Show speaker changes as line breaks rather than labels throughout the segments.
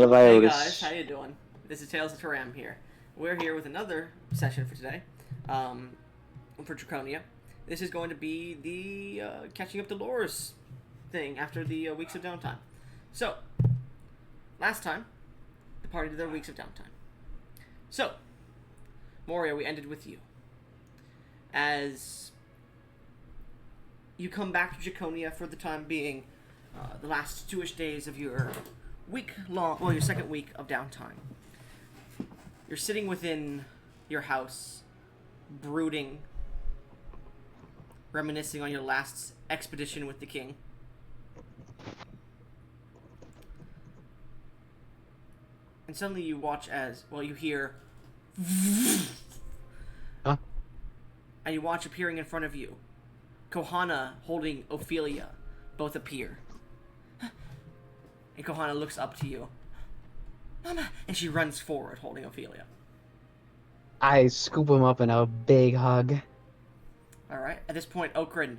of
Hey guys, how
Iodus.
you doing? This is Tales of Turam here. We're here with another session for today, um, for Draconia. This is going to be the catching up to Lore's thing after the weeks of downtime. So, last time, the party did their weeks of downtime. So, Moria, we ended with you. As you come back to Draconia for the time being, the last 2-ish days of your your second week of downtime. You're sitting within your house, brooding, reminiscing on your last expedition with the king. And suddenly you watch you hear.
Huh?
And you watch appearing in front of you. Kohana holding Ophelia both appear. And Kohana looks up to you. Mama! And she runs forward holding Ophelia.
I scoop him up in a big hug.
Alright. At this point, Okrin,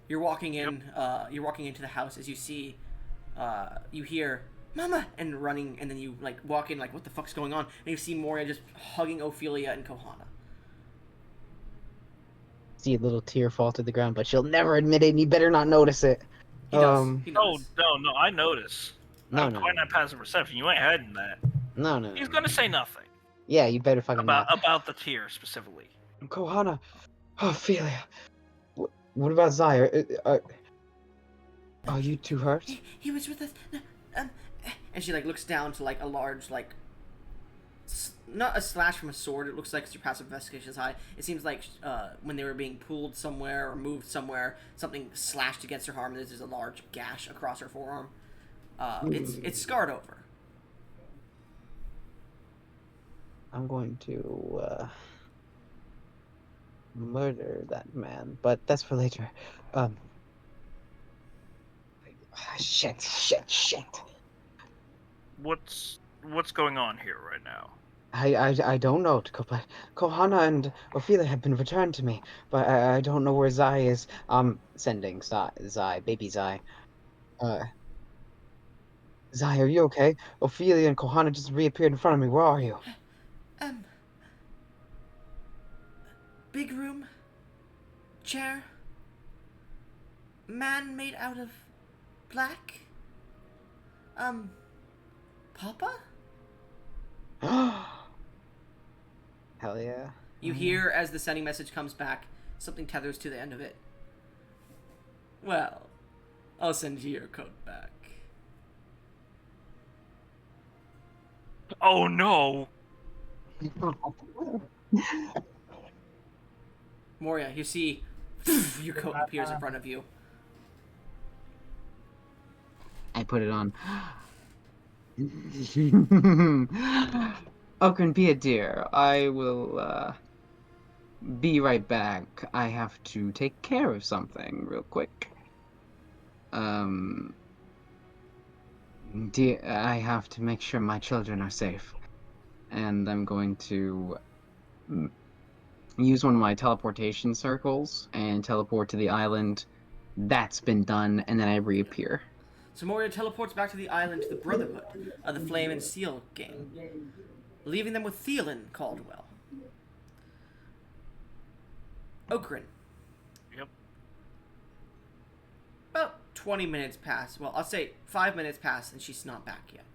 you're walking in.
Yep.
You're walking into the house as you see. You hear "Mama" and running, and then you walk in what the fuck's going on? And you see Moria just hugging Ophelia and Kohana.
See a little tear fall to the ground, but she'll never admit it, and you better not notice it.
He does. He
Oh,
knows.
no, I notice.
No,
I'm
no,
quite
no,
not passive perception. You ain't hiding that.
no.
He's gonna say nothing
Yeah, you better fucking not.
about the tear specifically.
Kohana, Ophelia. What about Zyre? Are you too hurt?
He was with us. And she looks down to a large not a slash from a sword. It looks like your passive investigation is high. It seems like when they were being pulled somewhere or moved somewhere, something slashed against her arm. There's a large gash across her forearm. It's scarred over.
I'm going to murder that man, but that's for later. Shit.
What's going on here right now?
I don't know, but Kohana and Ophelia have been returned to me, but I don't know where Zai is. I'm sending Zai, baby Zai. Zai, are you okay? Ophelia and Kohana just reappeared in front of me. Where are you?
Big room, chair, man made out of black. Papa?
Hell yeah.
You hear as the sending message comes back, something tethers to the end of it. Well, I'll send you your coat back.
Oh no!
Moria, you see your coat appears in front of you.
I put it on. Okran, be a dear. I will be right back. I have to take care of something real quick. Dear, I have to make sure my children are safe. And I'm going to use one of my teleportation circles and teleport to the island. That's been done, and then I reappear.
So Moria teleports back to the island to the Brotherhood of the Flame and Steel gang, leaving them with Thielen Caldwell. Okrin.
Yep.
About 20 minutes pass. Well, I'll say 5 minutes pass, and she's not back yet.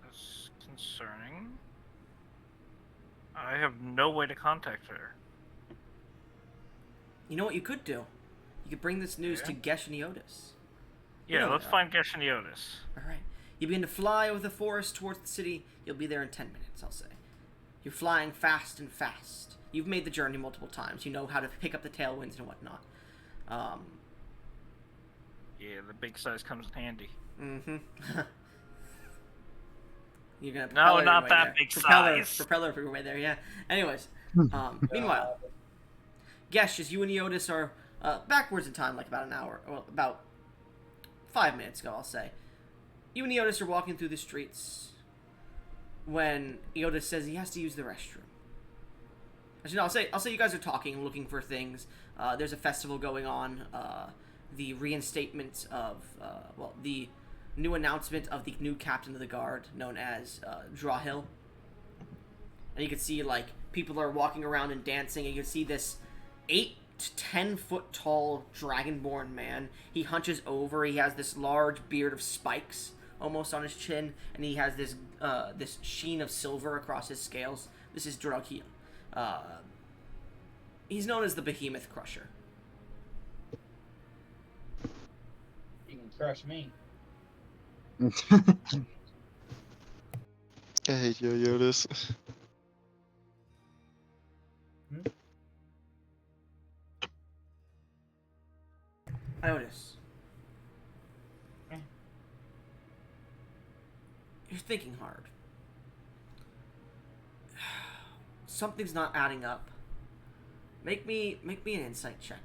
That's concerning. I have no way to contact her.
You know what you could do? You could bring this news to Gesh and Iodus.
Yeah, let's find Gesh and Iodus.
Alright. You begin to fly over the forest towards the city. You'll be there in 10 minutes, I'll say. You're flying fast and fast. You've made the journey multiple times. You know how to pick up the tailwinds and whatnot.
Yeah, the big size comes in handy.
Mm-hmm. You're gonna
No, not that big size.
Propeller for your way there, yeah. Anyways, meanwhile, Gesh, as you and Iodus are backwards in time, about an hour, well, about 5 minutes ago, I'll say. You and Iodus are walking through the streets when Iodus says he has to use the restroom. Actually, no, I'll say you guys are talking, looking for things. There's a festival going on. The reinstatement of the new announcement of the new captain of the guard, known as Drawhill. And you can see, like, people are walking around and dancing, and you can see this 8 to 10 foot tall dragonborn man. He hunches over, he has this large beard of spikes almost on his chin, and he has this this sheen of silver across his scales. This is Drawhill. He's known as the Behemoth Crusher.
You can crush me.
I hate you, Iodus.
Iodus. You're thinking hard. Something's not adding up. Make me an insight check.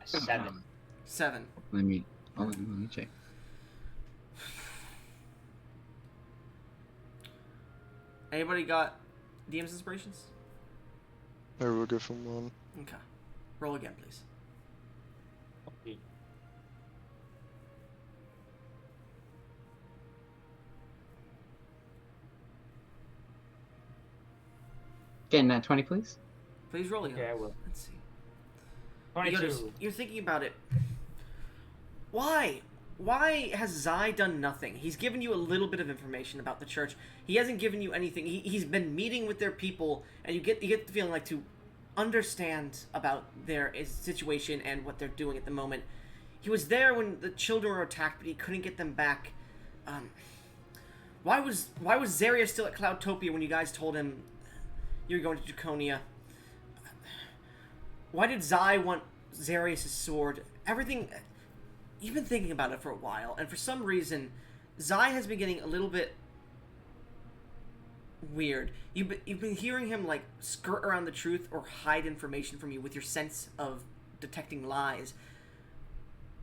A 7.
7.
Let me check.
Anybody got DM's inspirations?
I will give him one.
Okay. Roll again, please.
Okay.
Getting that 20, please.
Please roll again.
Okay, I will.
Let's see.
22.
You're thinking about it. Why? Why has Zai done nothing? He's given you a little bit of information about the church. He hasn't given you anything. He's been meeting with their people, and you get the feeling like to understand about their situation and what they're doing at the moment. He was there when the children were attacked, but he couldn't get them back. Why was Zarya still at Cloudtopia when you guys told him you were going to Draconia? Why did Zai want Zarius' sword? Everything... You've been thinking about it for a while, and for some reason, Zai has been getting a little bit weird. You've been hearing him, like, skirt around the truth or hide information from you with your sense of detecting lies.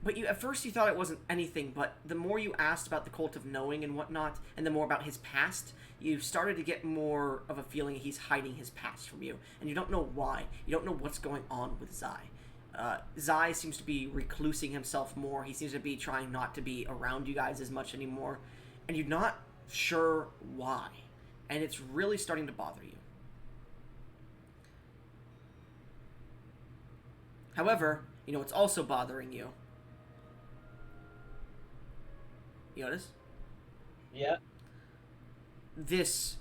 But at first you thought it wasn't anything, but the more you asked about the Cult of Knowing and whatnot, and the more about his past, you started to get more of a feeling he's hiding his past from you, and you don't know why. You don't know what's going on with Zai. Zai seems to be reclusing himself more. He seems to be trying not to be around you guys as much anymore. And you're not sure why. And it's really starting to bother you. However, you know what's also bothering you? Iodus?
Yeah.
This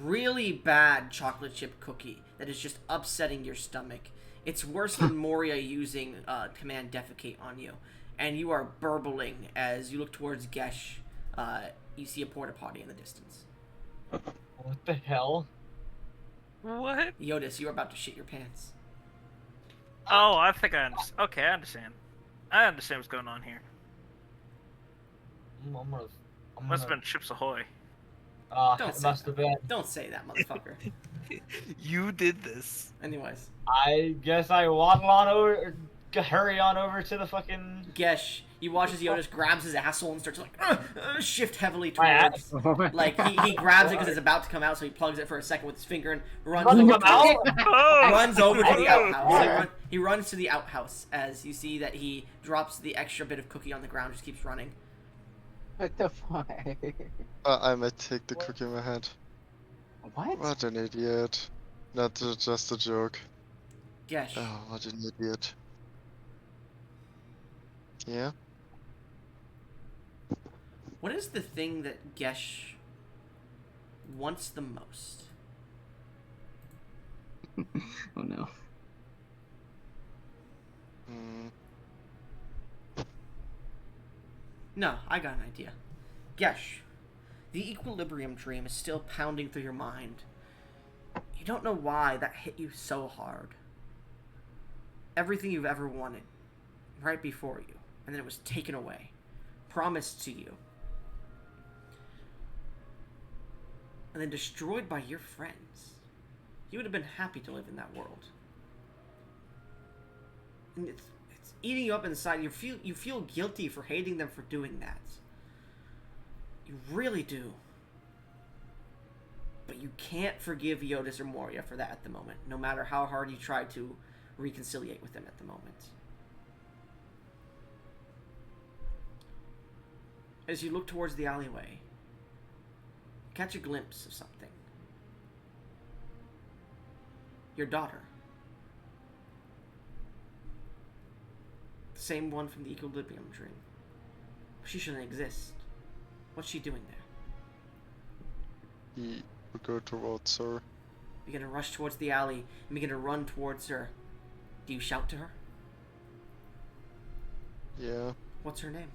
really bad chocolate chip cookie that is just upsetting your stomach. It's worse than Moria using Command Defecate on you. And you are burbling as you look towards Gesh. You see a porta potty in the distance.
What the hell?
What?
Iodus, you're about to shit your pants.
Oh, I think I understand. Okay, I understand. I understand what's going on here.
I'm gonna...
Must have been Chips Ahoy.
Don't
it
say
must have been.
Don't say that, motherfucker.
You did this.
Anyways.
I guess I waddle on over, or hurry on over to the fucking...
Gesh, you watch as Iodus grabs his asshole and starts to, like, shift heavily
My
towards...
ass?
Like, he grabs it because it's about to come out, so he plugs it for a second with his finger and runs
Doesn't
over
come out?
Oh!
runs over to the outhouse. He runs to the outhouse as you see that he drops the extra bit of cookie on the ground, just keeps running.
What the fuck?
I might take the cookie in my hand.
What?
What an idiot. Not just a joke.
Gesh,
Oh, what an idiot. Yeah?
what is the thing that Gesh wants the most?
Oh no.
Hmm.
No, I got an idea. Gesh, the equilibrium dream is still pounding through your mind. You don't know why that hit you so hard. Everything you've ever wanted, right before you, and then it was taken away, promised to you, and then destroyed by your friends. You would have been happy to live in that world. And it's eating you up inside. You feel guilty for hating them for doing that. You really do. But you can't forgive Iodus or Moria for that at the moment, no matter how hard you try to reconciliate with them at the moment. As you look towards the alleyway, you catch a glimpse of something. Your daughter. The same one from the Equilibrium dream. She shouldn't exist. What's she doing there?
He will go towards her.
Begin to rush towards the alley and begin to run towards her. Do you shout to her?
Yeah.
What's her name?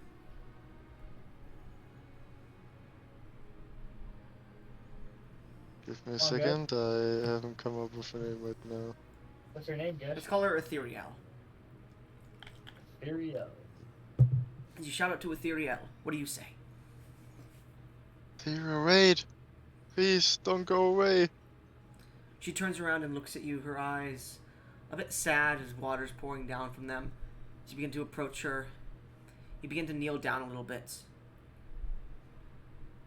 Give me a
Oh, good.
second. I haven't come up with a name right now.
What's her name,
Let's
Gush?
call her Ethereal.
Ethereal.
As you shout out to Ethereal, what do you say?
Thera, wait! Please, don't go away!
She turns around and looks at you, her eyes a bit sad as water's pouring down from them. As you begin to approach her, you begin to kneel down a little bit.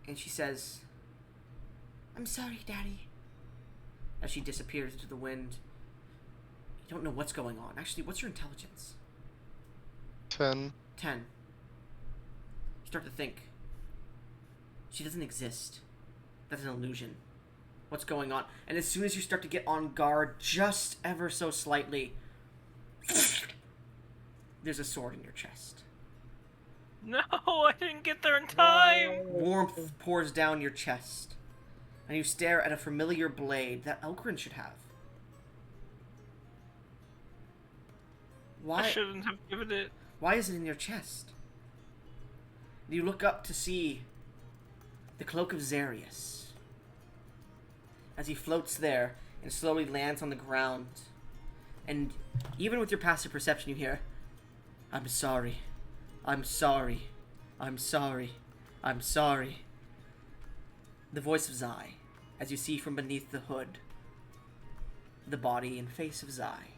And she says, "I'm sorry, Daddy." As she disappears into the wind. You don't know what's going on. Actually, what's your intelligence?
10.
10. You start to think. She doesn't exist. That's an illusion. What's going on? And as soon as you start to get on guard, just ever so slightly, there's a sword in your chest.
No, I didn't get there in time.
Warmth pours down your chest, and you stare at a familiar blade that Elkrin should have.
I
Why?
shouldn't have given it.
Why is it in your chest? You look up to see the cloak of Xarius as he floats there and slowly lands on the ground. And even with your passive perception, you hear, "I'm sorry. I'm sorry. I'm sorry. I'm sorry." The voice of Zai, as you see from beneath the hood, the body and face of Zai,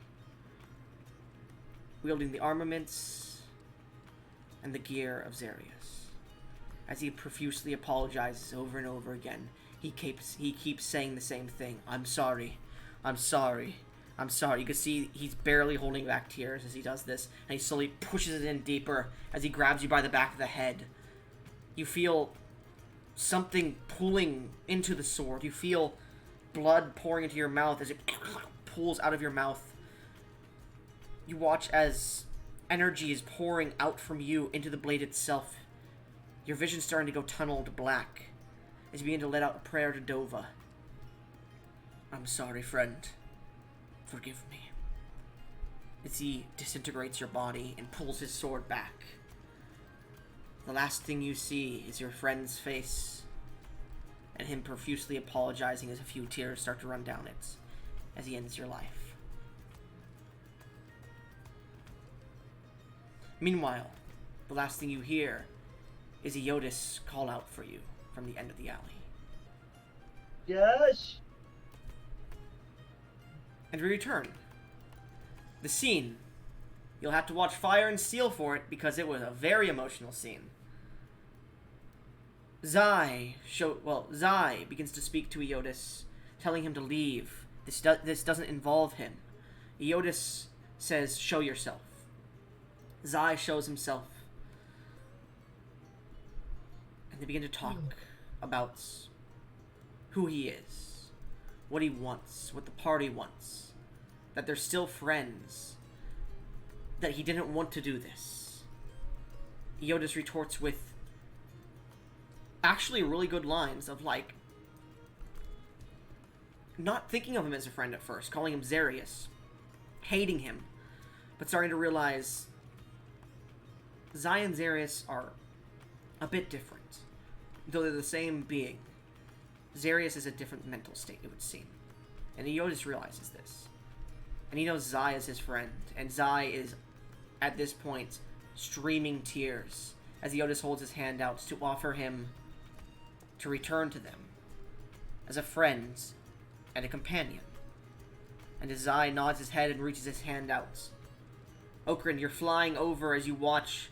wielding the armaments and the gear of Xarius. As he profusely apologizes over and over again, he keeps saying the same thing. "I'm sorry. I'm sorry. I'm sorry." You can see he's barely holding back tears as he does this, and he slowly pushes it in deeper as he grabs you by the back of the head. You feel something pulling into the sword. You feel blood pouring into your mouth as it pulls out of your mouth. You watch as energy is pouring out from you into the blade itself. Your vision's starting to go tunneled black as you begin to let out a prayer to Dova. "I'm sorry, friend. Forgive me." As he disintegrates your body and pulls his sword back. The last thing you see is your friend's face and him profusely apologizing as a few tears start to run down it as he ends your life. Meanwhile, the last thing you hear is Iodus call out for you from the end of the alley.
Gush!
And we return. The scene. You'll have to watch Fire and Steel for it because it was a very emotional scene. Zai begins to speak to Iodus, telling him to leave. This doesn't involve him. Iodus says, "Show yourself." Zai shows himself. And they begin to talk about who he is, what he wants, what the party wants, that they're still friends, that he didn't want to do this. Iodus retorts with actually really good lines of like, not thinking of him as a friend at first, calling him Xarius, hating him, but starting to realize Zai and Xarius are a bit different, though they're the same being. Xarius is a different mental state, it would seem. And Iodus realizes this. And he knows Zai is his friend. And Zai is, at this point, streaming tears as Iodus holds his hand out to offer him to return to them as a friend and a companion. And as Zai nods his head and reaches his hand out, Okrin, you're flying over as you watch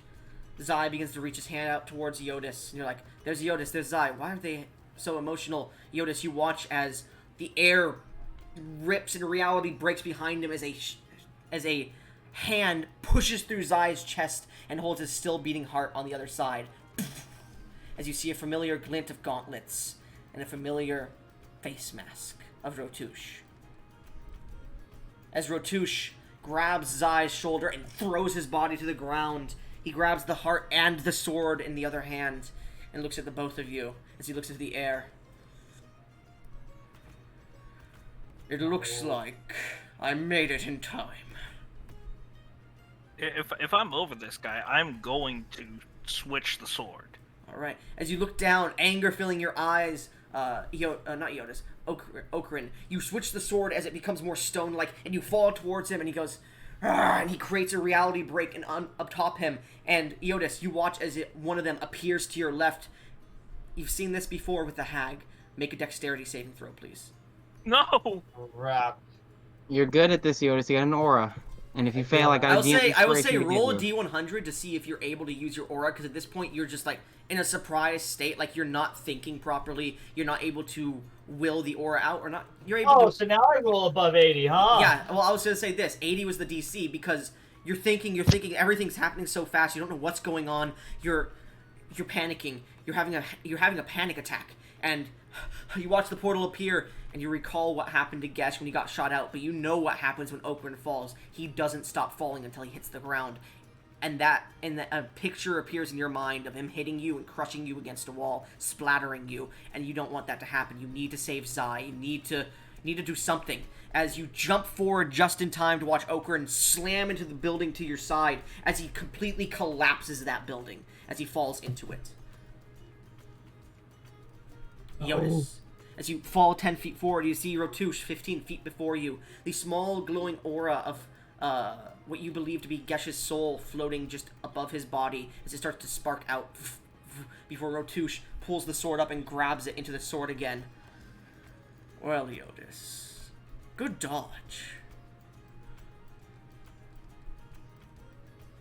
Zai begins to reach his hand out towards Iodus, and you're like, "There's Iodus, there's Zai. Why are they so emotional?" Iodus, you watch as the air rips and reality breaks behind him as a hand pushes through Zai's chest and holds his still beating heart on the other side. As you see a familiar glint of gauntlets and a familiar face mask of Rotush. As Rotush grabs Zai's shoulder and throws his body to the ground, he grabs the heart and the sword in the other hand and looks at the both of you as he looks into the air. It looks like I made it in time.
If I'm over this guy, I'm going to switch the sword.
Alright, as you look down, anger filling your eyes, not Iodus, Okrin, you switch the sword as it becomes more stone-like, and you fall towards him, and he goes, "Argh," and he creates a reality break and up top him, and Iodus, you watch as one of them appears to your left. You've seen this before with the hag. Make a dexterity saving throw, please.
No!
Crap.
You're good at this, Iodus. You got an aura. And if you fail, I got
I
a DM
will say
inspiration to
roll a
give you.
D100 to see if you're able to use your aura, because at this point you're just like in a surprised state, like you're not thinking properly, you're not able to will the aura out, or not. You're able
Oh,
to.
so now I roll above 80, huh?
Yeah, well, I was gonna say this. 80 was the DC because you're thinking, everything's happening so fast, you don't know what's going on. You're panicking. You're having a panic attack, and you watch the portal appear, and you recall what happened to Gesh when he got shot out. But you know what happens when Okrin falls. He doesn't stop falling until he hits the ground, and a picture appears in your mind of him hitting you and crushing you against a wall, splattering you, and you don't want that to happen. You need to save Zai. You need to do something. As you jump forward just in time to watch Okrin slam into the building to your side as he completely collapses that building as he falls into it. Iodus. As you fall 10 feet forward, you see Rotush 15 feet before you. The small glowing aura of what you believe to be Gesh's soul floating just above his body as it starts to spark out before Rotush pulls the sword up and grabs it into the sword again. Well, Iodus, good dodge.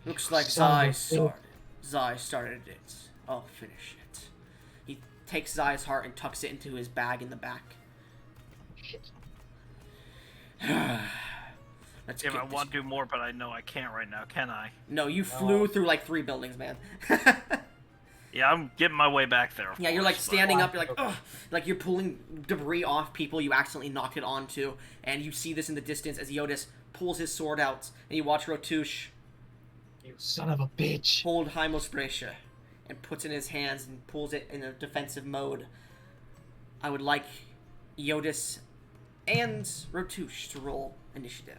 Looks like Zai started it. I'll finish it. He takes Zai's heart and tucks it into his bag in the back. Let's
If
get
I
this-
want to do more, but I know I can't right now, can I?
No, you flew through like 3 buildings, man.
Yeah, I'm getting my way back there.
Yeah, you're like standing up, you're like, ugh, like you're pulling debris off people you accidentally knocked it onto, and you see this in the distance as Iodus pulls his sword out, and you watch Rotush
You son of a bitch.
hold Heimosprecher and puts it in his hands and pulls it in a defensive mode. I would like Iodus and Rotush to roll initiative.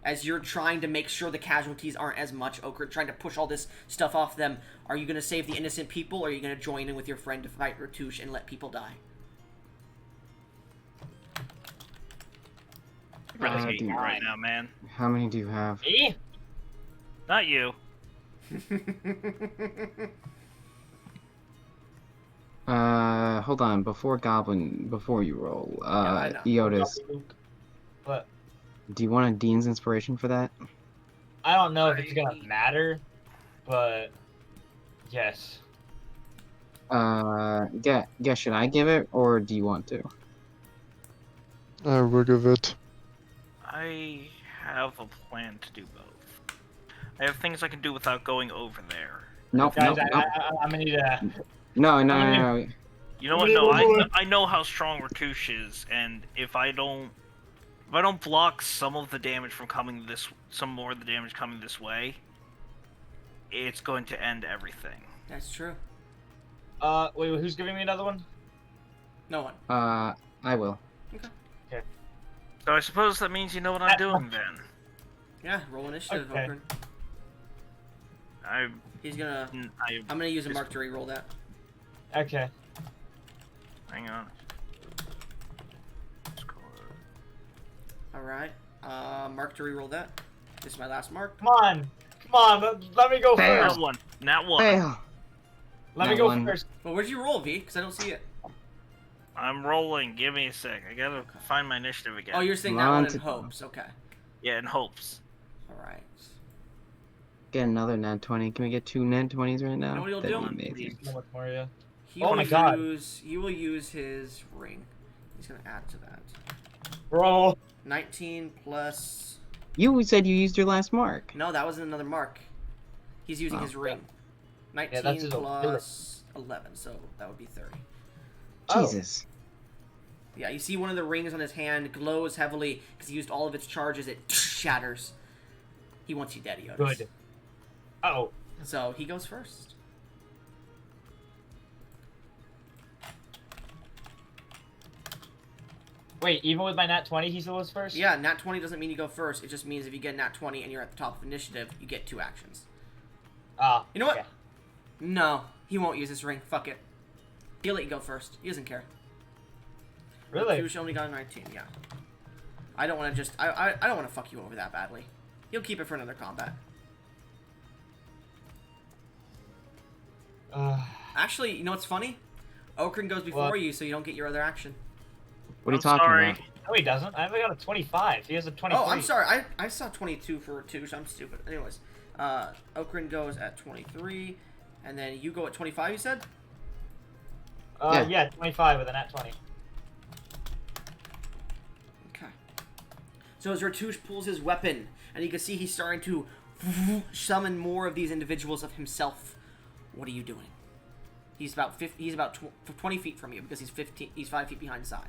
As you're trying to make sure the casualties aren't as much, Okra, trying to push all this stuff off them, are you going to save the innocent people, or are you going to join in with your friend to fight Rotush and let people die?
Really
Uh,
hating
do-
right now, man.
How many do you have?
Me?
Not you.
Hold on. Before you roll,
I know.
Iodus,
What?
do you want a Dean's inspiration for that?
I don't know if it's gonna matter, but yes.
Guess should I give it, or do you want to?
I will give it.
I have a plan to do both. I have things I can do without going over there.
Nope,
Guys,
nope, nope.
I'm gonna need a.
No.
You know what? No, I know how strong Ratush is, and if I don't block some of the damage from coming some more of the damage coming this way, it's going to end everything.
That's true.
Wait, who's giving me another one?
No one.
I will.
So I suppose that means you know what I'm doing then.
Yeah, roll initiative,
Okay.
Okrin. He's gonna... I'm gonna use a mark to re-roll that.
Okay.
Hang on.
Alright. Mark to re-roll that. This is my last mark.
Come on, let me go
Fail.
first.
Not one.
Fail.
Let me
Not
go
one.
first.
Well, where'd you roll, V? Because I don't see it.
I'm rolling. Give me a sec. I gotta find my initiative again.
Oh, you're saying
Come
that
on
one in
to-
hopes. Okay.
Yeah, in hopes.
Alright.
Get another nat 20. Can we get 2 nat 20s right now?
You know what he'll
That'd
do?
be amazing.
So much more, yeah.
He
Oh
will
my God.
He will use his ring. He's gonna add to that.
Bro.
19 plus.
You said you used your last mark.
No, that wasn't another mark. He's using
Oh.
his ring. 19
that's his
plus 11, so that would be 30.
Jesus.
Yeah, you see one of the rings on his hand glows heavily because he used all of its charges. It shatters. He wants you dead, Iodus.
Good. Oh.
So he goes first.
Wait, even with my nat 20, he still was first?
Yeah, nat 20 doesn't mean you go first. It just means if you get nat 20 and you're at the top of initiative, you get 2 actions.
Ah.
You know what?
Okay.
No, he won't use his ring. Fuck it. He'll let you go first. He doesn't care.
Really?
Kush only got a 19, yeah. I don't want to just... I don't want to fuck you over that badly. He'll keep it for another combat. Actually, you know what's funny? Okrin goes before
What?
you, so you don't get your other action.
What are you
I'm
talking
sorry.
about?
No, he doesn't. I only got a 25. He has a 23.
Oh, I'm sorry. I saw 22 for 2, so I'm stupid. Anyways, Okrin goes at 23, and then you go at 25, you said?
Yeah, 25 with a nat 20.
Okay. So as Ratouche pulls his weapon, and you can see he's starting to summon more of these individuals of himself. What are you doing? He's about 20 feet from you because he's 5 feet behind Sai.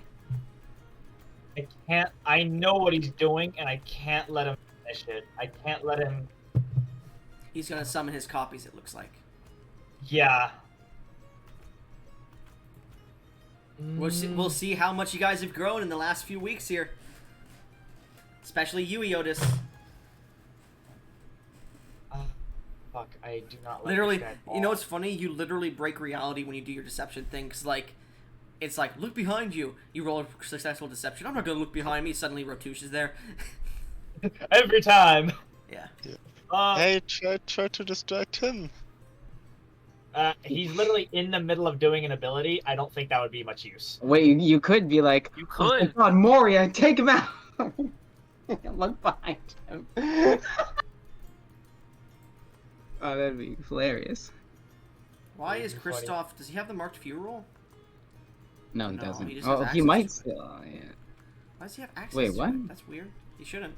I know what he's doing, and I can't let him finish it. I can't let him...
He's gonna summon his copies, it looks like.
Yeah.
We'll see how much you guys have grown in the last few weeks here. Especially you, Iodus.
Fuck, I do not like
Literally,
this guy at
you know
all.
what's funny? You literally break reality when you do your deception thing, because, like, it's like, look behind you. You roll a successful deception. I'm not gonna look behind me. Suddenly, Ratouche is there.
Every time.
Yeah.
Hey, try to distract him.
He's literally in the middle of doing an ability. I don't think that would be much use.
Wait, you could be like,
You
oh my
could.
God, Moria, take him out! Look behind him. Oh, that'd be hilarious.
Why is
That'd be funny.
Kristoff... Does he have the marked few roll?
No, he
No,
doesn't.
he just
Oh,
has
he
access
might
to it.
still. Oh, yeah.
Why does he have access
Wait,
to
what?
it? That's weird. He shouldn't.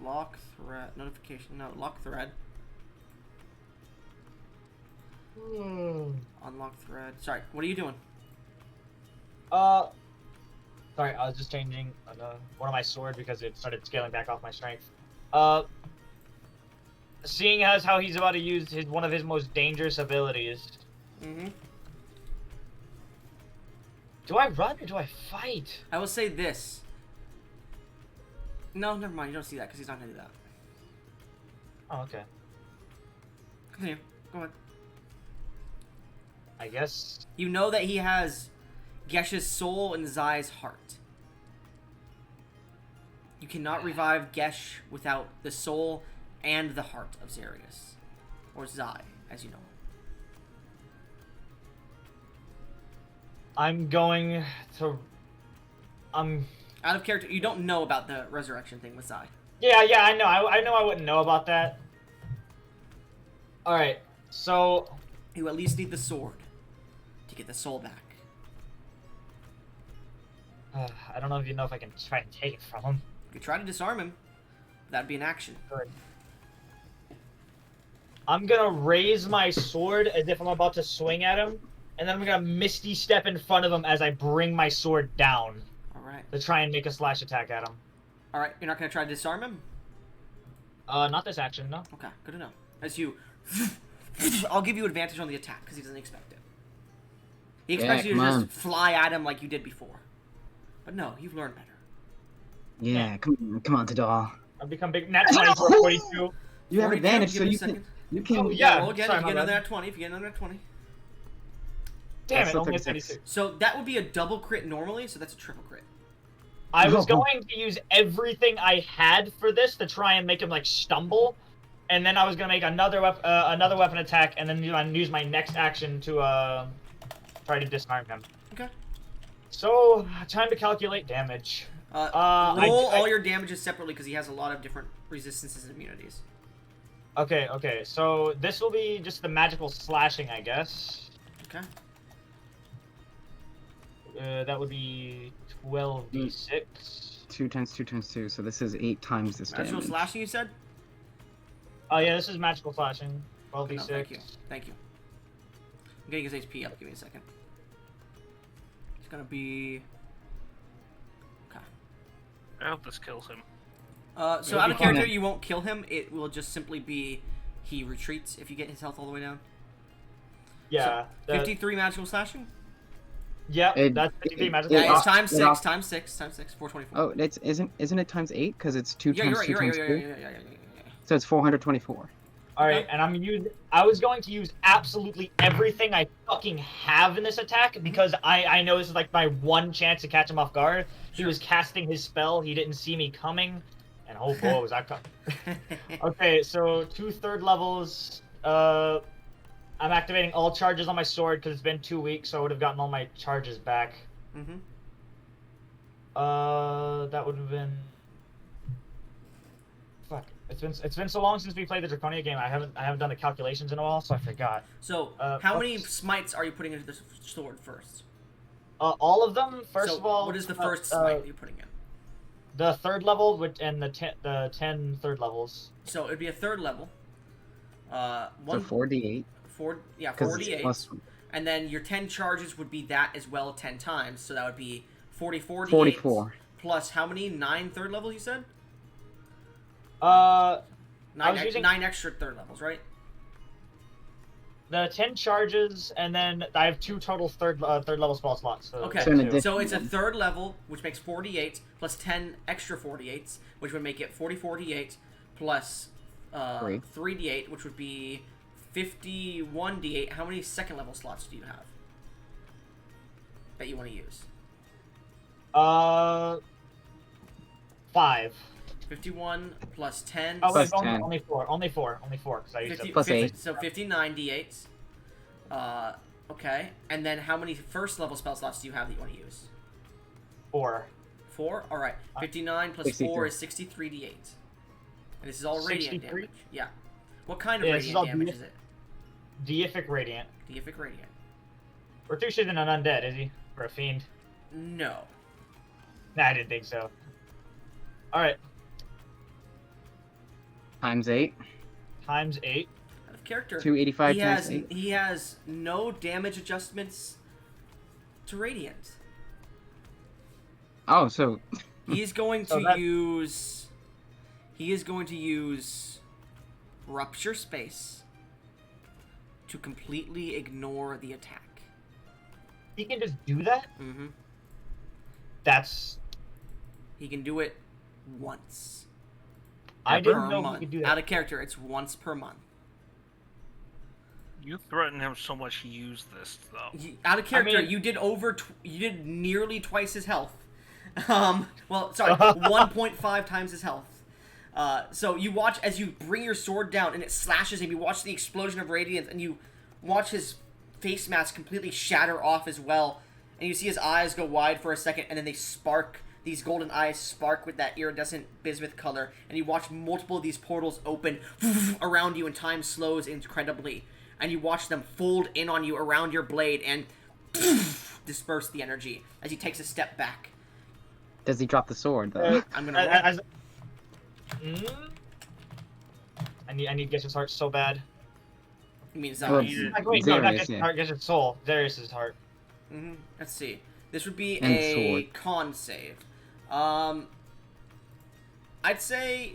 Lock thread... Notification... No, lock thread. Unlock thread. Sorry, what are you doing?
Sorry, I was just changing one of my sword because it started scaling back off my strength. Seeing as how he's about to use one of his most dangerous abilities,
Mm-hmm.
do I run or do I fight?
I will say this. No, never mind. You don't see that because he's not going to do that.
Oh, okay.
Continue. Go ahead.
I guess.
You know that he has Gesh's soul and Zai's heart. You cannot revive Gesh without the soul and the heart of Zarius. Or Zai, as you know.
I'm going to.
Out of character, you don't know about the resurrection thing with Zai.
Yeah, I know. I know I wouldn't know about that. Alright, so.
You at least need the sword to get the soul back.
I don't know if I can try and take it from him.
You could try to disarm him. That'd be an action.
Good. I'm gonna raise my sword as if I'm about to swing at him, and then I'm gonna Misty Step in front of him as I bring my sword down
Alright.
to try and make a slash attack at him.
Alright, you're not going to try to disarm him?
Not this action, no.
Okay, good to know. As you... I'll give you advantage on the attack, because he doesn't expect it. He expects you to
come
just
on.
fly at him like you did before. But no, you've learned better.
Yeah, come on, Tadal.
I've become big. Nat 20 for 42.
You have
42,
advantage,
give
so
me a
you can.
second.
You can.
Oh, yeah.
Roll again
sorry,
if you
my
get another
bad.
at 20. If you get another at 20.
Damn
That's
it,
still
only a
36.
36.
So that would be a double crit normally, so that's a triple crit.
I was
No.
going to use everything I had for this to try and make him, like, stumble. And then I was gonna make another weapon attack, and then use my next action to, try to disarm him.
Okay.
So, time to calculate damage.
Roll all your damages separately because he has a lot of different resistances and immunities.
Okay, so this will be just the magical slashing, I guess.
Okay.
That would be 12d6.
2 times 2 times 2, so this is 8 times this
Magical
damage.
slashing, you said?
Oh yeah, this is magical slashing. 12d6.
No, thank you. Thank you. I'm getting his HP up. Give me a second. It's gonna be... Okay.
I hope this kills him.
So out of character, you won't kill him. It will just simply be he retreats if you get his health all the way down.
Yeah.
So, 53 magical slashing?
Yep, that's 53 magical
Yeah, it's
slashing.
times 6, 424.
Oh, isn't it times 8? Because it's 2
Yeah,
times
you're
2
right,
times
you're
2.
right, yeah.
So it's 424.
Alright, and I was going to use absolutely everything I fucking have in this attack because I know this is like my one chance to catch him off guard. He was casting his spell, he didn't see me coming, and oh boy, was I coming. Okay, so 2 third levels. I'm activating all charges on my sword because it's been 2 weeks, so I would have gotten all my charges back.
Mm-hmm.
That would have been. Fuck! It's been so long since we played the Draconia game. I haven't done the calculations in a while, so I forgot.
So how many smites are you putting into the sword first?
All of them. First
so
of all,
what is the first smite you're putting in?
The third level, and the 10 third levels.
So it'd be a third level.
So 4d8.
4d8. And then your 10 charges would be that as well 10 times. So that would be 44 d8.
44.
Plus how many? 9 third levels, you said?
9
9 extra third levels, right?
The 10 charges, and then I have 2 total third level spell slots. So
Okay, so it's a third level, which makes 48, plus 10 extra 48s, which would make it 44d8, plus 3d8, which would be 51d8. How many second level slots do you have that you want to use?
5.
51 plus 10.
Oh, wait,
plus 10.
only 4, because I used
50,
them.
Plus 8.
So 59 d8s. Okay. And then how many first level spell slots do you have that you want to use?
4.
4? Alright. 59 plus 4 is 63 d8. And this is all radiant
63?
damage. Yeah. What kind of radiant damage is it?
Deific Radiant.
Deific Radiant.
Ratusha's an undead, is he? Or a fiend?
No.
Nah, I didn't think so. Alright.
Times 8.
Times 8.
Out of character.
285 times 8.
He has no damage adjustments to radiant.
Oh, so
He's going to use... He is going to use Rupture Space to completely ignore the attack.
He can just do that?
Mm-hmm.
That's...
He can do it once.
I
per
didn't know
month.
he could do that.
Out of character, it's once per month.
You threaten him so much, he used this though.
Out of character,
I mean-
you did nearly twice his health. Well, sorry, 1.5 times his health. So you watch as you bring your sword down and it slashes him. You watch the explosion of radiance, and you watch his face mask completely shatter off as well. And you see his eyes go wide for a second, and then they spark. These golden eyes spark with that iridescent bismuth color, and you watch multiple of these portals open around you, and time slows incredibly. And you watch them fold in on you around your blade and disperse the energy as he takes a step back.
does he drop the sword though?
I'm gonna roll.
I need Gesh's heart so bad.
You mean
Well,
Zarius?
Like, wait, no, not
Zarius,
Gesh's
yeah.
heart, Gesh's soul. Darius's heart.
Let's see. This would be
And
a
sword.
con save. I'd say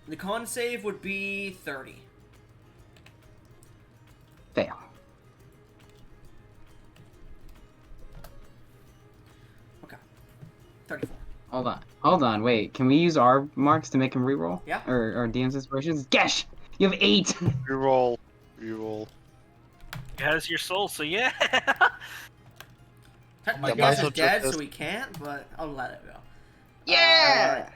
the con save would be 30.
Fail.
Okay. 34.
Hold on, wait. Can we use our marks to make him reroll?
Yeah.
Or DM's inspirations? Gesh! You have 8!
Reroll.
He has your soul, so yeah.
Technically,
my
Gus is
soul
dead,
just-
so we can't, but I'll let it go.
Yeah!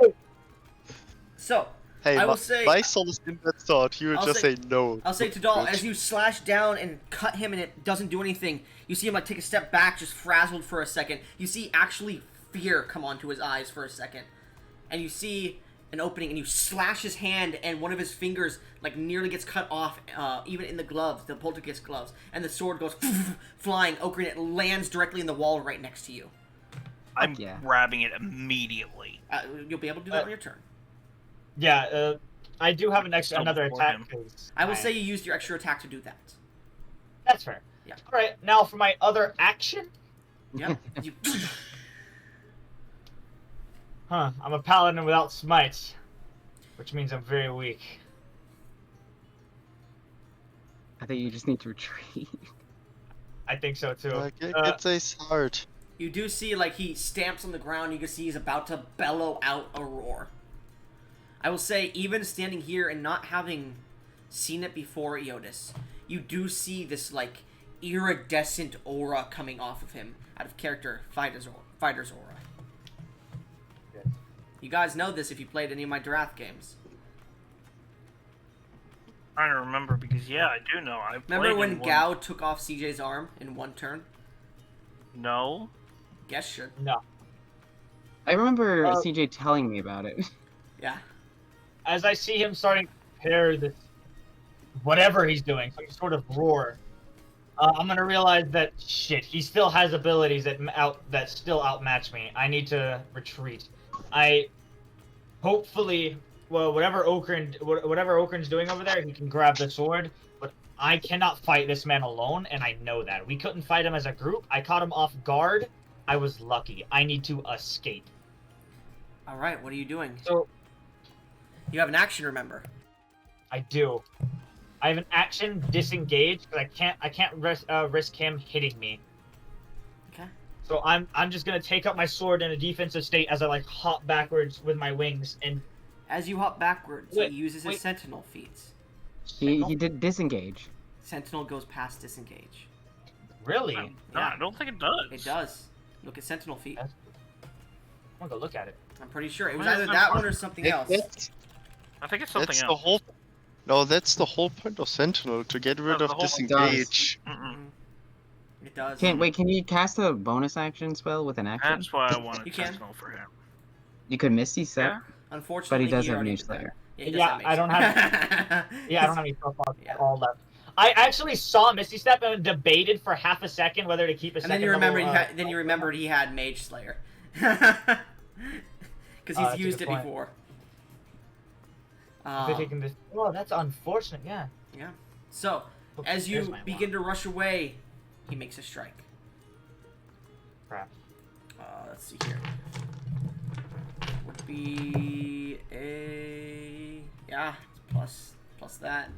So,
Hey,
I will
my,
say-
my soul is in that thought. You would
I'll
just
say-
say no.
I'll say to Dahl,
bitch.
as you slash down and cut him and it doesn't do anything, you see him like take a step back, just frazzled for a second. You see actually fear come onto his eyes for a second, and you see an opening, and you slash his hand, and one of his fingers like nearly gets cut off, even in the gloves, the poltergeist gloves, and the sword goes flying. Ocarina, it lands directly in the wall right next to you.
I'm
yeah.
grabbing it immediately.
You'll be able to do that on your turn.
Yeah, I do have another
before
attack.
him.
'Cause
I will say you used your extra attack to do that.
that's fair.
Yeah.
All right, now for my other action.
Yep. You...
Huh? I'm a paladin without smites, which means I'm very weak.
I think you just need to retreat.
I think so too.
Like, it's a hard.
You do see, like, he stamps on the ground. You can see he's about to bellow out a roar. I will say, even standing here and not having seen it before, Iodus, you do see this, like, iridescent aura coming off of him. Out of character, fighter's aura.
Good.
You guys know this if you played any of my Darath games.
I don't remember because I do know. I
Remember
played
when
in one-
Gao took off CJ's arm in one turn?
No.
Guess should.
No.
I remember
Uh,
CJ telling me about it.
Yeah.
As I see him starting to prepare this, whatever he's doing, some sort of roar, I'm gonna realize that shit. He still has abilities that still outmatch me. I need to retreat. Hopefully, well, whatever Okrin's doing over there, he can grab the sword. But I cannot fight this man alone, and I know that. We couldn't fight him as a group. I caught him off guard. I was lucky. I need to escape.
All right, what are you doing?
So
You have an action, remember?
I do. I have an action disengage because I can't risk him hitting me.
Okay.
So I'm just gonna take up my sword in a defensive state as I like hop backwards with my wings and
As you hop backwards,
Wait,
he uses his
wait.
Sentinel feats.
He did disengage.
Sentinel goes past disengage.
really.
No,
Yeah.
I don't think it does.
It does. Look at Sentinel feat.
That's- I'm gonna go look at it.
I'm pretty sure it was
Well,
either
it's
that
not-
one or something else.
I think it's something
That's
else.
the whole. No, that's the whole point of Sentinel, to get rid
the
of
whole-
disengage.
Mm-mm.
It does.
Can you cast a bonus action spell with an action?
That's why I wanted
You can.
Sentinel for him.
You could Misty Step,
Yeah.
Unfortunately,
but he does have
already
Mage
did that.
Slayer.
Yeah, he does
Yeah,
have Mage
I don't
Slayer.
Yeah, I don't have any profiles
Yeah.
at all left. I actually saw Misty Step and debated for half a second whether to keep a
And
second
then you remembered
level,
then you remembered he had Mage Slayer. Because he's
that's a
used
good
it
point.
before.
if they're taking this. Oh, that's unfortunate. Yeah.
Yeah. So, as
There's
you
my
begin to rush away, he makes a strike.
Crap.
Let's see here. Would be a plus that.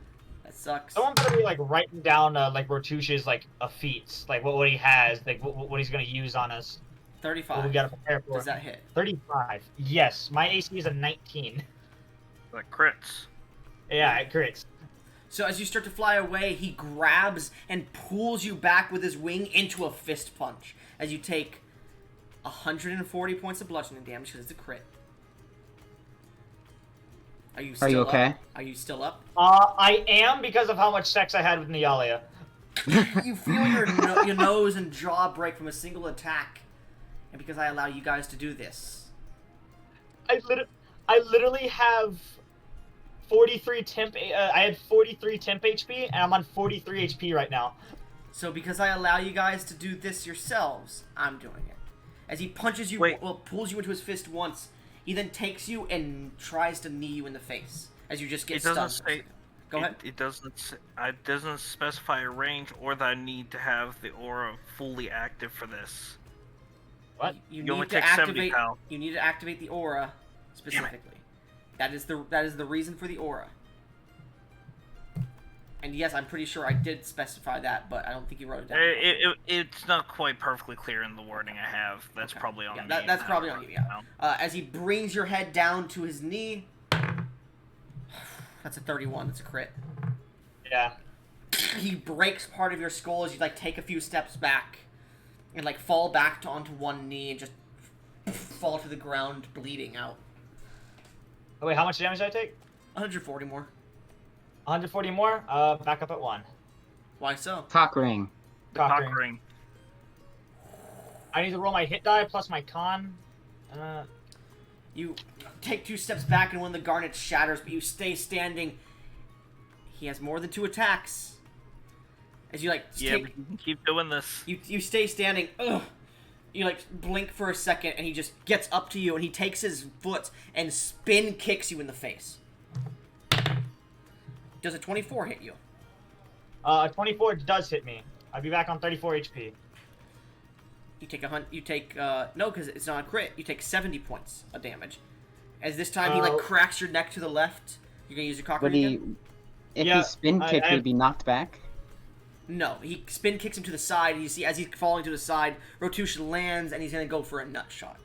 That sucks.
Someone better be like writing down like Rotush's like feats, like what he has, like what he's gonna use on us. What
35.
we gotta prepare for.
Does that hit?
35. Yes, my AC is a 19.
Like crits.
Yeah, it crits.
So as you start to fly away, he grabs and pulls you back with his wing into a fist punch. As you take 140 points of bludgeoning damage because it's a crit. Are you still
okay?
up? Are you still up?
I am because of how much sex I had with Nyalia.
You feel your nose and jaw break from a single attack, and because I allow you guys to do this.
I literally have 43 temp. I had 43 temp HP, and I'm on 43 HP right now.
So because I allow you guys to do this yourselves, I'm doing it. As he punches you,
Wait.
pulls you into his fist once, he then takes you and tries to knee you in the face as you just get
It doesn't
stunned.
say.
Go ahead.
It doesn't specify a range or that I need to have the aura fully active for this.
What?
You
You only
need to
take 70
activate.
pal.
You need to activate the aura specifically. That is the reason for the aura. And yes, I'm pretty sure I did specify that, but I don't think you wrote it down.
It's not quite perfectly clear in the wording I have. That's
Okay.
probably on
Yeah,
me.
that's
I
probably
don't
on you,
know.
yeah. As he brings your head down to his knee, that's a 31. That's a crit.
Yeah.
He breaks part of your skull as you like take a few steps back, and like fall back onto one knee and just fall to the ground, bleeding out.
Oh, wait, how much damage did I take?
140 more.
140 more. Back up at 1.
Why so?
Cock ring.
The cock ring.
I need to roll my hit die plus my con.
You take 2 steps back and one of the garnets shatters, but you stay standing. He has more than 2 attacks. As you
Yeah, but you can keep doing this.
you stay standing. Ugh. You blink for a second, and he just gets up to you, and he takes his foot and spin kicks you in the face. Does a 24 hit you?
24 does hit me. I'll be back on 34 HP.
You take no, because it's not a crit. You take 70 points of damage. As this time he cracks your neck to the left. You're gonna use your cock ring again?
If he spin kicked, would he be knocked back?
No, he spin kicks him to the side. You see, as he's falling to the side, Rotush lands, and he's gonna go for a nut shot.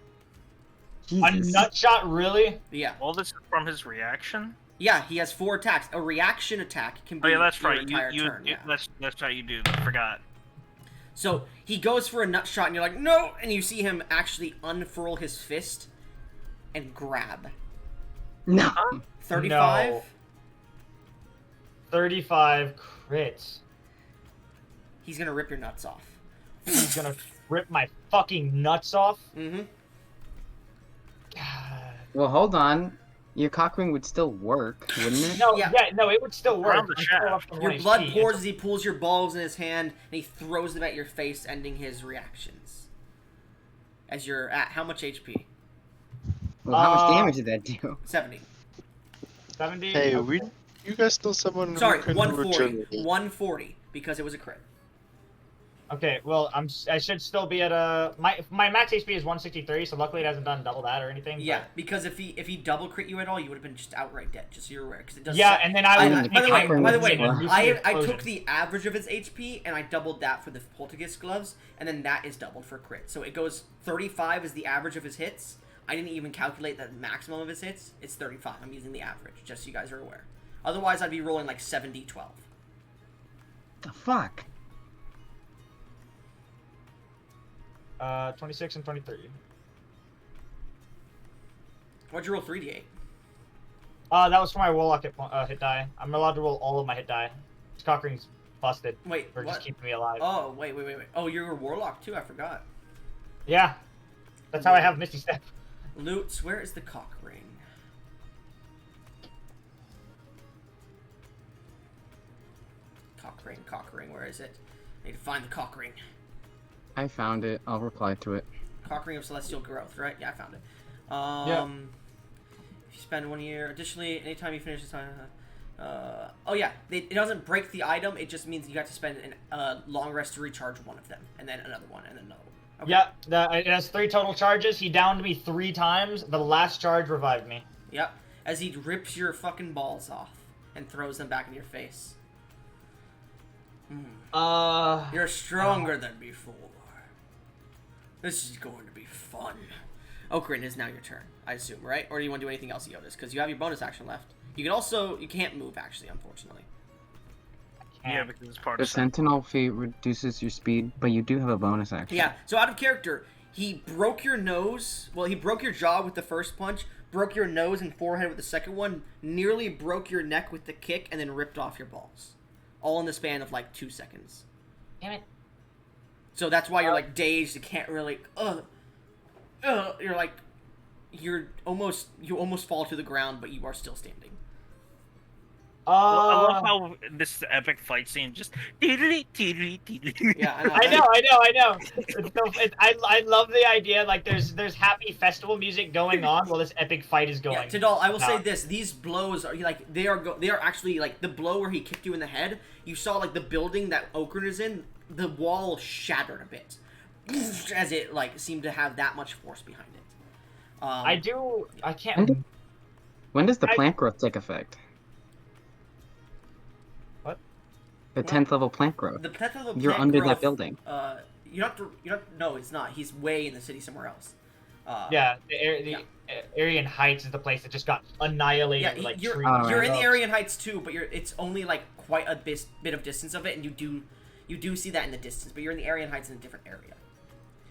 Jesus.
A nut shot, really?
Yeah.
All this is from his reaction?
Yeah, he has 4 attacks. A reaction attack can be
that's
your
right.
entire turn. Yeah.
That's how you do. I forgot.
So he goes for a nut shot, and you're like, no! And you see him actually unfurl his fist and grab.
No.
35?
No. 35 crits.
He's gonna rip your nuts off.
He's gonna rip my fucking nuts off?
Mm-hmm.
God.
Well, hold on. Your cock ring would still work, wouldn't it?
No,
Yeah.
no, it would still work.
Around the
I'm still up
shaft.
to
Your
1
blood
HP.
pours as he pulls your balls in his hand, and he throws them at your face, ending his reactions. As you're at how much HP?
Well, how much damage did that do?
70.
70?
Hey,
Okay.
you guys know someone
Sorry,
who can
140.
regenerate?
140, because it was a crit.
Okay, well, I should still be at my max HP is 163, so luckily it hasn't done double that or anything.
Yeah,
but...
because if he double crit you at all, you would have been just outright dead, just so you're aware. Because it does.
Yeah, and then I
would-
By the way,
Well,
I took the average of his HP and I doubled that for the poltergeist gloves, and then that is doubled for crit. So it goes 35 is the average of his hits. I didn't even calculate the maximum of his hits. It's 35. I'm using the average, just so you guys are aware. Otherwise, I'd be rolling like 70-12.
The fuck?
26 and 23.
Why'd you roll 3d8?
That was for my warlock hit die. I'm allowed to roll all of my hit die. This cock ring's busted
Wait,
for
what?
just keeping me alive.
Oh, wait. Oh, you're a warlock too. I forgot.
Yeah, that's how I have Misty Step.
Lutz, where is the cock ring? Cock ring, where is it? I need to find the cock ring.
I found it. I'll reply to it.
Cock ring of celestial growth, right? Yeah, I found it.
Yeah.
If you spend 1 year, additionally, anytime you finish this time. Oh yeah, it doesn't break the item. It just means you have to spend a long rest to recharge one of them, and then another one, and then another one. Okay.
Yeah, it has 3 total charges. He downed me 3 times. The last charge revived me.
Yep. As he rips your fucking balls off and throws them back in your face. You're stronger than before. This is going to be fun. Okrin, is now your turn, I assume, right? Or do you want to do anything else, Iodus? Because you have your bonus action left. You can also... You can't move, actually, unfortunately.
Yeah, because it's part
The
of
Sentinel feat reduces your speed, but you do have a bonus action.
Yeah, so out of character, he broke your nose. Well, he broke your jaw with the first punch, broke your nose and forehead with the second one, nearly broke your neck with the kick, and then ripped off your balls. All in the span of, 2 seconds.
Damn it.
So that's why you're, dazed. You can't really... You're, you almost fall to the ground, but you are still standing.
Well, I love how this epic fight scene just...
Yeah, I know.
I know. I love the idea. There's happy festival music going on while this epic fight is going.
Yeah, Tidal, I will say this: these blows are they are actually the blow where he kicked you in the head. You saw the building that Okran is in. The wall shattered a bit, as it seemed to have that much force behind it.
I can't.
When does the plant growth take effect?
What?
The 10th level plant growth.
The 10th level
You're
plant
under
growth,
that building.
No, it's not. He's way in the city somewhere else.
Yeah, the Aryan Heights is the place that just got annihilated.
Yeah,
with,
you're
trees.
in the Aryan Heights too, but it's only quite a bit of distance of it, and you do see that in the distance. But you're in the Aryan Heights in a different area.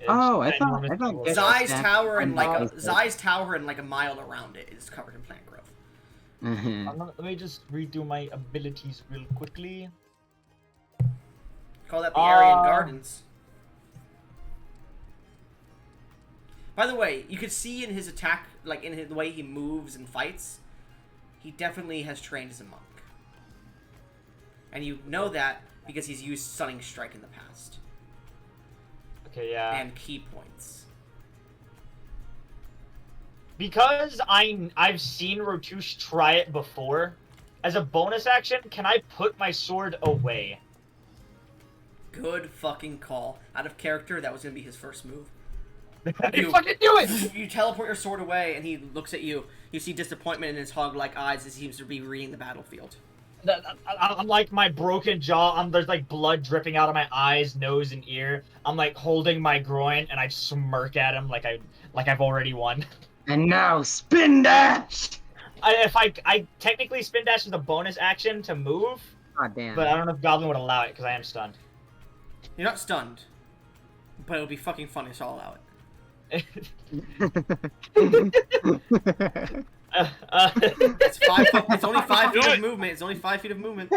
Oh, I thought
Zai's Tower and
Zai's
Tower and a mile around it is covered in plant growth.
Let me just redo my abilities real quickly.
Call that the Aryan Gardens. By the way, you could see in his attack, like in the way he moves and fights, he definitely has trained as a monk. And you know that because he's used Stunning Strike in the past.
Okay, yeah.
And key points.
Because I've seen Rotush try it before, as a bonus action, can I put my sword away?
Good fucking call. Out of character, that was going to be his first move.
You fucking do it!
You teleport your sword away, and he looks at you. You see disappointment in his hog-like eyes as he seems to be reading the battlefield.
I'm like my broken jaw. There's like blood dripping out of my eyes, nose, and ear. I'm like holding my groin, and I smirk at him like I've already won.
And now spin dash.
I technically spin dash is a bonus action to move,
God damn.
but I don't know if Goblin would allow it because I am stunned.
You're not stunned, but it'll be fucking funny, so I'll allow it. It's only 5 feet of movement. It's only 5 feet of movement.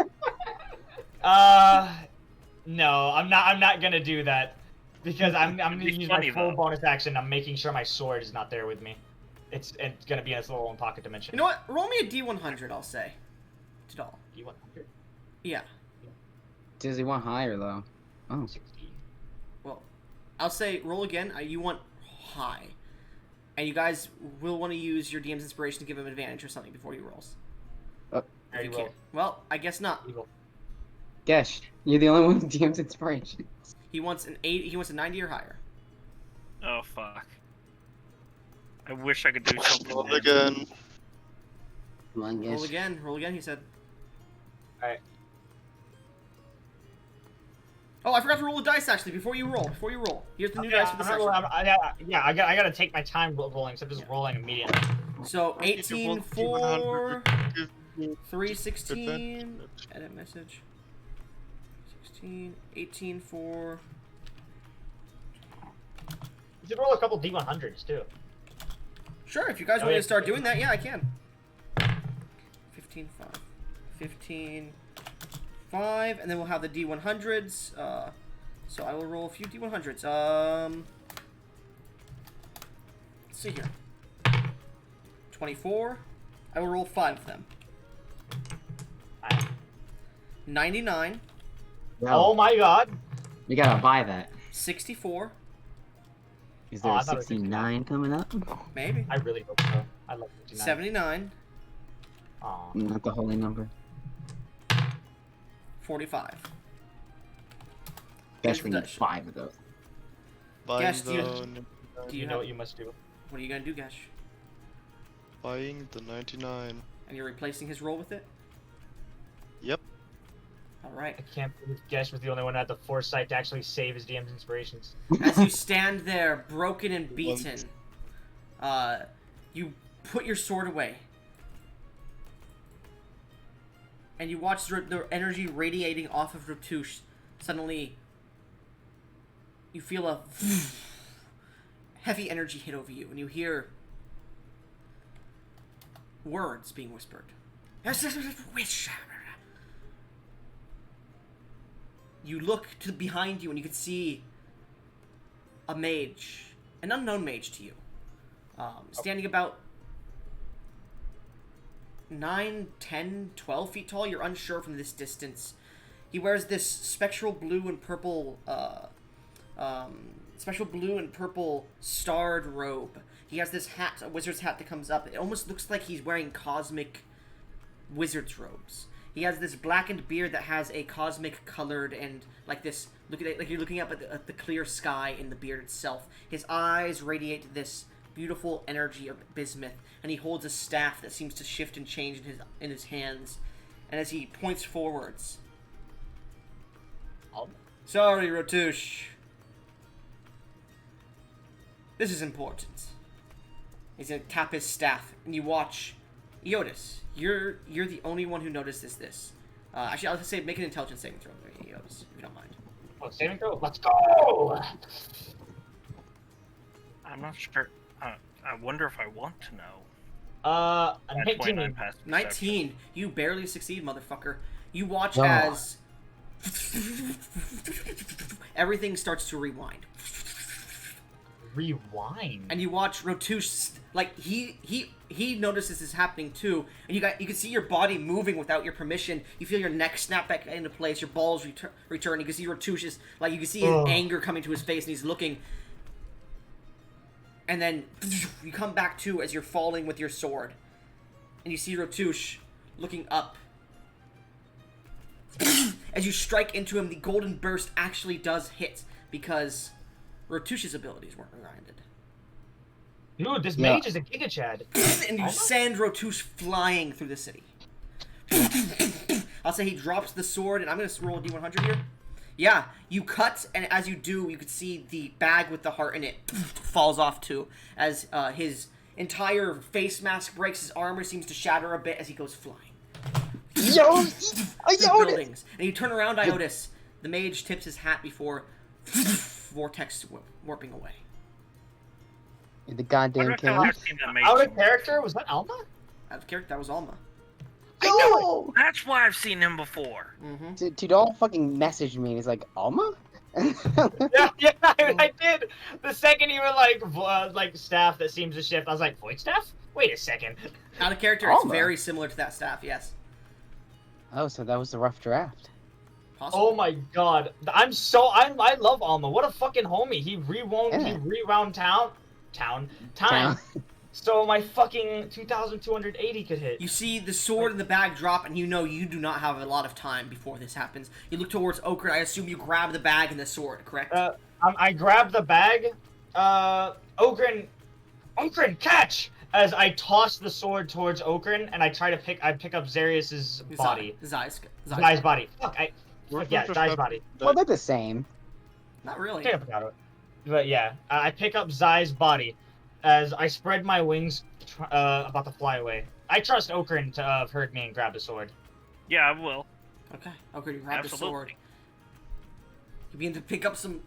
No, I'm not gonna do that because I'm gonna
It's
use
funny,
my full
though.
bonus action. I'm making sure my sword is not there with me. It's gonna be in its little own pocket dimension.
You know what? Roll me a D100, I'll say. To all.
D100,
Yeah.
Does he want high or low? Oh.
60.
Well, I'll say roll again. You want high. And you guys will want to use your DM's inspiration to give him advantage or something before he rolls.
I
If
already
you
will.
can. Well, I guess not.
Evil.
Gesh, you're the only one with DM's inspiration.
He wants an 8. He wants a 90 or higher.
Oh fuck. I wish I could do something.
Roll
then.
again.
Come on,
Roll
Gesh.
again. Roll again. He said.
Alright.
Oh, I forgot to roll the dice actually before you roll. Here's the new dice for the
I'm not
session.
rolling, I gotta take my time rolling, so I'm just rolling immediately.
So
If you
18,
want
4,
give me
3, 16.
advantage.
Edit message. 16, 18, 4.
You should roll a couple D100s too.
Sure, if you guys
Oh,
want me
yeah.
to start doing that, yeah, I can. 15, 5. 15, 5, and then we'll have the D100s. So I will roll a few D100s. Let's see here. 24. I will roll 5 of them.
Alright.
99,
Oh my god!
We gotta buy that.
64,
Is there
Oh,
a
I thought it was
69 coming up?
maybe.
I really hope so. I love 59.
79,
Aw.
Not the holy number.
45.
Gesh, we
the
need
dice.
5 of those.
Buying
Guess, do you-
the
Do
You
you
know
have,
what you must do.
what are you gonna do, Gash?
buying the 99.
And you're replacing his roll with it?
Yep.
Alright.
I can't believe Gesh was the only one who had the foresight to actually save his DM's inspirations.
As you stand there, broken and beaten, you put your sword away. And you watch the energy radiating off of Ratush. Suddenly, you feel a heavy energy hit over you, and you hear words being whispered. You look to behind you, and you can see a mage, an unknown mage to you, standing about 9, 10, 12 feet tall. You're unsure from this distance. He wears this spectral blue and purple, starred robe. He has this hat, a wizard's hat that comes up. It almost looks like he's wearing cosmic wizard's robes. He has this blackened beard that has a cosmic colored and like this. Look at it, like you're looking up at the clear sky in the beard itself. His eyes radiate this beautiful energy of bismuth, and he holds a staff that seems to shift and change in his hands. And as he points forwards, sorry, Rotush. This is important. He's gonna tap his staff, and you watch Iodus. You're the only one who notices this. Actually, I'll just say make an intelligence saving throw, Iodus, if you don't mind.
Oh, saving throw? Let's go!
I'm not sure. I wonder if I want to know.
A
That's 29
19.
past perception.
19. You barely succeed, motherfucker. You watch
Oh.
as everything starts to rewind.
rewind.
And you watch Rotush, like he notices this happening too, and you can see your body moving without your permission. You feel your neck snap back into place, your balls return. You can see Rotush's, like you can see his anger coming to his face, and he's looking. And then you come back to as you're falling with your sword, and you see Rotush looking up. As you strike into him, the golden burst actually does hit because Rotush's abilities weren't grinded.
Dude, this mage is a Giga Chad.
And you send Rotush flying through the city. I'll say he drops the sword, and I'm going to roll a d100 here. Yeah, you cut, and as you do, you can see the bag with the heart in it falls off too, as his entire face mask breaks, his armor seems to shatter a bit as he goes flying. Buildings. And you turn around, Iodus. The mage tips his hat before vortex warping away.
The goddamn king.
Out of character? Was that Alma?
Out of character, that was Alma.
No!
That's why I've seen him before.
Mm-hmm.
Tudor fucking messaged me and he's like, Alma?
yeah, I did. The second you were like staff that seems to shift, I was like, void staff? Wait a second.
Out of character,
Alma?
it's very similar to that staff, yes.
Oh, so that was the rough draft.
Possibly.
Oh my god. I love Alma. What a fucking homie. He rewound time. So my fucking 2,280 could hit.
You see the sword in the bag drop, and you know you do not have a lot of time before this happens. You look towards Ochre. I assume you grab the bag and the sword, correct?
I grab the bag. Ogren, catch! As I toss the sword towards Okran, and I pick up Zarius's body.
Zai's
body. Fuck, Zai's body.
Well, they're the same.
Not really.
I forgot it. But yeah, I pick up Zai's body as I spread my wings, about to fly away. I trust Okran to have heard me and grab the sword.
Yeah, I will.
Okay. Okran, you grab the sword. You begin to pick up some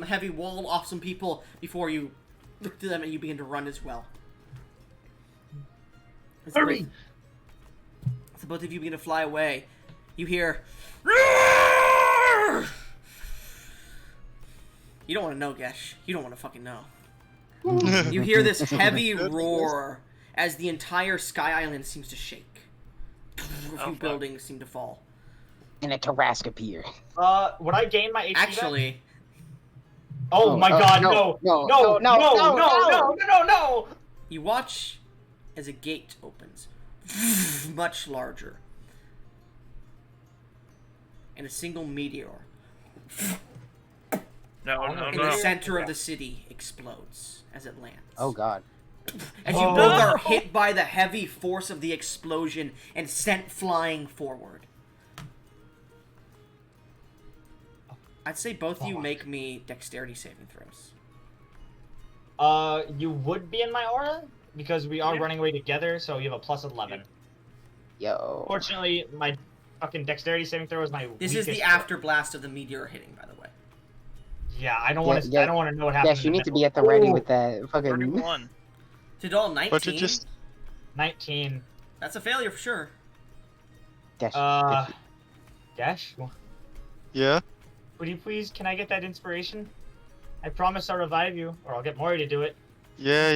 heavy wall off some people before you look to them, and you begin to run as well.
Hurry!
So both of you begin to fly away. You hear... You don't want to know, Gesh. You don't want to fucking know. You hear this heavy roar as the entire Sky Island seems to shake. A few buildings seem to fall.
And a Tarrasque appear.
Would I gain my HP
Actually...
back? Oh my god, no! No!
You watch as a gate opens. Much larger. And a single meteor in the center of the city explodes as it lands.
Oh god.
As you both are hit by the heavy force of the explosion and sent flying forward. I'd say both of you make me dexterity saving throws.
You would be in my aura because we are running away together, so you have a plus 11.
Yo.
Fortunately, my fucking dexterity saving throw is my
This is the afterblast of the meteor hitting, by the way.
Yeah, I don't want to. I don't want to know what happens.
Yes, you need to be at the ready with that fucking.
31.
Tidal, 19.
But you just
19.
That's a failure for sure.
Dash.
Dash?
yeah.
Would you please? Can I get that inspiration? I promise I'll revive you, or I'll get Mori to do it.
Yeah.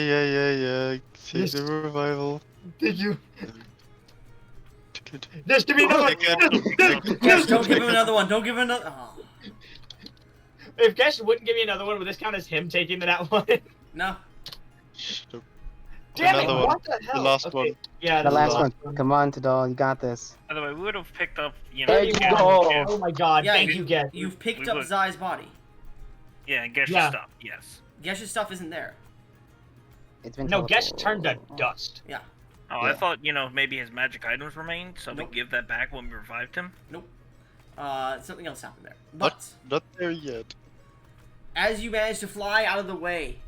Save
Yes.
the revival.
Thank you. Just give me another one.
Yes, don't give him another one. Don't give him another. Oh.
If Gesh wouldn't give me another one, would this count as him taking that one?
No.
Damn it!
Another one.
What the hell?
The last one.
Yeah,
The
this is
last one. Come on, Tidal, you got this.
By the way, we would have picked up,
There you go.
Oh my god!
Yeah,
Thank you, Gesh.
You've picked
we
up
would.
Zai's body.
Yeah, Gesh's
Yeah.
stuff, yes.
Gesh's stuff isn't there.
It's been
No,
teleported.
Gesh turned to dust.
Yeah.
Oh,
Yeah.
I thought, maybe his magic items remained, so
Nope.
we give that back when we revived him.
Nope. Something else happened there. But
Not there yet.
as you manage to fly out of the way,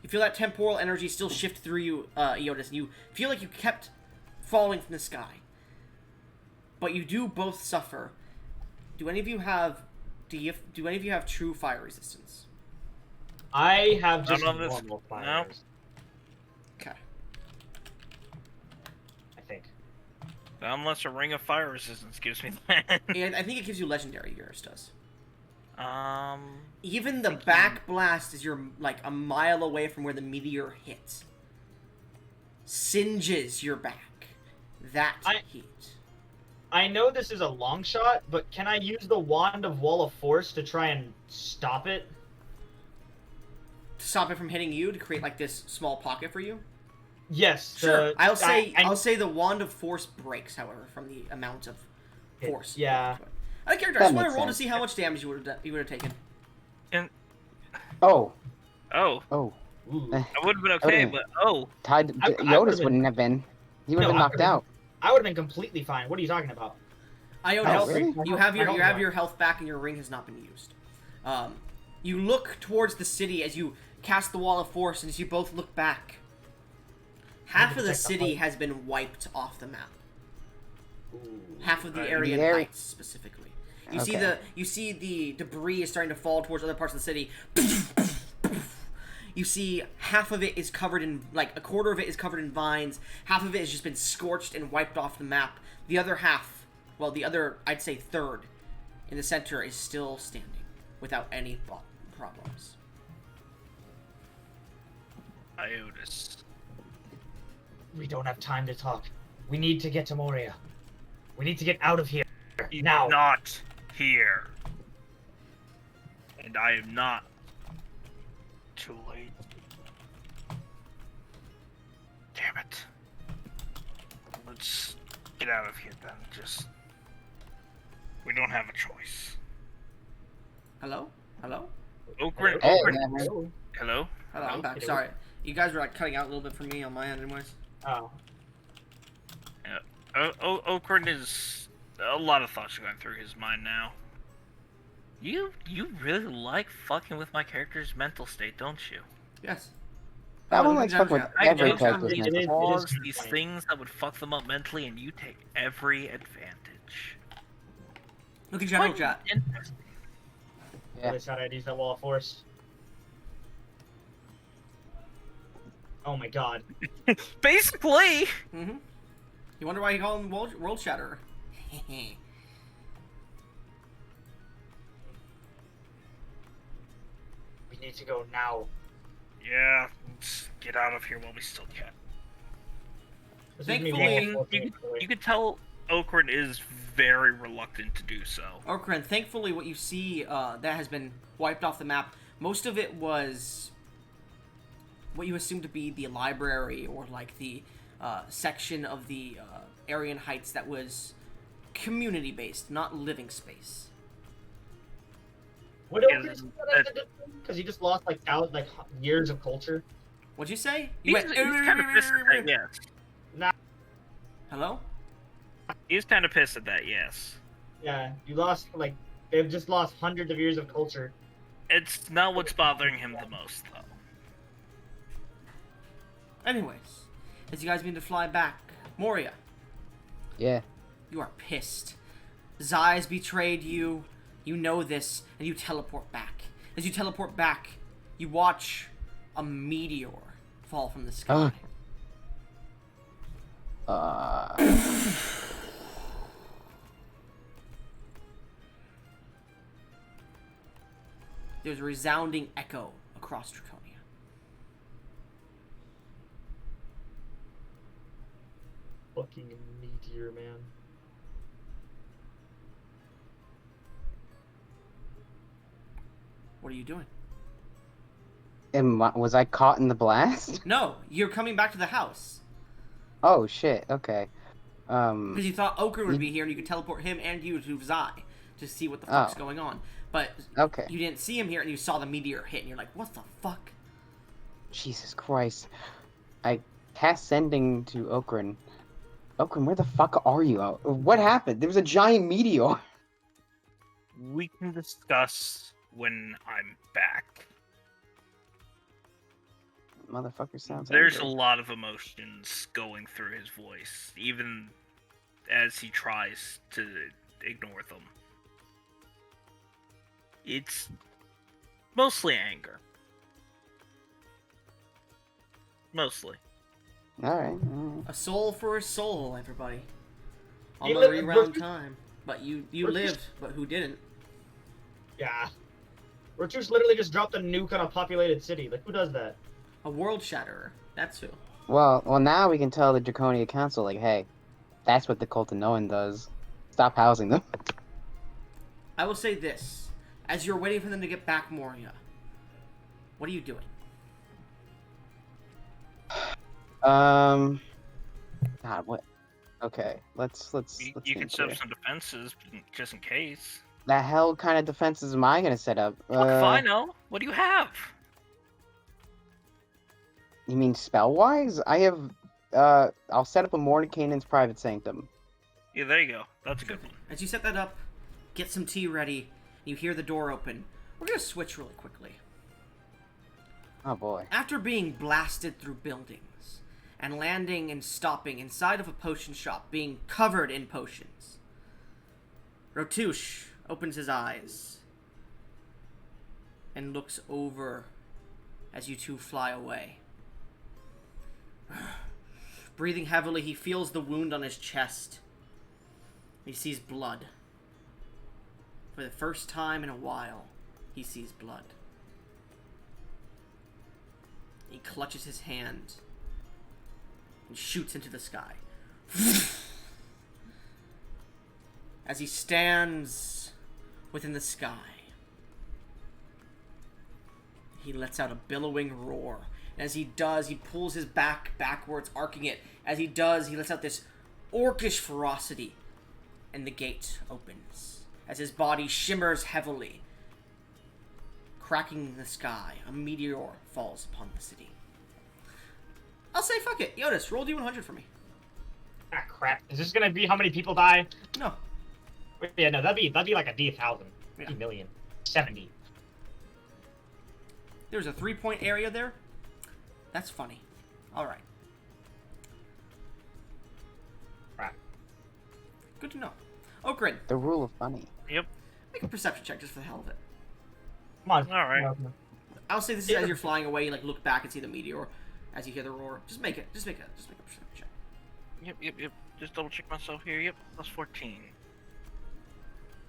you feel that temporal energy still shift through you, Iodus, and you feel like you kept falling from the sky. But you do both suffer. Do any of you have true fire resistance?
I have just
None of this-
normal
no.
fires.
Okay.
I think.
Unless a ring of fire resistance gives me that.
And I think it gives you legendary. Yours does. Even the back blast as you're like a mile away from where the meteor hits singes your back. That heat.
I know this is a long shot, but can I use the Wand of Wall of Force to try and stop it?
To stop it from hitting you, to create like this small pocket for you?
Yes.
Sure. I'll say the Wand of Force breaks, however, from the amount of force.
Yeah.
I character. I just want to roll to see how much damage you would have taken.
And
Oh.
oh,
Oh.
I would have been okay, but oh,
Iodus wouldn't have been. He would have been knocked out.
I would have been completely fine. What are you talking about?
Iodus,
really?
you have your health back, and your ring has not been used. You look towards the city as you cast the Wall of Force, and as you both look back, half of the city has been wiped off the map. Half of the Aryan Heights, specifically. You see the debris is starting to fall towards other parts of the city. You see half of it is covered in, like, a quarter of it is covered in vines. Half of it has just been scorched and wiped off the map. The other half, well, the other, I'd say third, in the center is still standing without any problems.
Iodus.
We don't have time to talk. We need to get to Moria. We need to get out of here. Now.
Not here. And I am not too late. Damn it. Let's get out of here then. We don't have a choice.
Hello? Hello?
Okran. Hello?
Hello, I'm back. Sorry. You guys were, like, cutting out a little bit for me on my end anyways.
Oh.
Okran is... A lot of thoughts are going through his mind now. You really like fucking with my character's mental state, don't you?
Yes.
That one likes fuck with every
I
character's
don't
mental
cause these things that would fuck them up mentally, and you take every advantage.
Look at General Chat.
Yeah.
Really thought I'd use that Wall of Force. Oh my god.
Basically!
Mm-hmm. You wonder why he called him World Shatterer.
We need to go now.
Yeah, let's get out of here while we still can.
Thankfully,
you can tell Okran is very reluctant to do so.
Okran, thankfully what you see that has been wiped off the map, most of it was what you assume to be the library or like the section of the Aryan Heights that was community-based, not living space.
What else? Because he just lost like years of culture.
What'd you say?
He's kind of pissed at that, yes.
Hello?
He's kind of pissed at that, yes.
Yeah, you lost they've just lost hundreds of years of culture.
It's not what's bothering him the most, though.
Anyways, as you guys mean to fly back, Moria,
Yeah.
you are pissed. Zai's betrayed you. You know this, and you teleport back. As you teleport back, you watch a meteor fall from the sky. There's a resounding echo across Draconia.
Fucking meteor, man.
What are you doing?
Was I caught in the blast?
No, you're coming back to the house.
Oh shit. Okay.
Because you thought Okran would be here and you could teleport him and you to Zai to see what the fuck's going on. But you didn't see him here and you saw the meteor hit and you're like, what the fuck?
Jesus Christ. I cast sending to Okran. Okran, where the fuck are you? What happened? There was a giant meteor.
We can discuss when I'm back.
Motherfucker sounds
There's
angry.
a lot of emotions going through his voice, even as he tries to ignore them. It's mostly anger. Mostly.
Alright.
A soul for a soul, everybody. On
You
the
live-
reround time. But you lived, but who didn't?
Yeah. Rotush literally just dropped a nuke on a populated city. Like, who does that?
A world shatterer. That's who.
Well, now we can tell the Draconia Council, like, hey, that's what the Cult of Knowing does. Stop housing them.
I will say this. As you're waiting for them to get back, Moria, what are you doing?
God, what? Okay, let's
You
think
can set
here.
up some defenses just in case.
The hell kind of defenses am I gonna set up?
Fuck if I know. What do you have?
You mean spell-wise? I have, I'll set up a Mordecaian's Private Sanctum.
Yeah, there you go. That's a good one.
As you set that up, get some tea ready, and you hear the door open. We're gonna switch really quickly.
Oh boy.
After being blasted through buildings and landing and stopping inside of a potion shop, being covered in potions, Rotush opens his eyes and looks over as you two fly away. Breathing heavily, he feels the wound on his chest. He sees blood. For the first time in a while, he sees blood. He clutches his hand and shoots into the sky. As he stands within the sky, he lets out a billowing roar. And as he does, he pulls his back backwards, arcing it. As he does, he lets out this orcish ferocity. And the gate opens. As his body shimmers heavily, cracking the sky, a meteor falls upon the city. I'll say fuck it. Iodus, roll D100 for me.
Ah, crap. Is this gonna be how many people die?
No.
Wait, yeah, no, that'd be like a D1000.
Yeah.
50 million. 70.
There's a 3-point area there. That's funny. Alright.
Crap.
Good to know. Okrin,
The rule of funny.
Yep.
make a perception check just for the hell of it.
Come on.
All right.
Come on.
I'll say this is as you're flying away, you like look back and see the meteor as you hear the roar. Just make a perception check.
Yep. Just double check myself here. Yep, plus 14.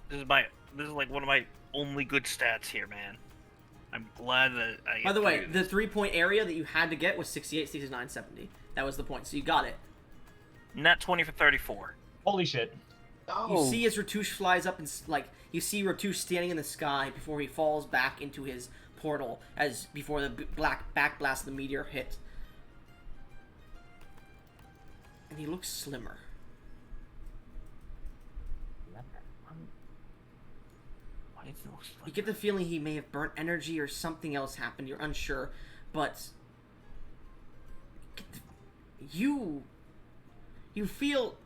This is like one of my only good stats here, man. I'm glad that I.
By the way, the
this.
3-point area that you had to get was 68, 69, 70. That was the point, so you got it.
Nat 20 for 34.
Holy shit.
You see as Rotush flies up and you see Rotush standing in the sky before he falls back into his portal as before the black backblast of the meteor hit. And he looks slimmer.
Why is it look
You get the feeling he may have burnt energy or something else happened. You're unsure, but you feel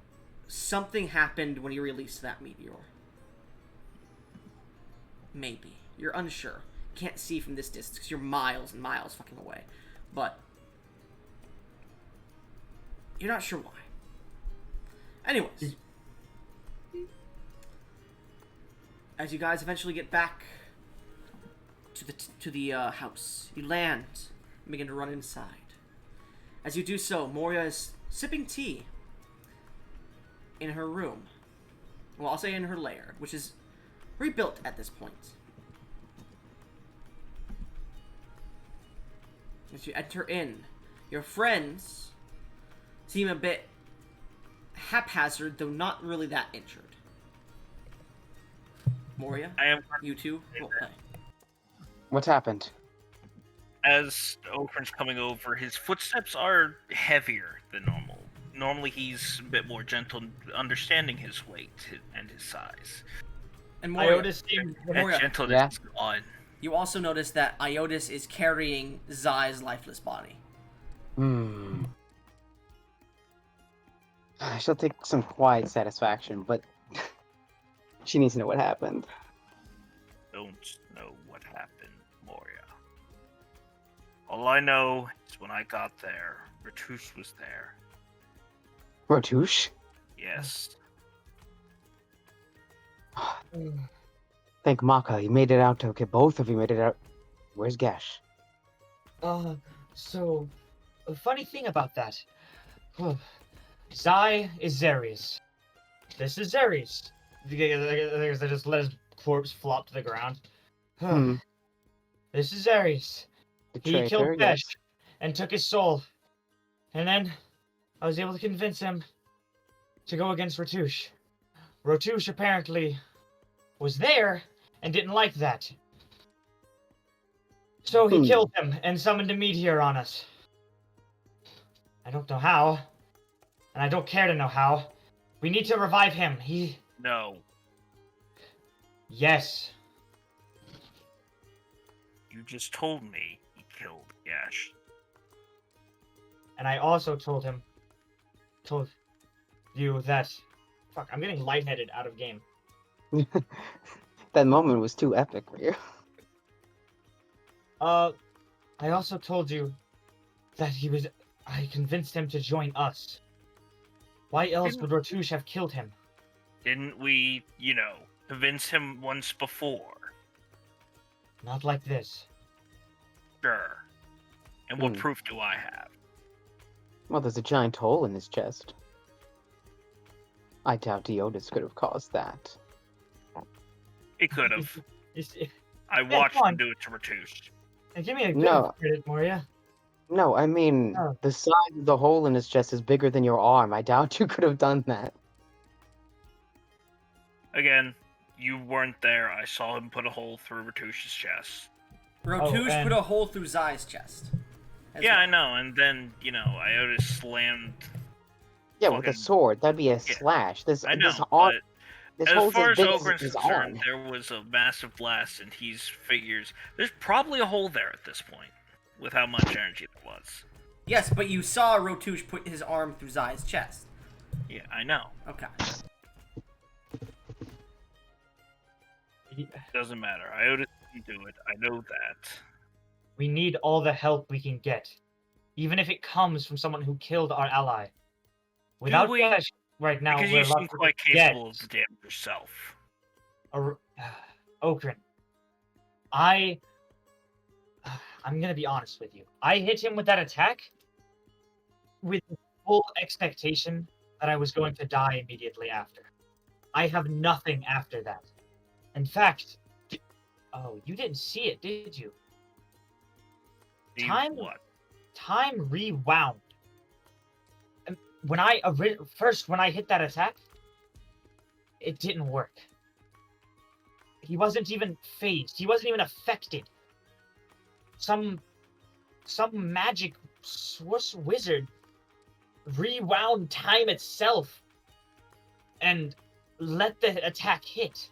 something happened when you released that meteor. Maybe. You're unsure. Can't see from this distance because you're miles and miles fucking away. But you're not sure why. Anyways. As you guys eventually get back to the house, you land and begin to run inside. As you do so, Moria is sipping tea in her room. Well, I'll say in her lair, which is rebuilt at this point. As you enter in, your friends seem a bit haphazard, though not really that injured. Moria,
I am
you two will play.
What's happened?
as Okran's coming over. His footsteps are heavier than normal. Normally, he's a bit more gentle, understanding his weight and his size.
And Moria,
Iodus seems
That
Moria,
gentleness is gone.
you also notice that Iodus is carrying Zai's lifeless body.
I shall take some quiet satisfaction, but she needs to know what happened.
Don't know what happened, Moria. All I know is when I got there, Ratush was there.
Ratush?
Yes.
Thank Maka, you made it out okay. Both of you made it out. Where's Gash?
So, a funny thing about that. Zai is Zarius. This is Zarius. They just let his corpse flop to the ground. This is Ares.
The
He
traitor,
killed
yes.
Pesh and took his soul. And then I was able to convince him to go against Ratouche. Ratouche apparently was there and didn't like that. So he killed him and summoned a meteor on us. I don't know how, and I don't care to know how. We need to revive him.
No.
Yes.
You just told me he killed Gash.
And I also told you that... Fuck, I'm getting lightheaded out of game.
That moment was too epic for you.
I also told you that I convinced him to join us. Why else would Ratouche have killed him?
Didn't we, convince him once before?
Not like this.
Sure. And what proof do I have?
Well, there's a giant hole in his chest. I doubt Iodus could have caused that.
He could have.
Yeah,
I watched
come on.
him do it to Ratouche.
Give me a bit
No.
of credit, Moria.
No, I mean,
Oh.
the size of the hole in his chest is bigger than your arm. I doubt you could have done that.
Again, you weren't there. I saw him put a hole through Ratouche's chest.
Ratouche
and-
put a hole through Zai's chest. As
Yeah,
well.
I know. And then, Iodus slammed.
Yeah, with a
Fucking-
sword, that'd be a slash.
I know.
This arm,
But
this
as
hole's
far
as
as
big as
Ogren's
his arm.
concerned, there was a massive blast, and he figures there's probably a hole there at this point, with how much energy there was.
Yes, but you saw Ratouche put his arm through Zai's chest.
Yeah, I know.
Okay.
Doesn't matter. Iodus didn't do it. I know that.
We need all the help we can get. Even if it comes from someone who killed our ally. Without
we?
Gash right now,
Because
we're
you seem
left with
quite
the
capable of
dead.
the damage yourself.
Okrin, I'm gonna be honest with you. I hit him with that attack with full expectation that I was going to die immediately after. I have nothing after that. In fact, oh, you didn't see it, did you?
See
Time-
what?
Time rewound. And when I hit that attack, it didn't work. He wasn't even phased. He wasn't even affected. Some magic Swiss wizard rewound time itself and let the attack hit.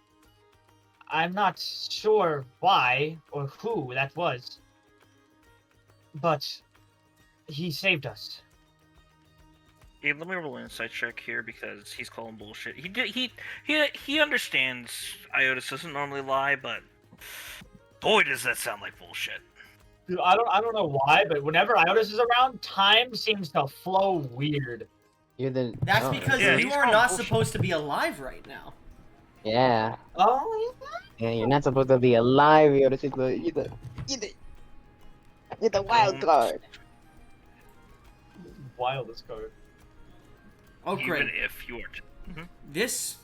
I'm not sure why or who that was, but he saved us.
Hey, let me roll an insight check here because he's calling bullshit. He understands Iodus doesn't normally lie, but boy does that sound like bullshit.
Dude, I don't know why, but whenever Iodus is around, time seems to flow weird.
You're the.
That's
oh,
because
Yeah,
you
he's
are
calling
not
bullshit.
supposed to be alive right now.
Yeah.
Oh,
Yeah, you're not supposed to be alive, Iodus. You're the wild card.
wildest card.
Oh, great.
Even if you weren't.
This,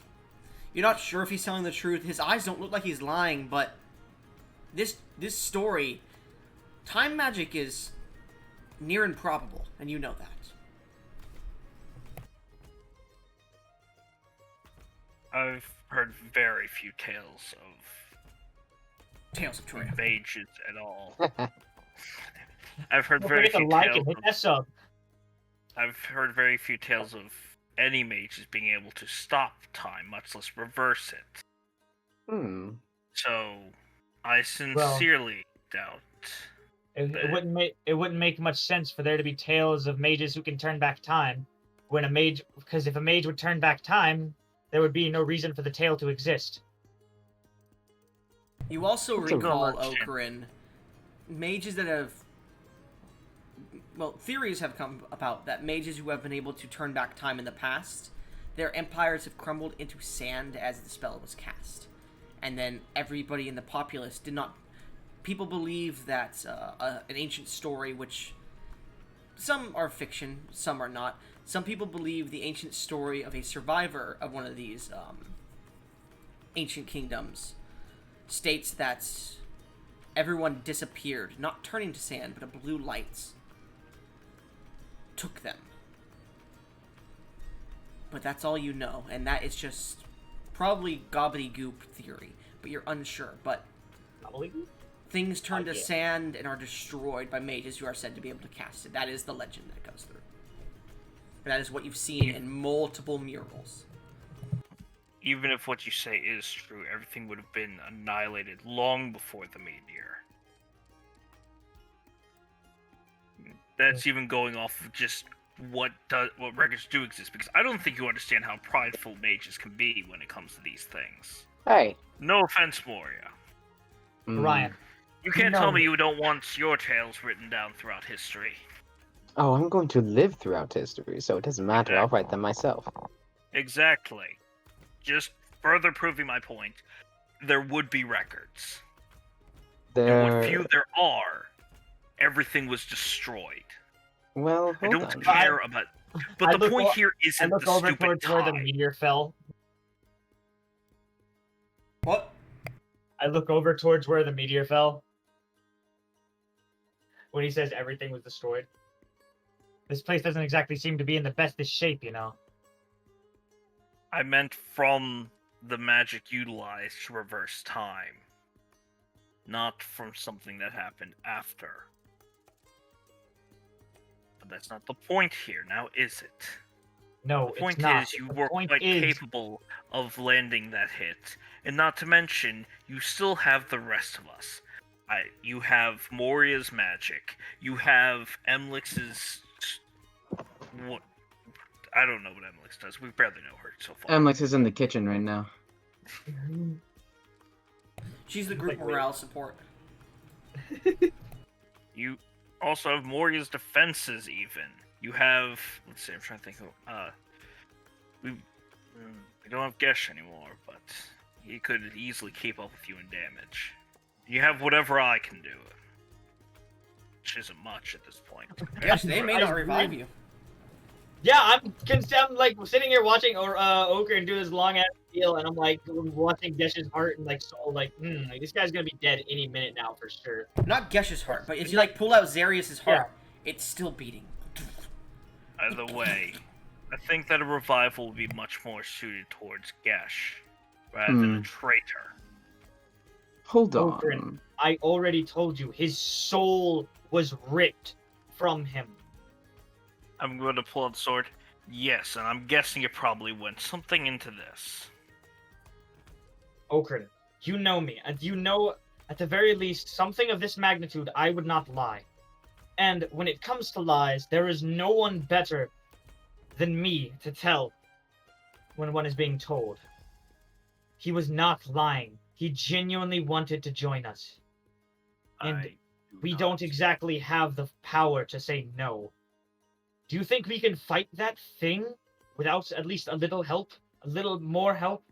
you're not sure if he's telling the truth. His eyes don't look like he's lying, but this story, time magic is near improbable, and you know that.
I've heard very few tales of
Tales of Troya.
mages at all. I've heard
Don't
very
forget to
few
like
tales.
and hit that sub.
I've heard very few tales of any mages being able to stop time, much less reverse it. So, I sincerely doubt.
It wouldn't make much sense for there to be tales of mages who can turn back time, because if a mage would turn back time, there would be no reason for the tale to exist.
You also
That's a
recall,
rumor.
Okrin, mages that have... Well, theories have come about that mages who have been able to turn back time in the past, their empires have crumbled into sand as the spell was cast. And then everybody in the populace did not... People believe that an ancient story, which some are fiction, some are not. Some people believe the ancient story of a survivor of one of these ancient kingdoms states that everyone disappeared, not turning to sand, but a blue light took them. But that's all you know, and that is just probably gobbledygook theory, but you're unsure. But things turn to sand and are destroyed by mages who are said to be able to cast it. That is the legend that goes through. That is what you've seen in multiple murals.
Even if what you say is true, everything would have been annihilated long before the meteor. That's even going off of just what records do exist, because I don't think you understand how prideful mages can be when it comes to these things.
Hey.
No offense, Moria.
Ryan.
You can't tell me you don't want your tales written down throughout history.
Oh, I'm going to live throughout history, so it doesn't matter. I'll write them myself.
Exactly. Just further proving my point, there would be records. And what few there are, everything was destroyed.
Well,
I
hold
don't
on.
care about... But the point here isn't the stupid
towards where the
time.
meteor fell.
What?
I look over towards where the meteor fell. When he says everything was destroyed. This place doesn't exactly seem to be in the bestest shape, you know.
I meant from the magic utilized to reverse time. Not from something that happened after. But that's not the point here, now is it?
No,
The point
it's not.
is you
The
were
point
quite
is-
capable of landing that hit. And not to mention, you still have the rest of us. You have Moria's magic. You have Emlix's... What? I don't know what Emlix does. We barely know her so far.
Emlix is in the kitchen right now.
She's the group morale support.
You also have Moria's defenses, even. You have... Let's see, I'm trying to think of... We don't have Gesh anymore, but he could easily keep up with you in damage. You have whatever I can do. Which isn't much at this point.
Yes, they may not revive you.
Yeah, I'm like sitting here watching Okran do his long ass deal, and I'm like watching Gesh's heart and like soul, like, this guy's gonna be dead any minute now for sure.
Not Gesh's heart, but if you like pull out Zarius' heart, it's still beating.
Either way, I think that a revival would be much more suited towards Gesh, rather than a traitor.
Hold on.
Okran, I already told you, his soul was ripped from him.
I'm going to pull out the sword. Yes, and I'm guessing it probably went something into this.
Okran, you know me, and you know, at the very least, something of this magnitude, I would not lie. And when it comes to lies, there is no one better than me to tell when one is being told. He was not lying. He genuinely wanted to join us. And we don't exactly have the power to say no. Do you think we can fight that thing without at least a little help? A little more help?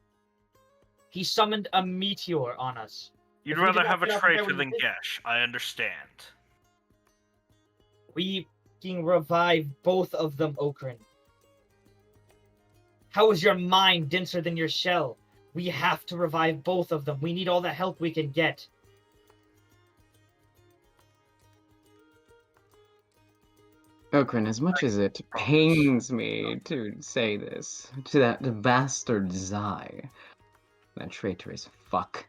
He summoned a meteor on us.
You'd
If we
rather
did not
have a
get out there
traitor
when
than
we did-
Gesh, I understand.
We can revive both of them, Okran. How is your mind denser than your shell? We have to revive both of them. We need all the help we can get.
Okran, as much as it pains me to say this, to that bastard Zai, that traitor is fuck.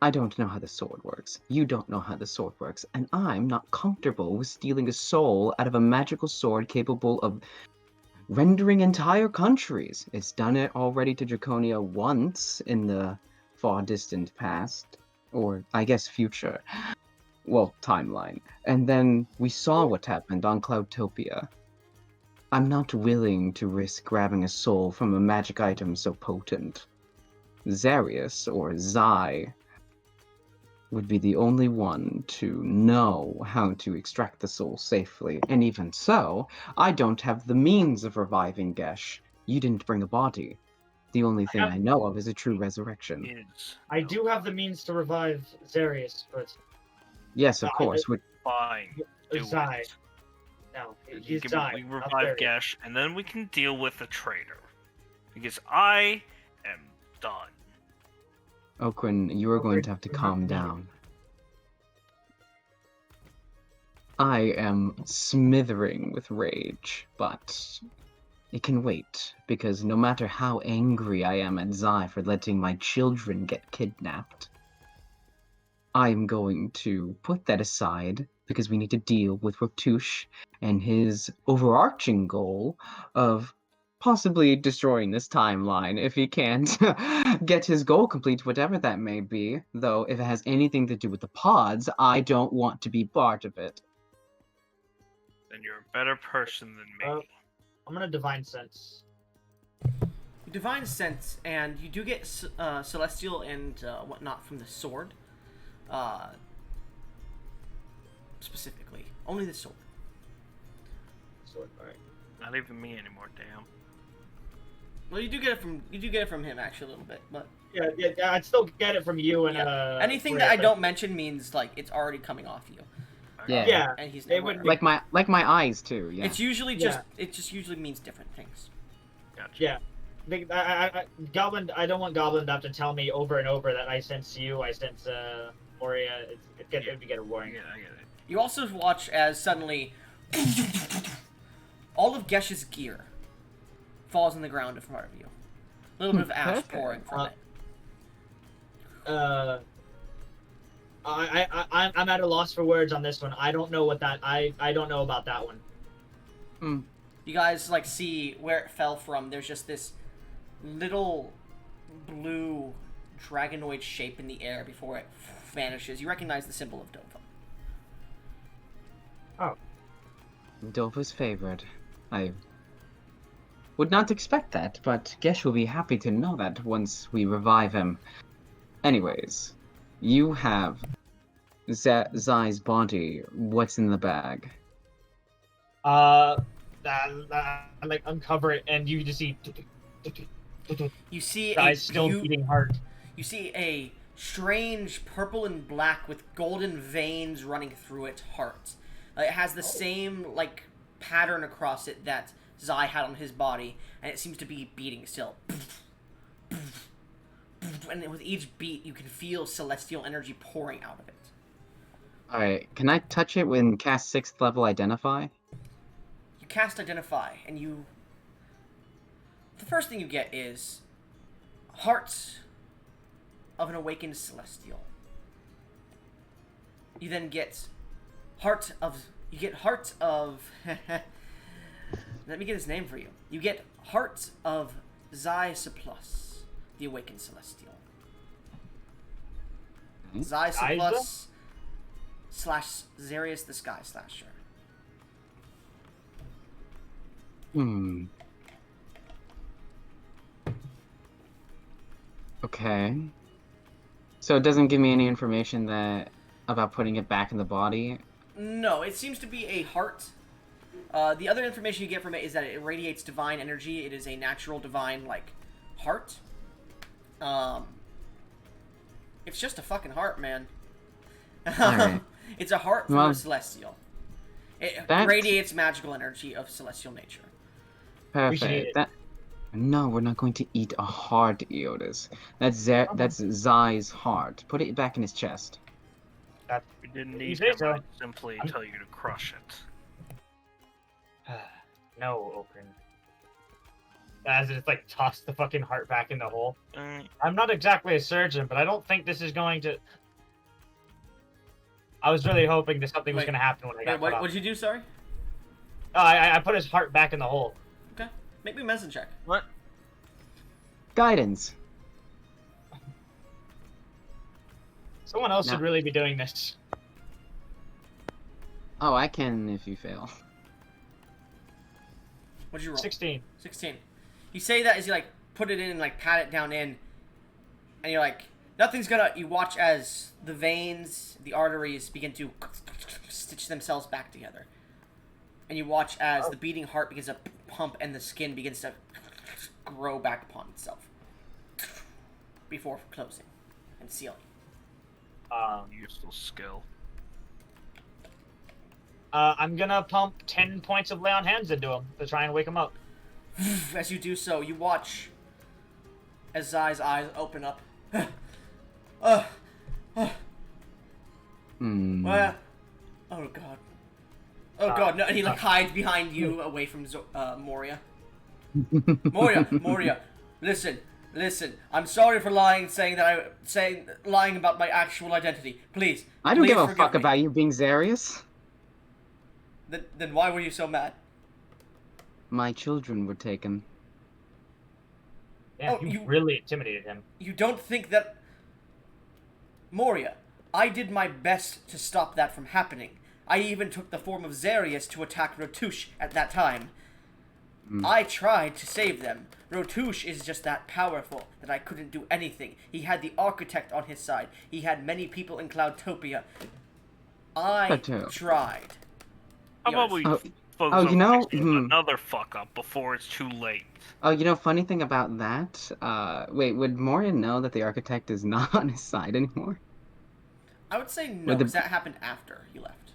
I don't know how the sword works. You don't know how the sword works, and I'm not comfortable with stealing a soul out of a magical sword capable of rendering entire countries. It's done it already to Draconia once in the far distant past, or I guess future. Well, timeline. And then we saw what happened on Cloudtopia. I'm not willing to risk grabbing a soul from a magic item so potent. Zarius, or Zai, would be the only one to know how to extract the soul safely. And even so, I don't have the means of reviving Gesh. You didn't bring a body. The only thing I know of is a true resurrection.
I do have the means to revive Zarius, but
Yes, of course.
Fine. Do
Zai.
it.
No,
We
he's
can-
Zai.
we
not
revive
Zarius.
Gesh, and then we can deal with the traitor. Because I am done.
Okran, you are going to have to calm down. I am smithering with rage, but it can wait, because no matter how angry I am at Zai for letting my children get kidnapped, I'm going to put that aside because we need to deal with Rotouche and his overarching goal of possibly destroying this timeline if he can't get his goal complete, whatever that may be. Though, if it has anything to do with the pods, I don't want to be part of it.
Then you're a better person than me.
I'm gonna divine sense.
Divine sense, and you do get celestial and whatnot from the sword. Specifically, only the sword.
Sword, alright.
Not even me anymore. Damn.
Well, you do get it from him actually a little bit, but
Yeah, I'd still get it from you and
anything that I don't mention means like it's already coming off you.
Yeah.
Yeah,
And he's
they
not
wouldn't
aware.
Like my eyes too. Yeah.
It's usually just it just usually means different things.
Gotcha.
Yeah. Goblin, I don't want Goblin to have to tell me over and over that I sense you, I sense Moria. It'd be getting boring.
Yeah, I get it.
You also watch as suddenly all of Gesh's gear falls on the ground in front of you. A little bit of ash
Perfect.
pouring from it.
I'm at a loss for words on this one. I don't know what that. I don't know about that one.
You guys like see where it fell from. There's just this little blue dragonoid shape in the air before it vanishes. You recognize the symbol of Dova.
Oh.
Dova's favorite. I would not expect that, but Gesh will be happy to know that once we revive him. Anyways, you have Zai's body. What's in the bag?
I like uncover it, and you just see.
You see
Zai's still beating hard.
You see a strange purple and black with golden veins running through its heart. It has the same like pattern across it that Zai had on his body, and it seems to be beating still. And with each beat, you can feel celestial energy pouring out of it.
Alright, can I touch it when cast 6th level Identify?
You cast Identify, and you... The first thing you get is Heart of an Awakened Celestial. You then get Heart of... You get Heart of... Let me get his name for you. You get Heart of Zai Surplus, the Awakened Celestial. Zai Surplus / Zarius the Sky Slasher.
Okay. So it doesn't give me any information about putting it back in the body?
No, it seems to be a heart. The other information you get from it is that it radiates divine energy. It is a natural divine, like, heart. It's just a fucking heart, man.
Alright.
It's a heart from a celestial. It radiates magical energy of celestial nature.
Perfect. No, we're not going to eat a heart, Iodus. That's Zai's heart. Put it back in his chest.
We didn't need
say
him.
so.
I'd simply tell you to crush it.
No, Okrin. As it's like toss the fucking heart back in the hole.
Mm.
I'm not exactly a surgeon, but I don't think this is going to. I was really hoping that something was going to happen when I got cut off.
What did you do, sorry?
I put his heart back in the hole.
Okay. Make me a medicine check.
What?
Guidance.
Someone else
No.
should really be doing this.
Oh, I can if you fail.
What did you roll?
16.
16. You say that as you, like, put it in and, like, pat it down in. And you're like, nothing's gonna... You watch as the veins, the arteries begin to stitch themselves back together. And you watch as the beating heart begins to pump and the skin begins to grow back upon itself. Before closing and sealing.
Useful skill.
I'm gonna pump 10 points of lay on hands into him to try and wake him up.
As you do so, you watch as Zai's eyes open up. Well, oh god. Oh god, no, and he like hides behind you, away from Moria. Moria, listen. I'm sorry for lying, lying about my actual identity. Please,
I don't
please
give a
forgive
fuck
me.
about you being Zarius.
Then why were you so mad?
My children were taken.
Yeah, you really intimidated him.
You don't think that... Moria, I did my best to stop that from happening. I even took the form of Zarius to attack Rotouche at that time. I tried to save them. Rotouche is just that powerful that I couldn't do anything. He had the Architect on his side. He had many people in Cloudtopia. I tried.
How about we focus
you
on
know,
fixing another fuck up before it's too late?
Oh, you know, funny thing about that, wait, would Moria know that the Architect is not on his side anymore?
I would say no, because that happened after he left.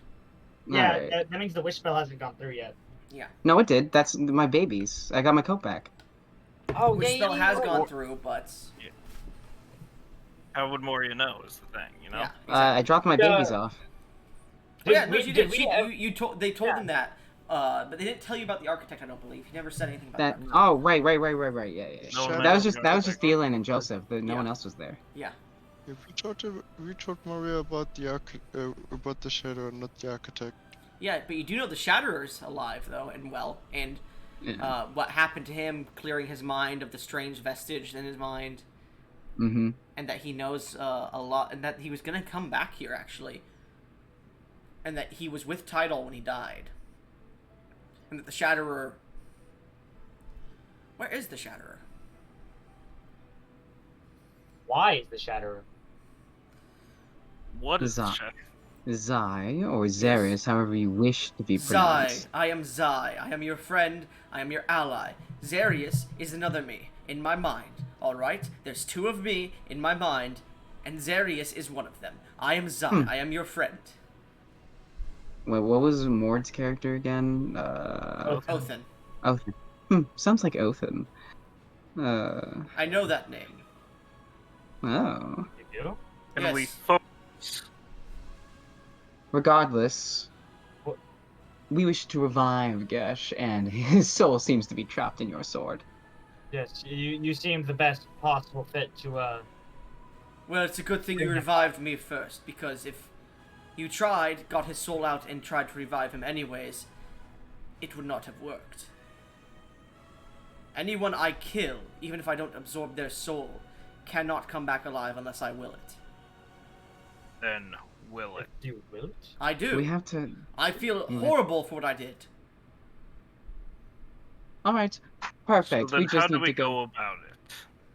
Yeah,
Right.
that means the wish spell hasn't gone through yet.
Yeah.
No, it did. That's my babies. I got my coat back.
Oh,
Wish spell has gone through, but...
Yeah. How would Moria know is the thing, you know?
Yeah, exactly.
I dropped my babies off.
You told they told him that, but they didn't tell you about the Architect. I don't believe he never said anything about that.
Oh, right. Yeah.
No,
that was just Thielen and Joseph. No one else was there.
Yeah.
Yeah, we told Maria about the Shadow, not the Architect.
Yeah, but you do know the Shatterer's alive though and well, and what happened to him, clearing his mind of the strange vestige in his mind,
and
that he knows a lot, and that he was gonna come back here actually, and that he was with Tidal when he died, and that the Shatterer. Where is the Shatterer?
Why is the Shatterer?
What is the Shatterer?
Zai, or Zarius, however you wish to be pronounced.
Zai, I am Zai. I am your friend. I am your ally. Zarius is another me, in my mind. Alright? There's two of me in my mind, and Zarius is one of them. I am Zai. I am your friend.
Wait, what was Mord's character again?
Othin.
Othin. Sounds like Othin.
I know that name.
Oh.
You do?
Can we focus?
Regardless, we wish to revive Gesh, and his soul seems to be trapped in your sword.
Yes, you seem the best possible fit to,
Well, it's a good thing you revived me first, because if you got his soul out, and tried to revive him anyways, it would not have worked. Anyone I kill, even if I don't absorb their soul, cannot come back alive unless I will it.
Then will it?
You will it?
I do.
We have to...
I feel horrible for what I did.
Alright, perfect.
So then
we just
how do
need
we
to
go about it?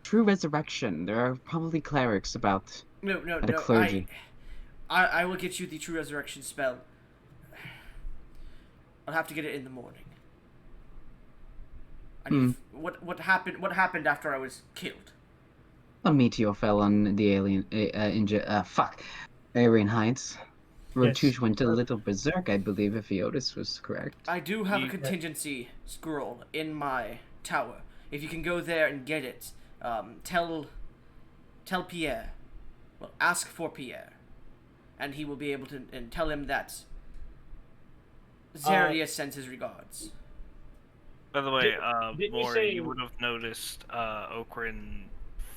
True resurrection. There are probably clerics about...
No,
clergy.
I will get you the true resurrection spell. I'll have to get it in the morning. What happened after I was killed?
A meteor fell on the Aryan Heights. Rotouche went a little berserk, I believe, if Iodus was correct.
I do have a contingency scroll in my tower. If you can go there and get it, tell Pierre. Well, ask for Pierre, and he will be able to, and tell him that Zarius sends his regards.
By the way,
Maury,
you would have noticed Okrin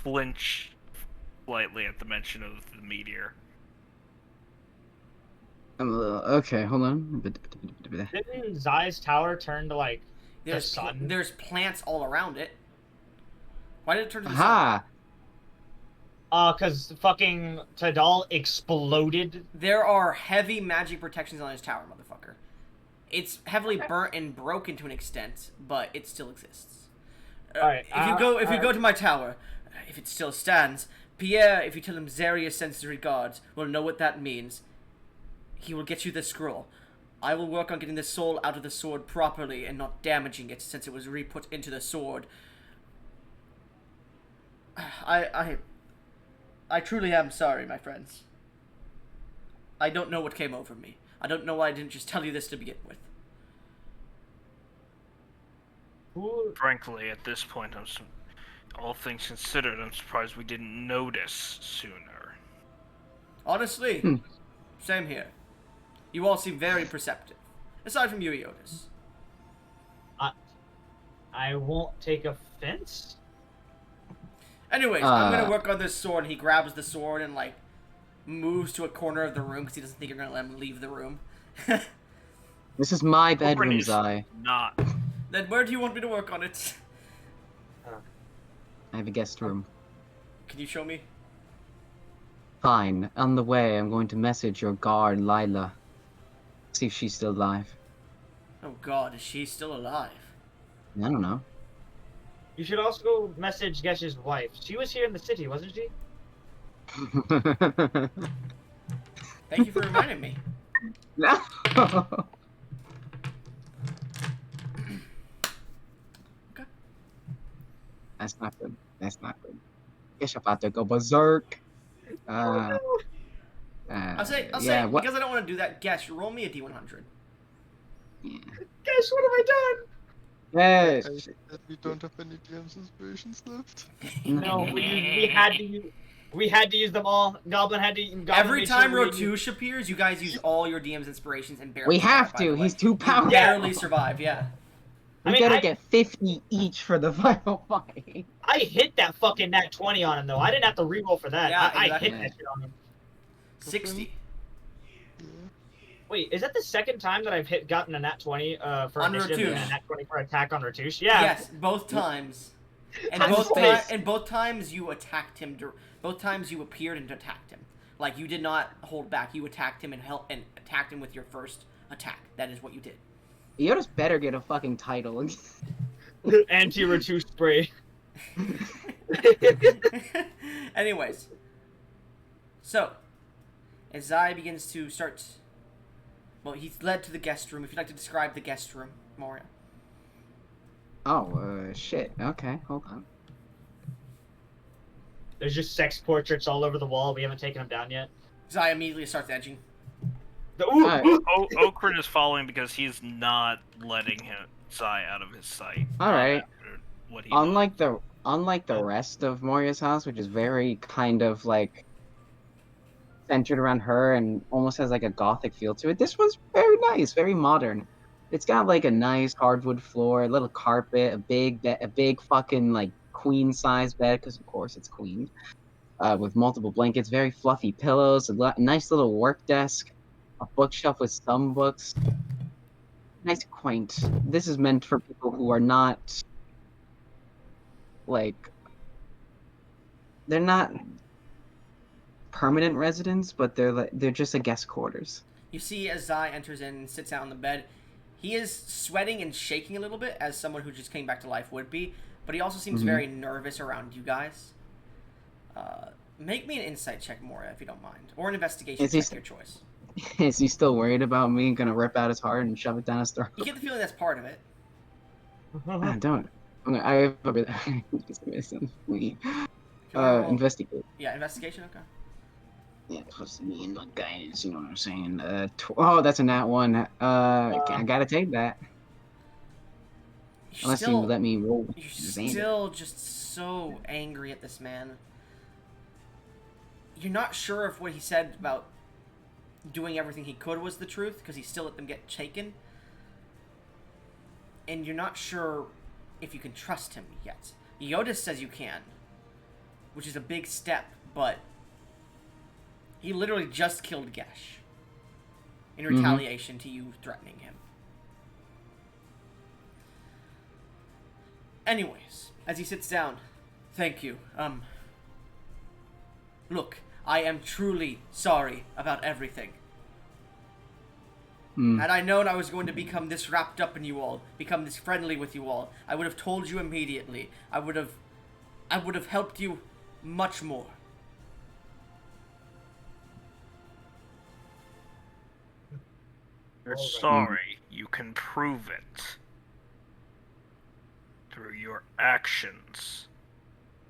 flinch slightly at the mention of the meteor.
Okay, hold on.
Didn't Zai's tower turn to, like, the sun?
There's plants all around it. Why did it turn to the
sun?
Because fucking Tidal exploded.
There are heavy magic protections on his tower, motherfucker. It's heavily burnt and broken to an extent, but it still exists.
Alright,
if you go to my tower, if it still stands, Pierre, if you tell him Zarius sends his regards, will know what that means. He will get you the scroll. I will work on getting the soul out of the sword properly and not damaging it, since it was re-put into the sword. I truly am sorry, my friends. I don't know what came over me. I don't know why I didn't just tell you this to begin with.
Frankly, at this point, all things considered, I'm surprised we didn't notice sooner.
Honestly, same here. You all seem very perceptive. Aside from you, Iodus.
I won't take offense.
Anyways, I'm gonna work on this sword. And he grabs the sword and like moves to a corner of the room because he doesn't think you're gonna let him leave the room.
This is my bedroom,
Open is
Zai.
Not.
Then where do you want me to work on it?
I have a guest room.
Can you show me?
Fine. On the way, I'm going to message your guard, Lila. See if she's still alive.
Oh God, is she still alive?
I don't know.
You should also go message Gesh's wife. She was here in the city, wasn't she?
Thank you for reminding me.
No.
Okay.
That's not good. That's not good. Guess about to go berserk.
I'll say,
yeah, what?
because I don't want to do that. Guess, roll me a D100.
Yeah.
Gesh, what have I done?
Yes.
I think that we don't have any DM's inspirations left.
No, we had to use them all. Goblin had to. Goblin
Every
made
time
sure we-
Rotush appears, you guys use all your DM's inspirations and barely
We have
survive, by
to.
the way.
He's too
You
powerful.
barely survive, yeah.
We
I mean,
gotta
I-
get 50 each for the final fight.
I hit that fucking nat 20 on him though. I didn't have to reroll for that.
Yeah,
I
exactly.
hit that shit on him.
60.
Yeah.
Wait, is that the second time that I've gotten a nat 20 for
On
initiative and a
Ratush.
nat 20 for attack on Ratush? Yeah.
Yes, both times. And
Time
both,
space.
and both times you attacked him. Both times you appeared and attacked him. Like, you did not hold back. You attacked him and attacked him with your first attack. That is what you did.
Iodus better get a fucking title.
Anti-Ratush spray.
Anyways. So, as Zai begins to start... Well, he's led to the guest room. If you'd like to describe the guest room, Moria.
Oh, shit. Okay, hold on.
There's just sex portraits all over the wall. We haven't taken them down yet.
Zai immediately starts edging.
Ooh,
Alright.
ooh.
Okrin is following because he's not letting Sai out of his sight.
Alright.
After what he
Unlike the rest of Moria's house, which is very kind of like centered around her and almost has like a gothic feel to it, this one's very nice, very modern. It's got like a nice hardwood floor, a little carpet, a big fucking like queen size bed, because of course it's queen, with multiple blankets, very fluffy pillows, nice little work desk, a bookshelf with some books. Nice, quaint. This is meant for people who are not like, they're not permanent residents, but they're just a guest quarters.
You see as Zai enters in and sits down on the bed, he is sweating and shaking a little bit, as someone who just came back to life would be, but he also seems very nervous around you guys. Make me an insight check, Moria, if you don't mind. Or an investigation check, your choice.
Is he still worried about me gonna rip out his heart and shove it down his throat?
You get the feeling that's part of it.
Don't. I have investigate.
Yeah, investigation, okay.
Yeah, plus me and my guidance, you know what I'm saying? Oh, that's a nat one. I gotta take that. Unless you let me roll.
You're still just so angry at this man. You're not sure if what he said about doing everything he could was the truth, because he still let them get taken. And you're not sure if you can trust him yet. Iodus says you can, which is a big step, but he literally just killed Gesh in retaliation to you threatening him. Anyways, as he sits down, thank you. Look, I am truly sorry about everything. Had I known I was going to become this wrapped up in you all, become this friendly with you all, I would have told you immediately. I would have helped you much more.
You're sorry. You can prove it through your actions.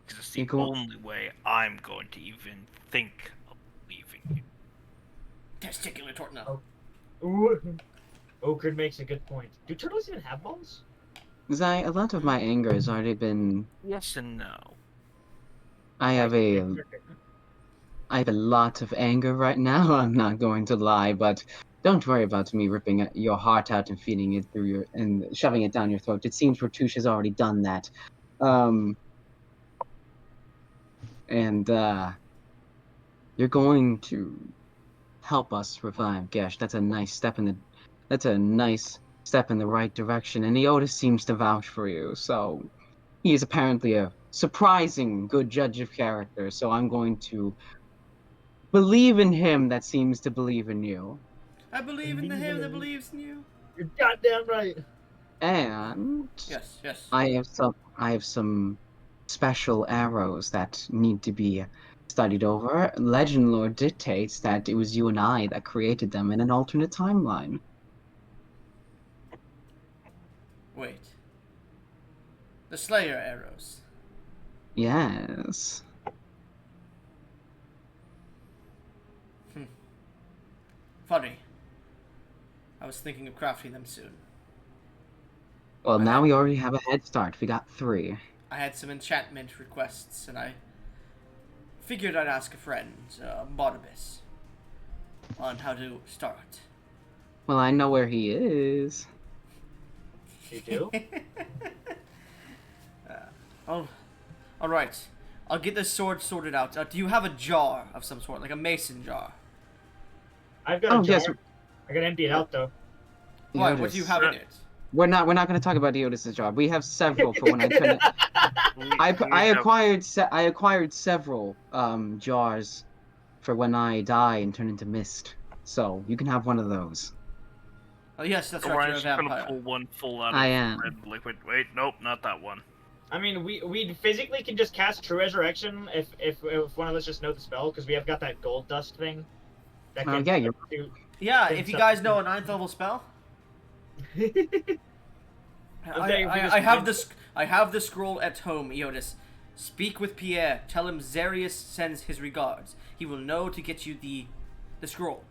Because it's the only way I'm going to even think of leaving you.
Testicular tortilla.
Ooh. Okrin makes a good point. Do turtles even have balls?
Zai, a lot of my anger has already been.
Yes and no.
I have a. I have a lot of anger right now, I'm not going to lie, but don't worry about me ripping your heart out and feeding it through your and shoving it down your throat. It seems Ratouche has already done that. Um, and you're going to help us revive Gesh. That's a nice step in the right direction. And Iodus seems to vouch for you, so he is apparently a surprising good judge of character. So I'm going to believe in him that seems to believe in you.
I believe in the him that believes in you.
You're goddamn right.
And
Yes, yes.
I have some special arrows that need to be studied over. Legend lore dictates that it was you and I that created them in an alternate timeline.
Wait. The Slayer arrows.
Yes.
Funny. I was thinking of crafting them soon.
Well,
I
now
had-
we already have a head start. We got 3.
I had some enchantment requests, and I figured I'd ask a friend, Barnabas, on how to start.
Well, I know where he is.
You do?
Oh, all right. I'll get this sword sorted out. Do you have a jar of some sort, like a mason jar?
I've got a
Oh,
jar.
yes.
I gotta empty it out though.
Why?
Iodus.
What do you have in it?
We're not going to talk about Iodus' job. We have several for when I turn it. I acquired several jars for when I die and turn into mist. So you can have one of those.
Oh yes, that's right.
We're
You're a
just gonna
vampire.
pull one full out
I
of
am.
red liquid. Wait, nope, not that one.
I mean, we physically can just cast True Resurrection if one of us just know the spell because we have got that gold dust thing. That can
Yeah, you're.
do.
Yeah,
Then
if you
some-
guys know a 9th level spell,
Okay, we just
I have
went-
this. I have the scroll at home, Iodus. Speak with Pierre. Tell him Zarius sends his regards. He will know to get you the scroll.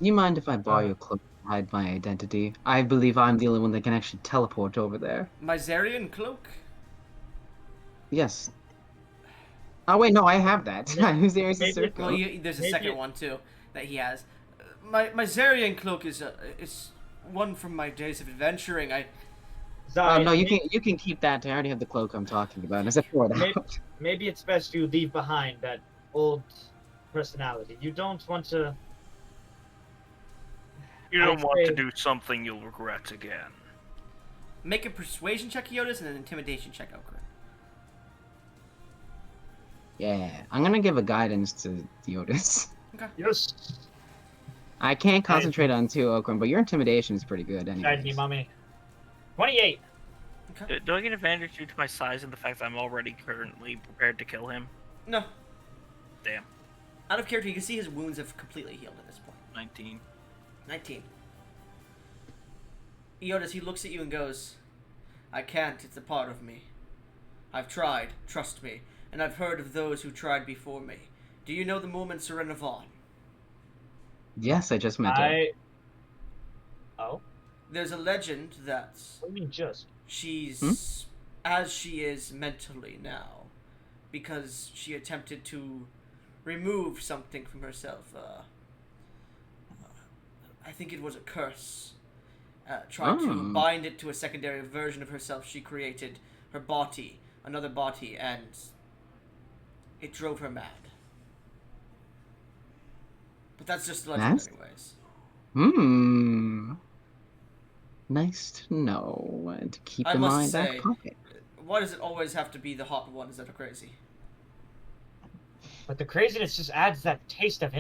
You mind if I borrow your cloak and hide my identity? I believe I'm the only one that can actually teleport over there.
My Zarian cloak.
Yes. Oh wait, no, I have that. There's a
maybe-
circle.
Well, there's a
Maybe-
second one too that he has. My Zarian cloak is one from my days of adventuring.
Oh
Zai,
no, you can keep that. I already have the cloak I'm talking about. As I pour it
Maybe-
out.
maybe it's best you leave behind that old personality. You don't want to.
You don't
I'd
want to
say-
do something you'll regret again.
Make a persuasion check, Iodus, and an intimidation check, Okra.
Yeah, I'm gonna give a guidance to Iodus.
Yes.
I can't concentrate on 2 Okran, but your intimidation is pretty good
Guide me,
anyway.
mommy. 28.
Do I get advantage due to my size and the fact that I'm already currently prepared to kill him?
No.
Damn.
Out of character, you can see his wounds have completely healed at this point.
19.
19. Iodus, he looks at you and goes, I can't, it's a part of me. I've tried, trust me, and I've heard of those who tried before me. Do you know the moment Serena Vaughn?
Yes, I just met her.
Oh?
There's a legend that
What do you mean just?
she's as she is mentally now because she attempted to remove something from herself. I think it was a curse. Tried to bind it to a secondary version of herself she created, her body, another body, and it drove her mad. But that's just a legend anyways.
Nice to know and to keep
I
in
must
my
say,
back pocket.
why does it always have to be the hot ones that are crazy?
But the craziness just adds that taste of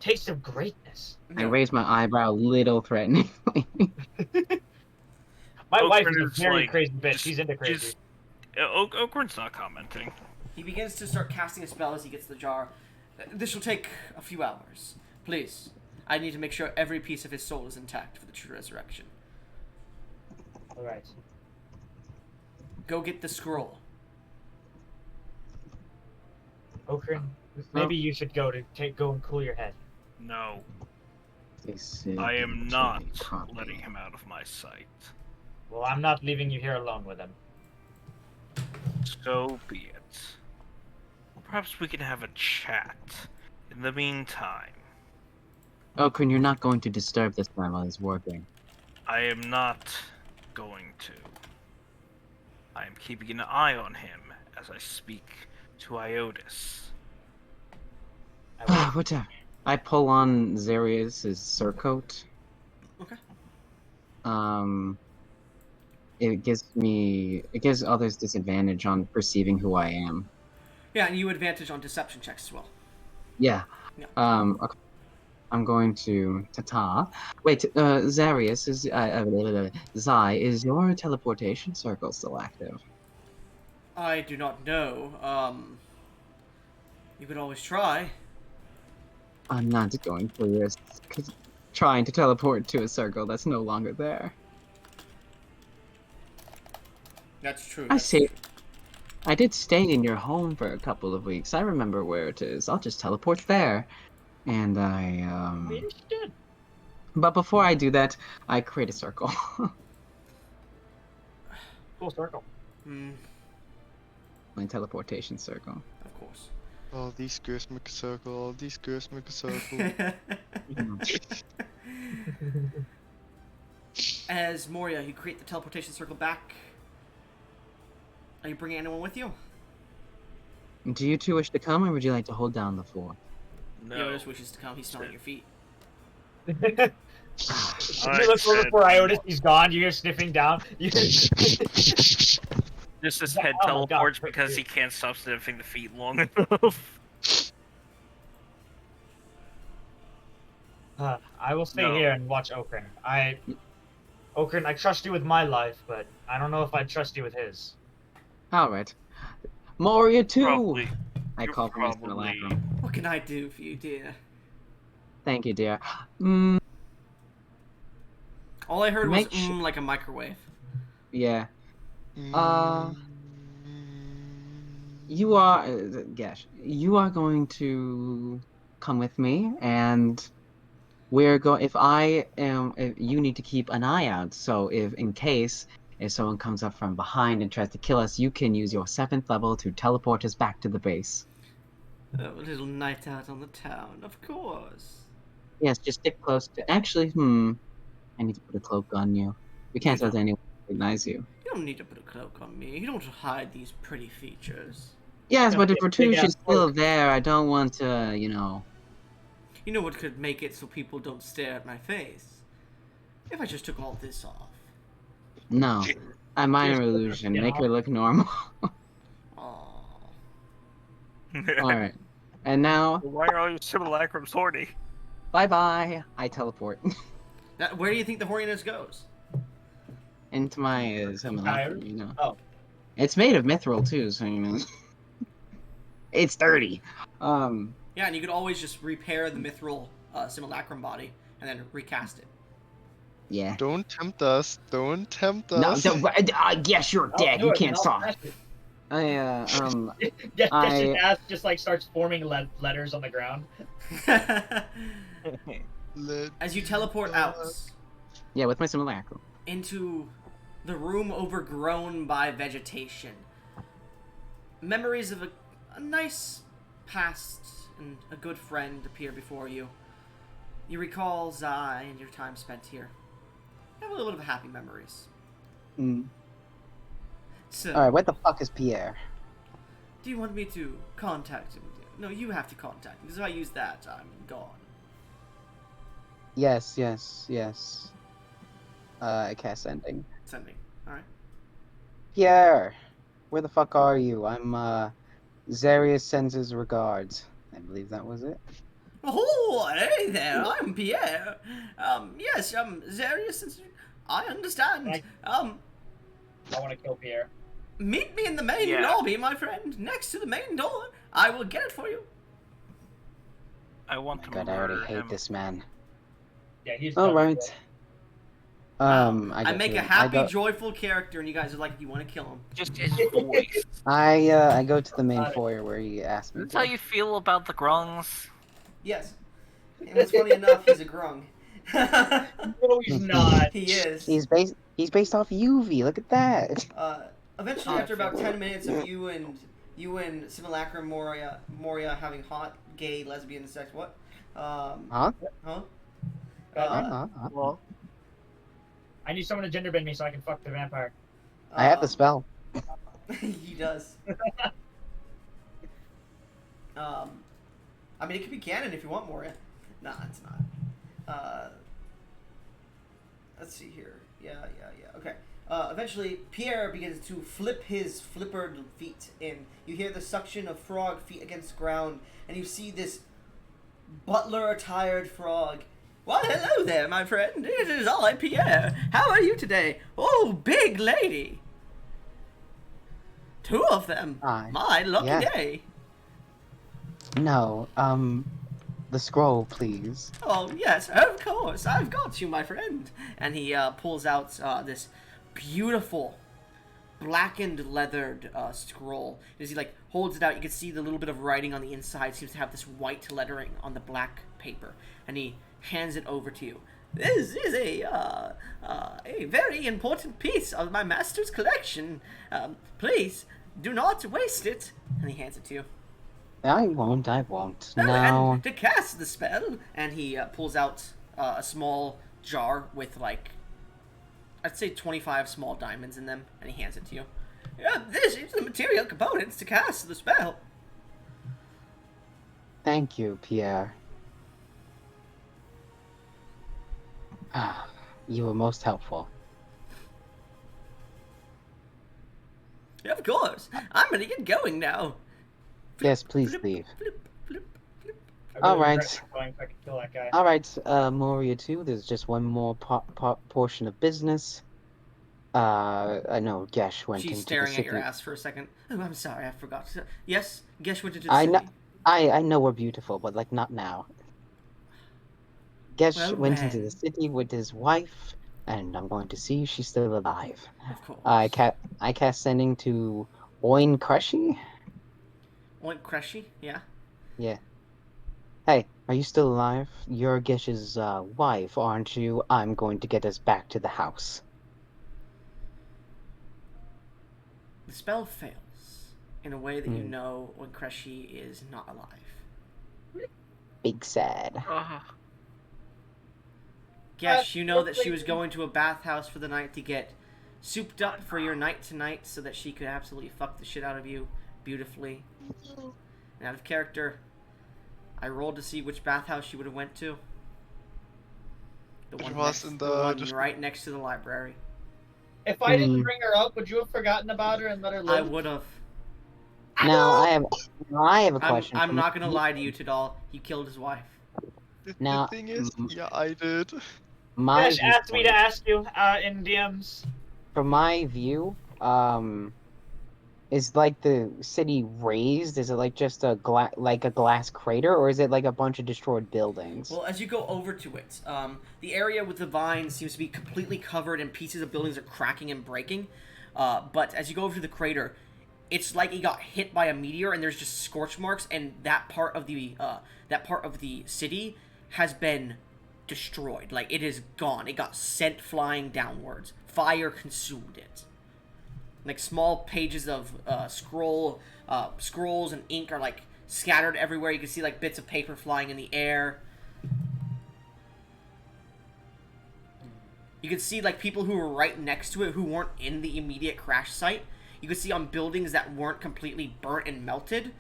taste of greatness.
I raised my eyebrow a little threateningly.
My
Okran
wife is a
is,
very
like,
crazy bitch.
just-
She's into crazy.
just- Okran's not commenting.
He begins to start casting a spell as he gets the jar. This will take a few hours. Please, I need to make sure every piece of his soul is intact for the true resurrection.
Alright.
Go get the scroll.
Okran, maybe you should go and cool your head.
No,
They said
I am
to
not
be confident.
letting him out of my sight.
Well, I'm not leaving you here alone with him.
So be it. Perhaps we can have a chat. In the meantime,
Okun, you're not going to disturb this man while he's working.
I am not going to. I am keeping an eye on him as I speak to Iodus.
Whatever. I pull on Zarius' surcoat.
Okay.
It gives others disadvantage on perceiving who I am.
Yeah, and you advantage on deception checks as well.
Yeah.
Yeah.
Okay. I'm going to ta-ta. Wait, Zarius Zai, is your teleportation circle still active?
I do not know. You could always try.
I'm not going to risk trying to teleport to a circle that's no longer there.
That's true.
I
That's
see.
true.
I did stay in your home for a couple of weeks. I remember where it is. I'll just teleport there. And
You should.
But before I do that, I create a circle.
Full circle.
Hmm.
My teleportation circle.
Of course.
All these girls make a circle, all these girls make a circle.
As Moria, you create the teleportation circle back. Are you bringing anyone with you?
Do you two wish to come, or would you like to hold down the fort?
No.
Iodus wishes to come. He's smelling your feet.
You look over for Iodus, he's gone, you hear sniffing down. You
Just his head
Oh my God.
teleports because he can't stop sniffing the feet long enough.
I will stay
No.
here and watch Okran. Okran, I trust you with my life, but I don't know if I trust you with his.
Alright. Moria 2!
Probably.
I
You're
call for Mr.
probably-
Malacrum.
What can I do for you, dear?
Thank you, dear.
All I heard was
Make su-
like a microwave.
Yeah.
Mm,
You are... Gosh. You are going to come with me, and we're going... If you need to keep an eye out, so if someone comes up from behind and tries to kill us, you can use your 7th level to teleport us back to the base.
A little night out on the town, of course.
Yes, just stick close to... Actually, I need to put a cloak on you. We can't let anyone recognize you.
You don't need to put a cloak on me. You don't hide these pretty features.
Yes,
Yeah,
but if
big
Ratush
ass
is still
cloak.
there, I don't want to, you know...
You know what could make it so people don't stare at my face? If I just took all this off.
No. A minor
Just-
illusion.
you
Make
know?
her look normal.
Aww.
Alright. And now,
Why are all your simulacrums horny?
bye-bye. I teleport
Where do you think the horniness goes?
into my simulacrum, you know.
Oh.
It's made of mithril, too, so, you know. It's dirty.
Yeah, and you could always just repair the mithril simulacrum body and then recast it.
Yeah.
don't tempt us, don't tempt
No,
us.
yes, you're dead. You can't stop.
Yes,
I-
his ass just like starts forming letters on the ground.
Let
As you
me
teleport
out.
out
Yeah, with my simulacrum.
into the room overgrown by vegetation, memories of a nice past and a good friend appear before you. You recall Zai and your time spent here. You have a little bit of happy memories. So,
Alright, what the fuck is Pierre?
do you want me to contact him? No, you have to contact him, because if I use that, I'm gone.
Yes. I cast ending.
Sending. Alright.
Pierre! Where the fuck are you? I'm, Zarius sends his regards. I believe that was it.
Oh, hey there, I'm Pierre. Yes, Zarius, I understand.
I want to kill Pierre.
Meet me in the main
Yeah.
lobby, my friend, next to the main door. I will get it for you.
I want to
God, I
murder
already hate
him.
this man.
Yeah, he's
Alright.
I
go
make
to
a
the-
happy, joyful character, and you guys are like, you want to kill him.
Just his voice.
I go to the main
Got it.
foyer where he asked me
That's how
to.
you feel about the grungs?
Yes. And it's funny enough, he's a grung.
No, he's not.
He is.
He's based off UV. Look at that.
Eventually, after about 10 minutes of you and You and Simulacrum Moria having hot, gay, lesbian sex. What?
Huh?
Huh?
Well,
I need someone to gender bend me so I can fuck the vampire.
I have the spell.
He does. I mean, it could be canon if you want Moria. Nah, it's not. Let's see here. Yeah. Okay. Eventually, Pierre begins to flip his flippered feet in. You hear the suction of frog feet against the ground, and you see this butler-attired frog. Well, hello there, my friend. It is I, Pierre. How are you today? Oh, big lady. 2 of them.
Hi.
My lucky
Yes.
day.
No, the scroll, please.
Oh, yes, of course. I've got you, my friend. And he pulls out this beautiful blackened leathered scroll. As he like holds it out, you can see the little bit of writing on the inside seems to have this white lettering on the black paper. And he hands it over to you. This is a very important piece of my master's collection. Please do not waste it. And he hands it to you.
I won't.
Oh,
No.
and to cast the spell, and he pulls out a small jar with like, I'd say 25 small diamonds in them, and he hands it to you. Yeah, this is the material components to cast the spell.
Thank you, Pierre. You were most helpful.
Of course, I'm gonna get going now.
Yes, please
Flip,
leave.
flip, flip, flip.
I really
Alright.
regret not going so I can kill that guy.
Alright, Moria 2, there's just one more portion of business. I know Gesh went
She's
into the
staring
city.
at your ass for a second. Oh, I'm sorry, I forgot. Yes, Gesh went into the
I
city.
know, I know we're beautiful, but like not now. Gesh
Well,
went into
when?
the city with his wife, and I'm going to see if she's still alive.
Of course.
I cast sending to Oin Crushy.
Oink Crushy, yeah.
Yeah. Hey, are you still alive? You're Gesh's wife, aren't you? I'm going to get us back to the house.
The spell fails in a way that you
Hmm.
know when Crushy is not alive.
Big sad.
Gesh, you know that she was going to a bathhouse for the night to get souped up for your night tonight so that she could absolutely fuck the shit out of you beautifully. And out of character, I rolled to see which bathhouse she would have went to. The
It
one,
was
next,
in
the
the-
one
just-
right next to the library.
If I didn't bring her up, would you have forgotten about her and let her
I
live?
would have.
Now I have a question.
I'm
for
not gonna
my-
lie to you, Tidal. He killed his wife.
Now,
the thing is,
mm,
yeah, I did.
My
Ash asked me to
viewpoint-
ask you in DMs.
From my view, is like the city raised? Is it like just a glass crater, or is it like a bunch of destroyed buildings?
Well, as you go over to it, the area with the vines seems to be completely covered, and pieces of buildings are cracking and breaking. But as you go over to the crater, it's like it got hit by a meteor, and there's just scorch marks, and that part of the city has been destroyed. Like, it is gone. It got sent flying downwards. Fire consumed it. Like, small pages of scrolls and ink are like scattered everywhere. You can see like bits of paper flying in the air. You can see like people who were right next to it who weren't in the immediate crash site. You can see on buildings that weren't completely burnt and melted,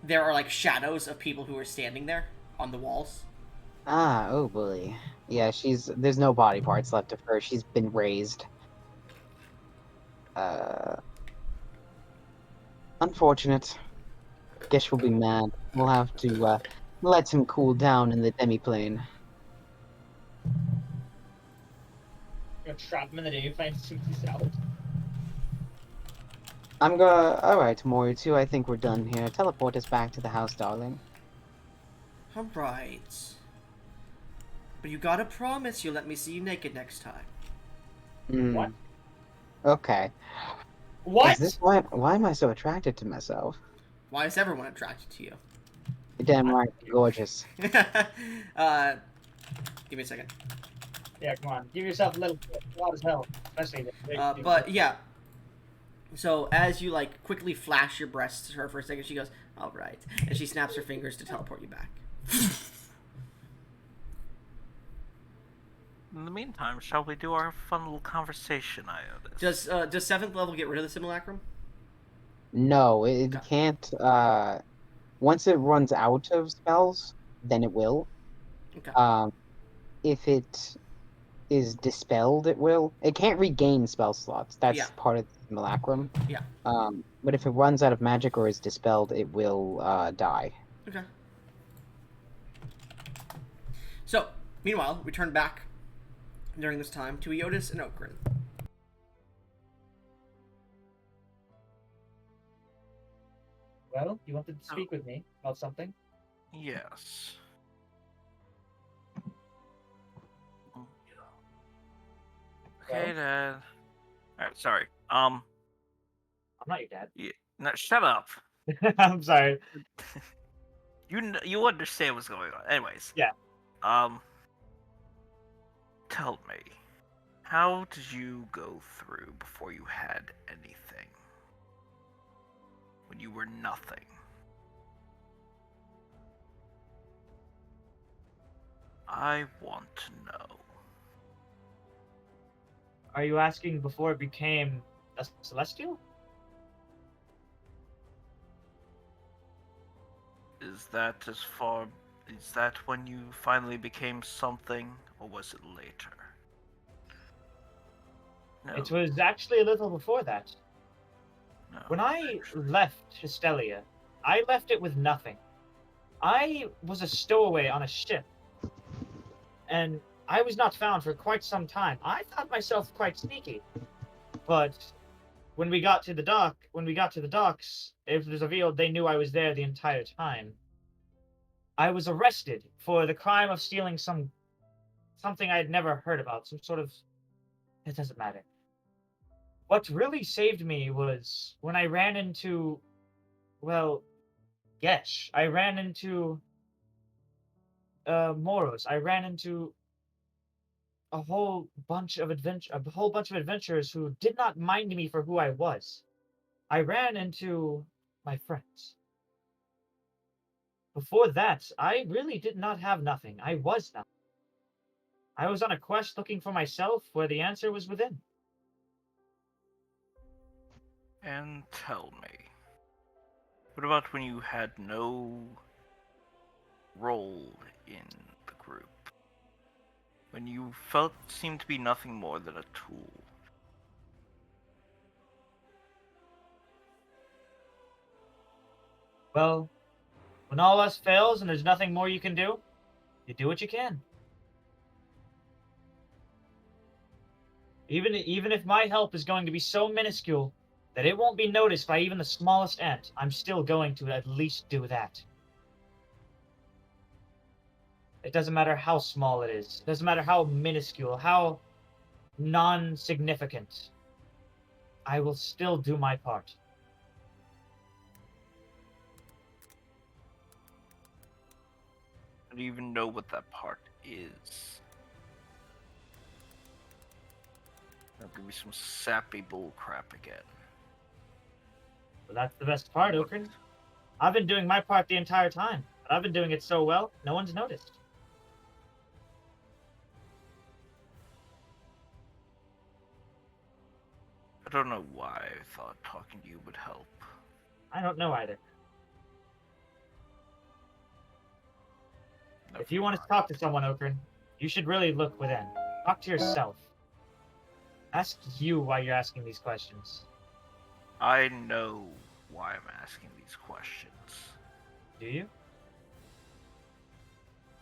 there are like shadows of people who are standing there on the walls.
Oh boy. Yeah, there's no body parts left of her. She's been raised. Unfortunate. Guess we'll be mad. We'll have to let him cool down in the demiplane.
Gonna trap him in the day, find Suki salad.
Alright, Mori 2, I think we're done here. Teleport us back to the house, darling.
Alright. But you gotta promise you'll let me see you naked next time.
What?
Okay.
What?
Is this why am I so attracted to myself?
Why is everyone attracted to you?
You're damn right, gorgeous.
Give me a second.
Yeah, come on. Give yourself a little bit. A lot as hell. Especially
But yeah, So as you like quickly flash your breasts to her for a second, she goes, "All right," and she snaps her fingers to teleport you back.
In the meantime, shall we do our fun little conversation, Iodus?
Does 7th level get rid of the simulacrum?
No, it
Okay.
can't. Once it runs out of spells, then it will.
Okay.
If it is dispelled, it will. It can't regain spell slots. That's
Yeah.
part of the simulacrum.
Yeah.
But if it runs out of magic or is dispelled, it will die.
Okay. So, meanwhile, we turn back during this time to Iodus and Okrin.
Well, you wanted to speak with me about something?
Yes. Okay, Dad. Alright, sorry.
I'm not your dad.
Yeah, no, shut up.
I'm sorry.
You understand what's going on. Anyways.
Yeah.
Tell me, how did you go through before you had anything? When you were nothing? I want to know.
Are you asking before it became a celestial?
Is that when you finally became something, or was it later? No.
It was actually a little before that.
No,
When I
actually.
left Hystelia, I left it with nothing. I was a stowaway on a ship, and I was not found for quite some time. I thought myself quite sneaky, but when we got to the docks, it was revealed they knew I was there the entire time. I was arrested for the crime of stealing something I had never heard about, some sort of... It doesn't matter. What really saved me was when I ran into... Well, yes, I ran into... Moros. I ran into a whole bunch of adventurers who did not mind me for who I was. I ran into my friends. Before that, I really did not have nothing. I was nothing. I was on a quest looking for myself where the answer was within.
And tell me, what about when you had no role in the group? When you seemed to be nothing more than a tool?
Well, when all else fails and there's nothing more you can do, you do what you can. Even if my help is going to be so minuscule that it won't be noticed by even the smallest ant, I'm still going to at least do that. It doesn't matter how small it is. It doesn't matter how minuscule, how non-significant. I will still do my part.
I don't even know what that part is. That'll give me some sappy bullcrap again.
But that's the best part, Okrin. I've been doing my part the entire time. But I've been doing it so well, no one's noticed.
I don't know why I thought talking to you would help.
I don't know either. If you want to talk to someone, Okrin, you should really look within. Talk to yourself. Ask you why you're asking these questions.
I know why I'm asking these questions.
Do you?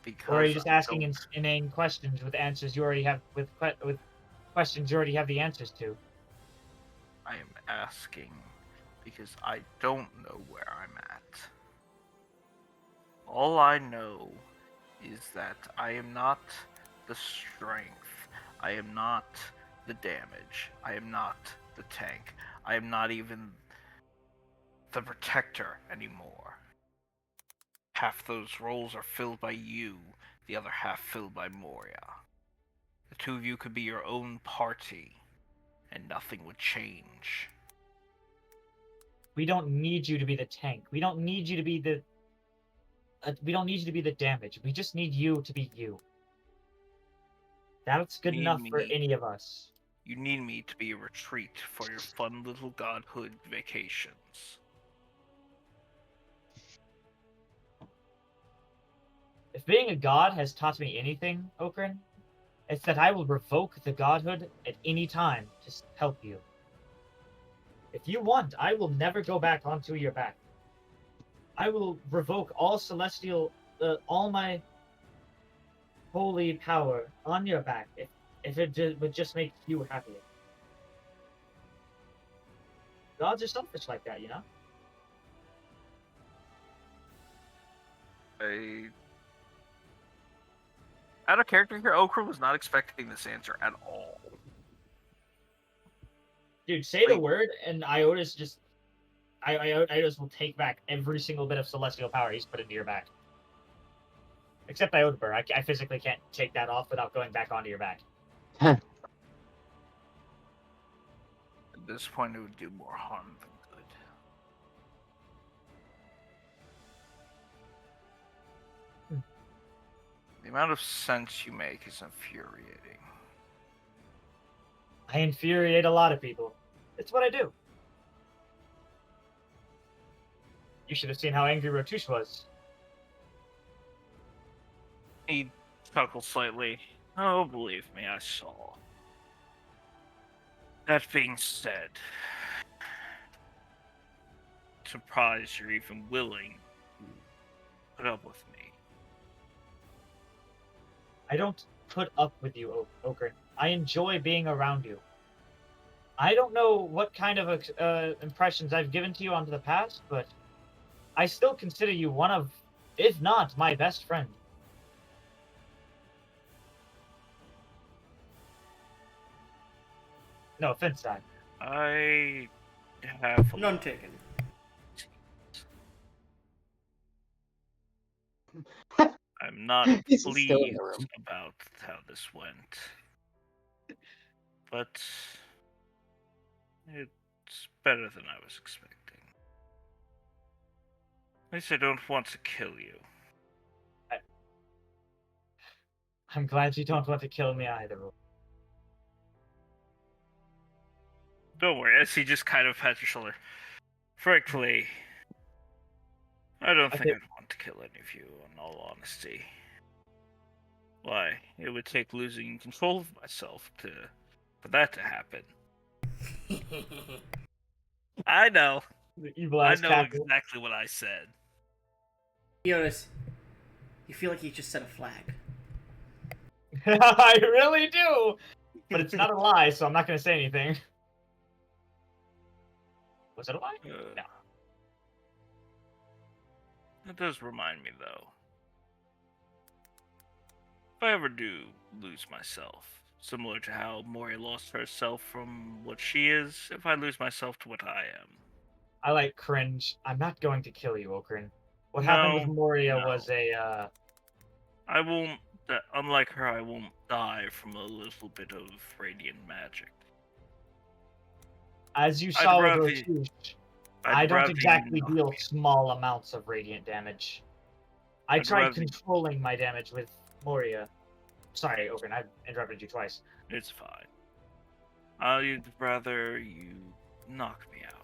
Because
Or are you just
I
asking
don't-
inane questions with answers you already have with questions you already have the answers to?
I am asking because I don't know where I'm at. All I know is that I am not the strength. I am not the damage. I am not the tank. I am not even the protector anymore. Half those roles are filled by you, the other half filled by Moria. The two of you could be your own party, and nothing would change.
We don't need you to be the tank. We don't need you to be the. We don't need you to be the damage. We just need you to be you. That's good
Need
enough for
me.
any of us.
You need me to be a retreat for your fun little godhood vacations.
If being a god has taught me anything, Okran, it's that I will revoke the godhood at any time to help you. If you want, I will never go back onto your back. I will revoke all celestial, all my holy power on your back if it would just make you happier. Gods are selfish like that, you know?
Out of character here, Okra was not expecting this answer at all.
Dude, say the word, and Iodus just... Iodus will take back every single bit of celestial power he's put into your back. Except Iodabur. I physically can't take that off without going back onto your back.
At this point, it would do more harm than good. The amount of sense you make is infuriating.
I infuriate a lot of people. It's what I do. You should have seen how angry Rotush was.
He chuckled slightly. Oh, believe me, I saw. That being said, surprised you're even willing to put up with me.
I don't put up with you, Okran. I enjoy being around you. I don't know what kind of impressions I've given to you onto the past, but I still consider you one of, if not my best friend. No offense, Dad.
I have
None taken.
I'm not
This is still in
pleased
the room.
about how this went. But it's better than I was expecting. At least I don't want to kill you.
I'm glad you don't want to kill me either.
Don't worry, as he just kind of pats your shoulder. Frankly, I don't think
Okay.
I'd want to kill any of you, in all honesty. Why? It would take losing control of myself for that to happen. I know.
The evil
I
ass
know
cackle.
exactly what I said.
Iodus, you feel like you just set a flag.
I really do! But it's not a lie, so I'm not going to say anything. Was it a lie? No.
That does remind me, though. If I ever do lose myself, similar to how Mori lost herself from what she is, if I lose myself to what I am.
I like cringe. I'm not going to kill you, Okran. What happened with Moria
no.
was a,
I won't, unlike her, I won't die from a little bit of radiant magic.
as you saw with
rather-
Rotush,
I'd
I don't
rather you
exactly
not
deal
be.
small amounts of radiant damage. I
I'd
tried
rather-
controlling my damage with Moria. Sorry, Okran, I've interrupted you twice.
It's fine. I'd rather you knock me out.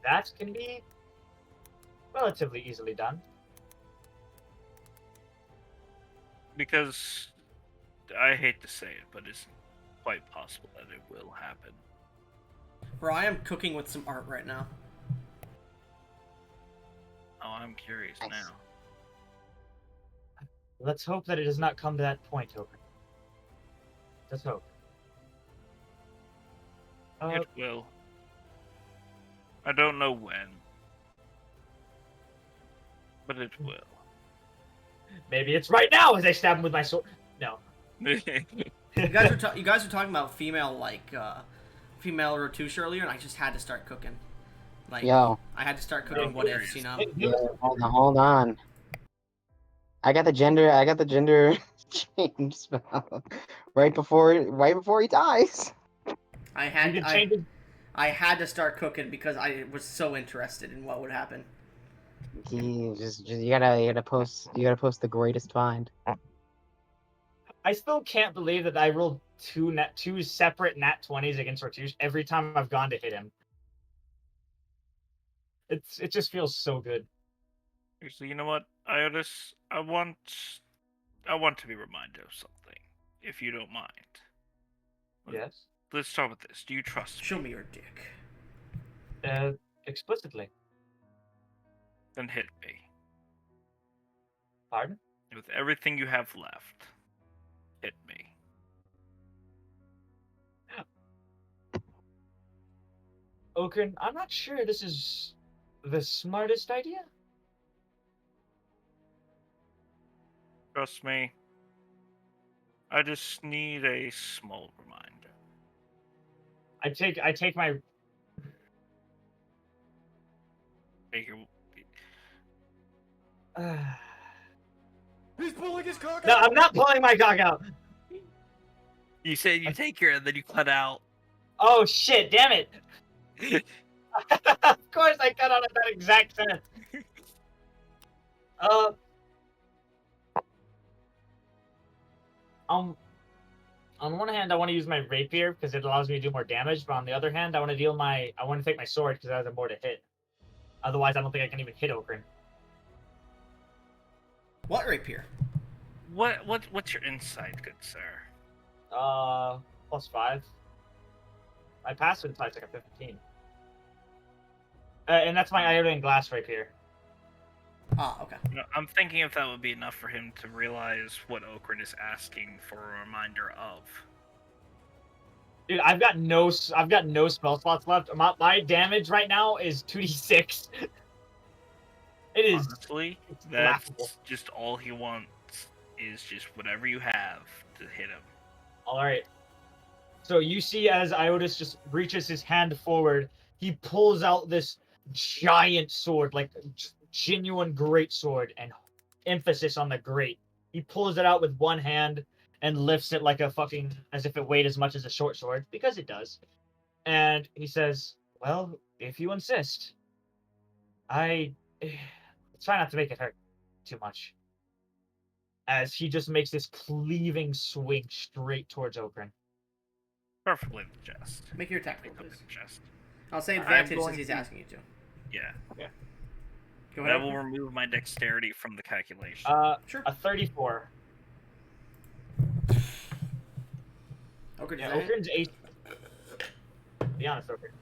That can be relatively easily done.
Because I hate to say it, but it's quite possible that it will happen.
Bro, I am cooking with some art right now.
Oh, I'm curious
Nice.
now.
Let's hope that it does not come to that point, Okran. Let's hope.
It will. I don't know when, but it will.
Maybe it's right now as I stab him with my sword. No.
You guys were talking about female Rotush earlier, and I just had to start cooking. Like,
Yo,
I had to start cooking what ifs, you know.
hold on. I got the gender change spell right before he dies.
I
You
had
can
I,
change it.
I had to start cooking because I was so interested in what would happen.
You gotta post the greatest find.
I still can't believe that I rolled two separate nat 20s against Ratouche every time I've gone to hit him. It just feels so good.
Actually, you know what, Iodus? I want to be reminded of something, if you don't mind.
Yes.
Let's start with this. Do you trust me?
Show me your dick.
Explicitly.
Then hit me.
Pardon?
With everything you have left, hit me.
Okrin, I'm not sure this is the smartest idea.
Trust me. I just need a small reminder.
I take my
Make your...
He's pulling his cock
No,
out!
I'm not pulling my cock out.
You said you take care and then you cut out.
Oh shit, damn it. Of course I cut out at that exact sentence. On one hand, I want to use my rapier because it allows me to do more damage, but on the other hand, I want to take my sword because I have more to hit. Otherwise, I don't think I can even hit Okrin.
What rapier?
What's your insight, good sir?
+5. My passive insight's like a 15. And that's my iron and glass rapier.
Ah, okay.
No, I'm thinking if that would be enough for him to realize what Okrin is asking for a reminder of.
Dude, I've got no spell slots left. My damage right now is 2d6. It is.
Honestly,
it's
that's
laughable.
just all he wants is just whatever you have to hit him.
All right. So you see as Iodus just reaches his hand forward, he pulls out this giant sword, like genuine great sword, and emphasis on the great. He pulls it out with one hand and lifts it like as if it weighed as much as a short sword, because it does. And he says, "Well, if you insist, I try not to make it hurt too much." As he just makes this cleaving swing straight towards Okrin.
Perfectly in the chest.
Make your attack roll,
Pick up in
please.
the chest.
I'll say
I'm
advantage since
going
he's
to-
asking you to.
Yeah.
Go
That
ahead.
will remove my dexterity from the calculation.
Sure.
A 34.
Okay,
Yeah, Okrin's 8. Be honest, Okrin.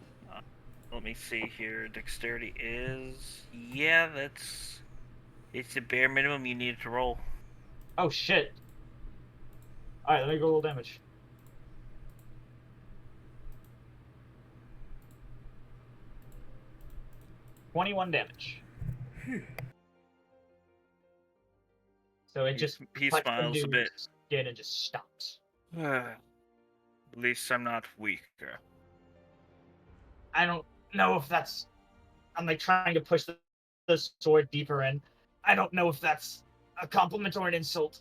Let me see here. Dexterity is... Yeah, it's the bare minimum you need to roll.
Oh shit. Alright, let me go roll damage. $21 damage. So it just
He
cuts the
smiles a
dude's
bit.
skin and just stops.
At least I'm not weaker.
I don't know if that's. I'm like trying to push the sword deeper in. I don't know if that's a compliment or an insult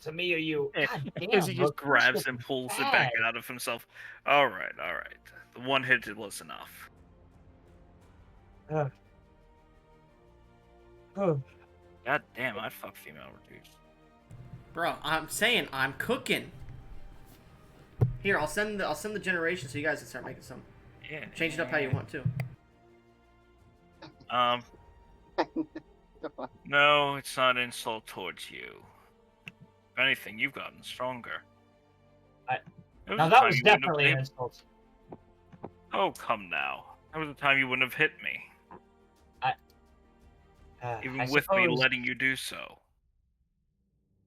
to me or you. God damn,
As he just
bro,
grabs
this
and
is
pulls it
bad.
back out of himself. Alright. The one hit was enough.
Oh.
God damn, I'd fuck female reduced.
Bro, I'm saying I'm cooking. Here, I'll send the generation so you guys can start making some.
Yeah.
Change it up how you want to.
No, it's not an insult towards you. If anything, you've gotten stronger.
Now that was definitely an insult.
Oh, come now. That was the time you wouldn't have hit me. Even
I
with me
suppose-
letting you do so.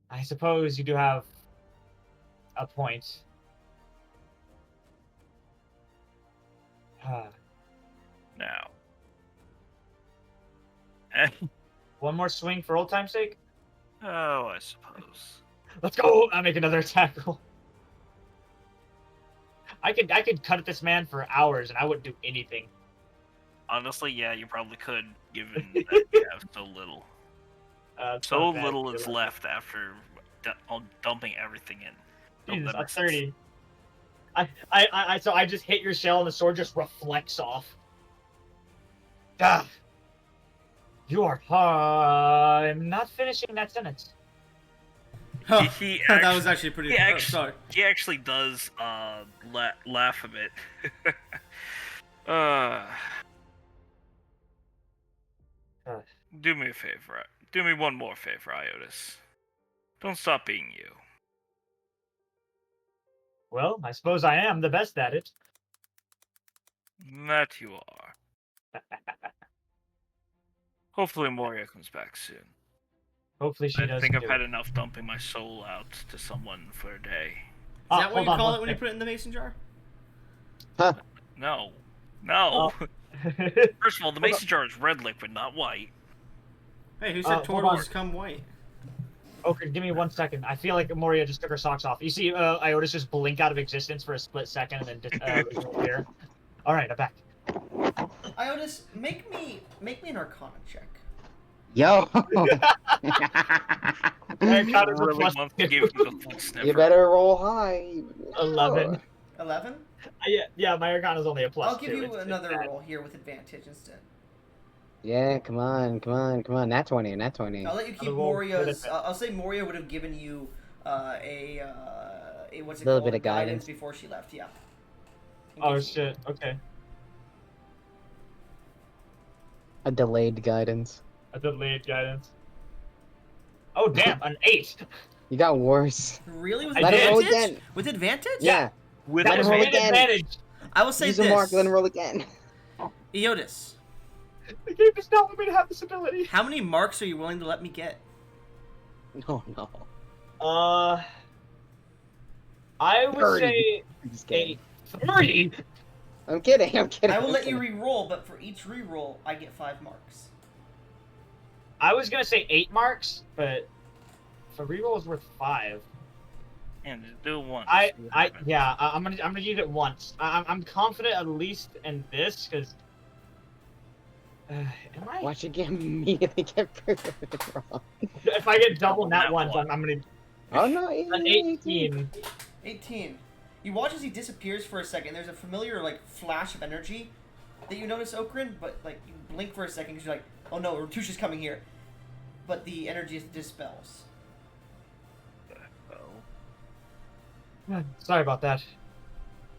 I suppose you do have a point.
Now.
One more swing for old time's sake?
Oh, I suppose.
Let's go! I make another attack roll. I could cut at this man for hours and I wouldn't do anything.
Honestly, yeah, you probably could, given that you have so little.
It's
So
not bad,
little
you're
is
right.
left after dumping everything in.
Jesus,
that
a
makes sense.
30. So I just hit your shell and the sword just reflects off. Ah. You are I'm not finishing that sentence.
Huh.
He
That was actually pretty. Sorry.
He actually does laugh a bit. uh, do me a favor. Do me one more favor, Iodus. Don't stop being you.
Well, I suppose I am the best at it.
That you are. Hopefully Moria comes back soon.
Hopefully she does.
I think I've had enough dumping my soul out to someone for a day.
Is that what you call it when you put it in the mason jar?
Huh.
No. No. First of all, the mason jar is red liquid, not white.
Hey, who said turtles come white?
Okay, give me 1 second. I feel like Moria just took her socks off. You see Iodus just blink out of existence for a split second and then disappear. Alright, I'm back.
Iodus, make me an Arcana check.
Yo!
Really wants to give you the full sniffer.
You better roll high.
11.
11?
Yeah, my Arcana's only a plus.
I'll give you another roll here with advantage instead.
Yeah, come on. Nat 20, nat 20.
I'll let you keep Moria's. I'll say Moria would have given you a what's it
Little
called?
bit of guidance
before she left. Yeah.
Oh shit. Okay.
A delayed guidance.
A delayed guidance. Oh damn, an 8.
You got worse.
Really? With
Let it roll
advantage?
again.
With advantage?
Yeah.
That was
roll
with
again.
advantage.
I will say
Use
this.
a mark, then roll again.
Iodus,
The game does not want me to have this ability.
how many marks are you willing to let me get?
No.
I would
30.
say
I'm just kidding.
30.
I'm kidding.
I will let you re-roll, but for each re-roll, I get 5 marks.
I was gonna say 8 marks, but for reroll is worth 5.
And just do one.
I'm gonna use it once. I'm confident at least in this because. Am I?
Watch it get immediately get proven wrong.
If I get double nat ones, I'm gonna.
Oh no,
An 18.
18. You watch as he disappears for a second. There's a familiar flash of energy that you notice, Okrin, but you blink for a second because you're like, oh no, Ratusha's coming here. But the energy dispels.
Sorry about that.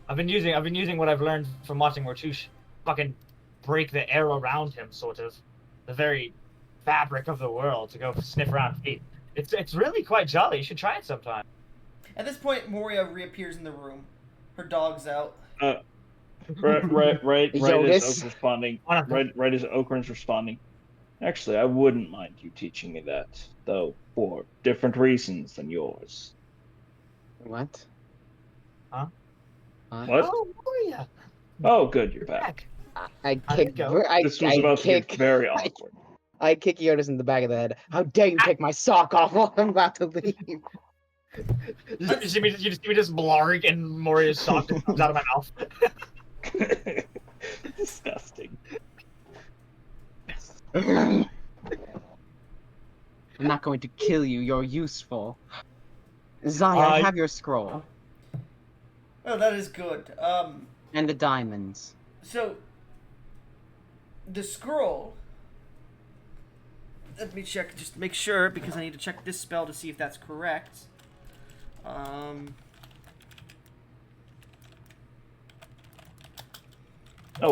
I've been using what I've learned from watching Ratush fucking break the air around him, sort of, the very fabric of the world, to go sniff around feet. It's really quite jolly. You should try it sometime.
At this point, Moria reappears in the room. Her dog's out.
Right as
Iodus?
Okrin's responding. Right as Okrin's responding. Actually, I wouldn't mind you teaching me that, though, for different reasons than yours.
What?
Huh?
What?
Oh, Moria!
Oh, good, you're back.
I kick.
This was about to get very awkward.
I kick Iodus in the back of the head. How dare you take my sock off while I'm about to leave?
You just see me just blarg and Moria's sock just comes out of my mouth.
Disgusting.
I'm not going to kill you. You're useful. Zaya, have your scroll.
Oh, that is good.
And the diamonds.
So, the scroll... Let me check, just to make sure, because I need to check this spell to see if that's correct.
Oh,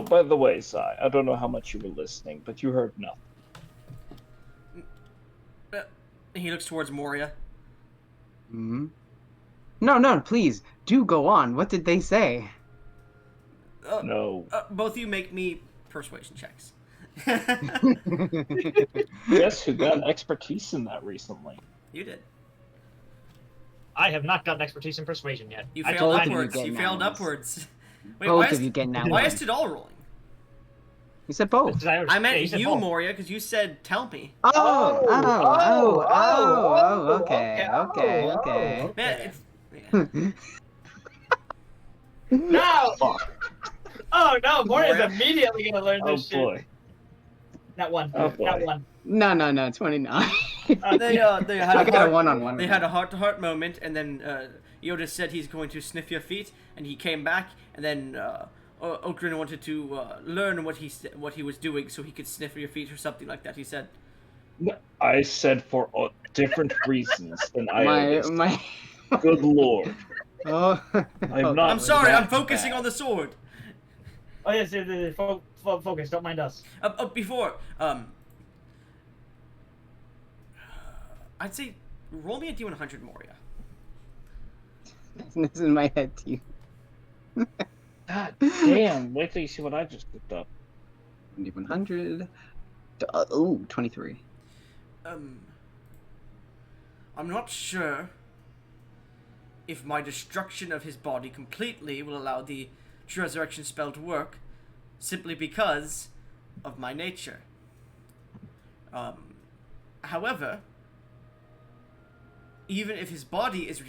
by the way, Sai, I don't know how much you were listening, but you heard nothing.
He looks towards Moria.
Hmm? No, please, do go on. What did they say?
No.
Both of you make me persuasion checks.
Yes, who got expertise in that recently?
You did.
I have not gotten expertise in persuasion yet.
You
I
failed
told
upwards.
you
You
get
failed
nouns.
upwards. Wait,
Both of you get nouns.
why is Tidal rolling?
You said both.
I meant
you said
you,
both.
Moria, because you said tell me.
Okay.
Man, it's...
No! Oh no, Moria's
Moria?
immediately gonna learn
Oh
this shit.
boy.
That one.
Oh, boy.
That one.
No, 29.
They had
I got a one-on-one.
They had a heart-to-heart moment, and then Iodus said he's going to sniff your feet, and he came back, and then Okrin wanted to learn what he was doing so he could sniff your feet or something like that. He said.
I said for different reasons than Iodus.
My.
Good lord.
Oh.
I'm sorry. I'm focusing on the sword.
Oh yes, focus. Don't mind us.
Before I'd say roll me a D100, Moria.
This is in my head too.
God damn! Wait till you see what I just picked up.
D100. Oh, 23.
I'm not sure if my destruction of his body completely will allow the True Resurrection spell to work, simply because of my nature. However, even if his body is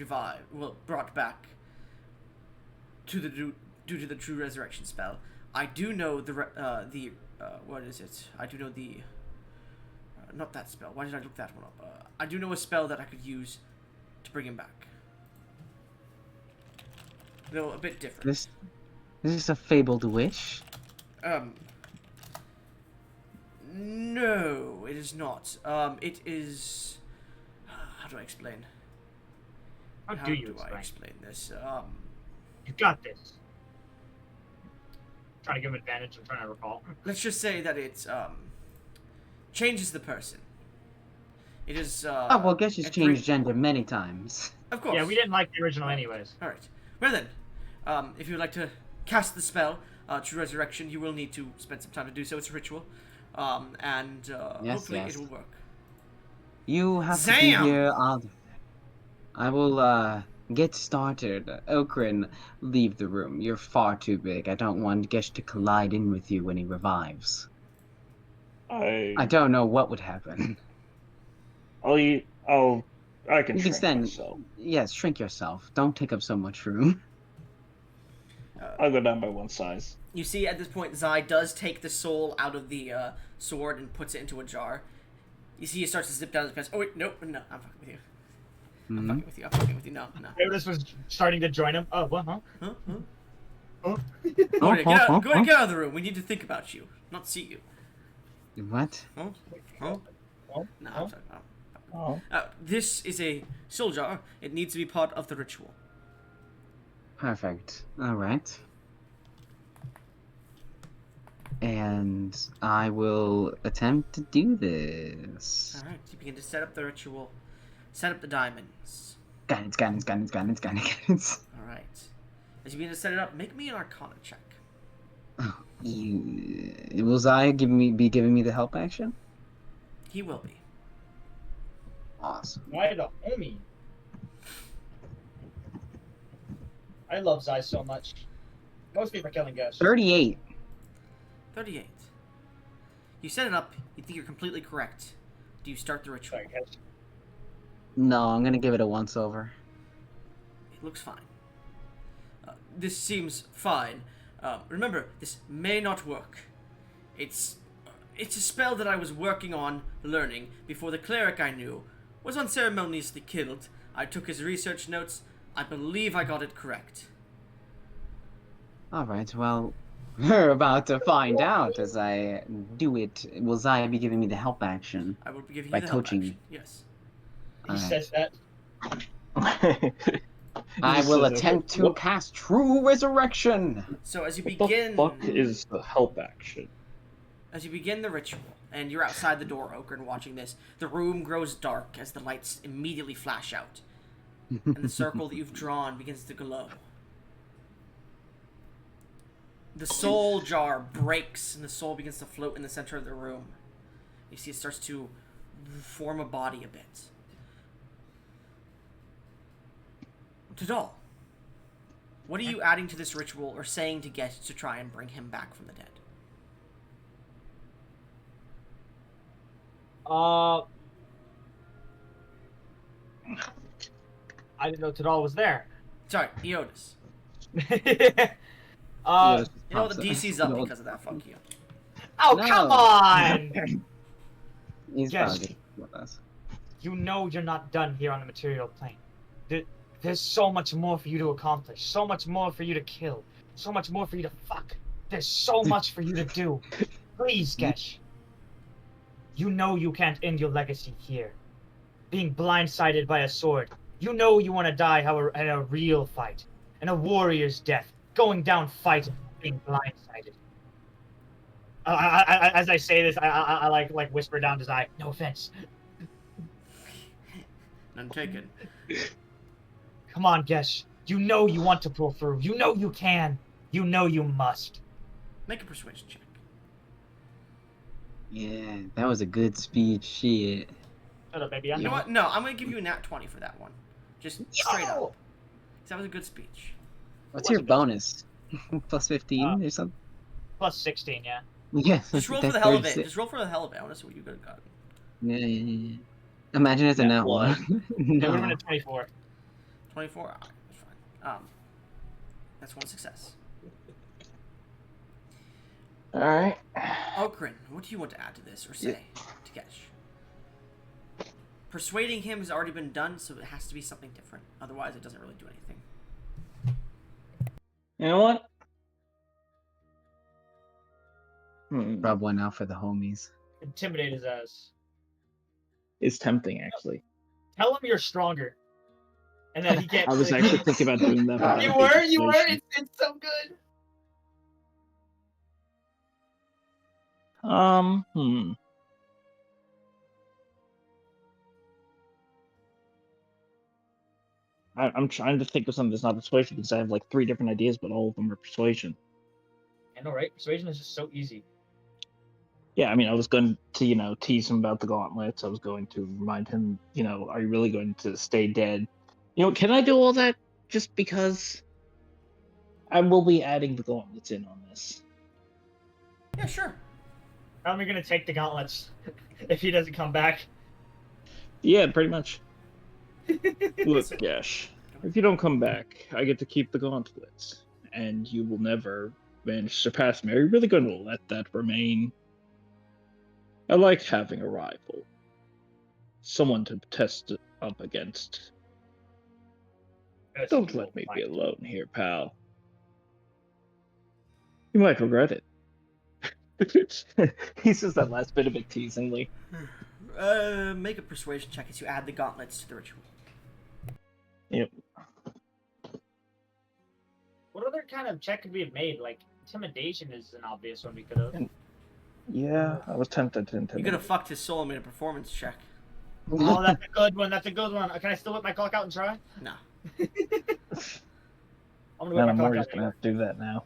brought back due to the True Resurrection spell, I do know what is it? I do know the not that spell. Why did I look that one up? I do know a spell that I could use to bring him back. No, a bit different.
Is this a fabled wish?
No, it is not. It is. How do I explain?
How do I
explain this?
You got this. Trying to give him advantage. I'm trying to recall.
Let's just say that it changes the person. It is.
Oh well, guess she's changed gender many times.
Of course.
Yeah, we didn't like the original anyways.
All right. Well then, if you would like to cast the spell, True Resurrection, you will need to spend some time to do so. It's a ritual, and hopefully it will work.
You have to be here. I will get started. Okrin, leave the room. You're far too big. I don't want Gesh to collide in with you when he revives. I don't know what would happen.
I can
You
shrink
stand.
myself.
Yes, shrink yourself. Don't take up so much room.
I'll go down by one size.
You see, at this point, Zai does take the soul out of the sword and puts it into a jar. You see, he starts to zip down his pants. Oh wait, nope, no, I'm fucking with you. I'm fucking with you. I'm fucking with you. No.
Iodus was starting to join him. Oh, what? Huh?
Huh?
Oh.
Go ahead, get out of the room. We need to think about you, not see you.
What?
Huh? No, I'm sorry.
Oh.
This is a soul jar. It needs to be part of the ritual.
Perfect. All right. And I will attempt to do this.
All right. You begin to set up the ritual. Set up the diamonds.
Guidance.
All right. As you begin to set it up, make me an Arcana check.
Oh, will Zaya be giving me the help action?
He will be.
Awesome.
Why the homie? I love Zai so much. Mostly for killing guests.
38.
38. You set it up. You think you're completely correct. Do you start the ritual?
Sorry, guys.
No, I'm gonna give it a once over.
It looks fine. This seems fine. Remember, this may not work. It's a spell that I was working on learning before the cleric I knew was unceremoniously killed. I took his research notes. I believe I got it correct.
Alright, well, we're about to find out as I do it. Will Zaya be giving me the help action?
I will be giving
by
you the
coaching
help action. Yes.
He says that.
I will attempt to cast True Resurrection!
So as you
What
begin...
the fuck is the help action?
As you begin the ritual, and you're outside the door, Okrin, watching this, the room grows dark as the lights immediately flash out. And the circle that you've drawn begins to glow. The soul jar breaks, and the soul begins to float in the center of the room. You see it starts to form a body a bit. Tadal, what are you adding to this ritual or saying to get to try and bring him back from the dead?
I didn't know Tadal was there.
Sorry, Iodus.
Iodus
You know, the
pops up.
DC's up because of that, fuck you.
Oh,
No.
come on!
He's
Yes.
probably with us.
you know you're not done here on the material plane. There's so much more for you to accomplish, so much more for you to kill, so much more for you to fuck. There's so much for you to do. Please, Gesh. You know you can't end your legacy here. Being blindsided by a sword. You know you want to die in a real fight. In a warrior's death. Going down fighting, being blindsided. As I say this, I like whisper down his eye. No offense.
None taken.
Come on, Gesh. You know you want to pull through. You know you can. You know you must.
Make a persuasion check.
Yeah, that was a good speech. Shit.
Shut up, baby.
You know what? No, I'm gonna give you a nat 20 for that one. Just straight up. 'Cause that was a good speech.
What's your bonus? Plus 15 or something?
Plus 16, yeah.
Yeah.
Just roll for the hell of it. Just roll for the hell of it. I want to see what you could have gotten.
Yeah. Imagine it's a nat one.
It would have been
No.
a 24.
24? Alright, that's fine. That's one success.
Alright.
Okrin, what do you want to add to this or say to Gesh? Persuading him has already been done, so it has to be something different. Otherwise, it doesn't really do anything.
You know what?
Rub one out for the homies.
Intimidate his ass.
It's tempting, actually.
Tell him you're stronger. And that he can't.
I was actually thinking about doing that. but
You
I
were?
think
You were?
persuasion.
It's so good.
I'm trying to think of something that's not persuasion because I have like 3 different ideas, but all of them are persuasion.
I know, right? Persuasion is just so easy.
Yeah, I mean, I was going to, tease him about the gauntlets. I was going to remind him, are you really going to stay dead? Can I do all that just because I will be adding the gauntlets in on this?
Yeah, sure.
How am I gonna take the gauntlets if he doesn't come back?
Yeah, pretty much. Look, Gash, if you don't come back, I get to keep the gauntlets, and you will never manage to surpass me. Are you really going to let that remain? I like having a rival. Someone to test it up against. Don't let me be alone here, pal. You might regret it. He says that last bit a bit teasingly.
Make a persuasion check as you add the gauntlets to the ritual.
Yep.
What other kind of check could we have made? Like, intimidation is an obvious one we could have.
Yeah, I was tempted to
You
intimidate.
could have fucked his soul and made a performance check.
Oh, that's a good one. That's a good one. Can I still whip my clock out and try?
No.
I'm gonna whip
Man,
my
I'm
clock
always
out.
going to have to do that now.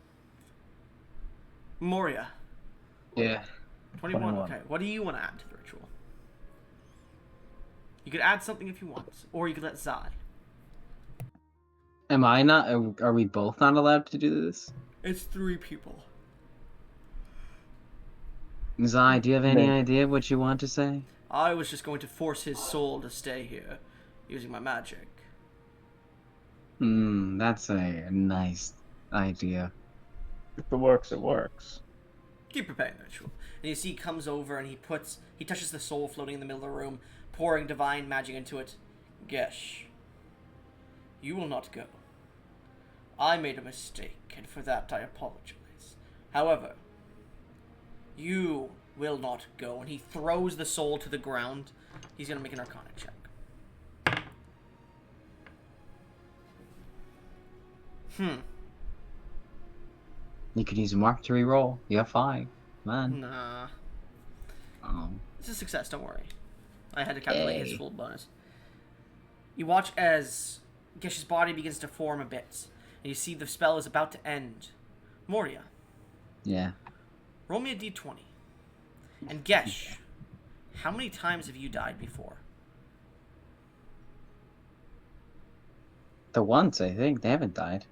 Moria.
Yeah.
21.
21.
Okay. What do you want to add to the ritual? You could add something if you want, or you could let Zai.
Am I not? Are we both not allowed to do this?
It's 3 people.
Zai, do you have any
No.
idea what you want to say?
I was just going to force his soul to stay here, using my magic.
That's a nice idea.
If it works, it works.
Keep preparing the ritual. And you see he comes over and he touches the soul floating in the middle of the room, pouring divine magic into it. Gesh, you will not go. I made a mistake, and for that I apologize. However, you will not go. And he throws the soul to the ground. He's going to make an Arcana check.
You could use a mark to reroll. You have 5. Man.
Nah.
Oh.
It's a success, don't worry. I had to calculate his
Yay.
full bonus. You watch as Gesh's body begins to form a bit, and you see the spell is about to end. Moria,
Yeah.
roll me a d20. And Gesh, how many times have you died before?
The once, I think. They haven't died.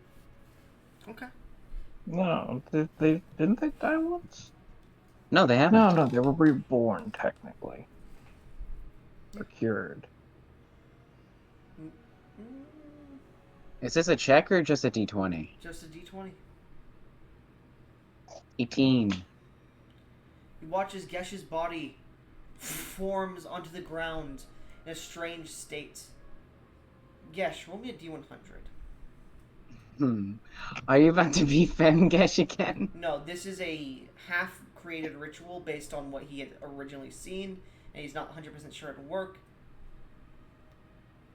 Okay.
No, they didn't they die once?
No, they haven't.
No, they were reborn technically. Or cured.
Is this a check or just a d20?
Just a d20.
18.
You watch as Gesh's body forms onto the ground in a strange state. Gesh, roll me a D100.
Are you about to be Femgesh again?
No, this is a half-created ritual based on what he had originally seen, and he's not 100% sure it'll work.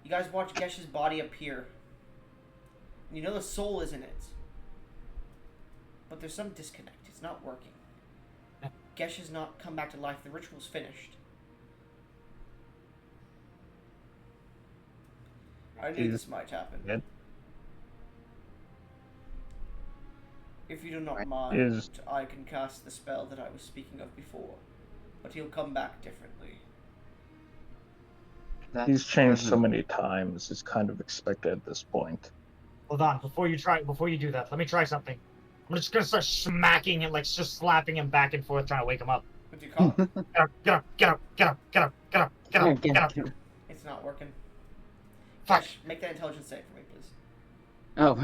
You guys watch Gesh's body appear. And you know the soul is in it. But there's some disconnect. It's not working. Gesh has not come back to life. The ritual's finished. I knew this might happen.
It
If you do not mind, I can cast the spell that I was speaking of before. But he'll come back differently.
He's changed so many times, it's kind of expected at this point.
Hold on, before you do that, let me try something. I'm just gonna start smacking him, like just slapping him back and forth, trying to wake him up.
What do you call it?
Get up, get up, get up, get up, get up, get up, get up, get up.
It's not working.
Fuck.
Make that intelligence save for me, please.
Oh,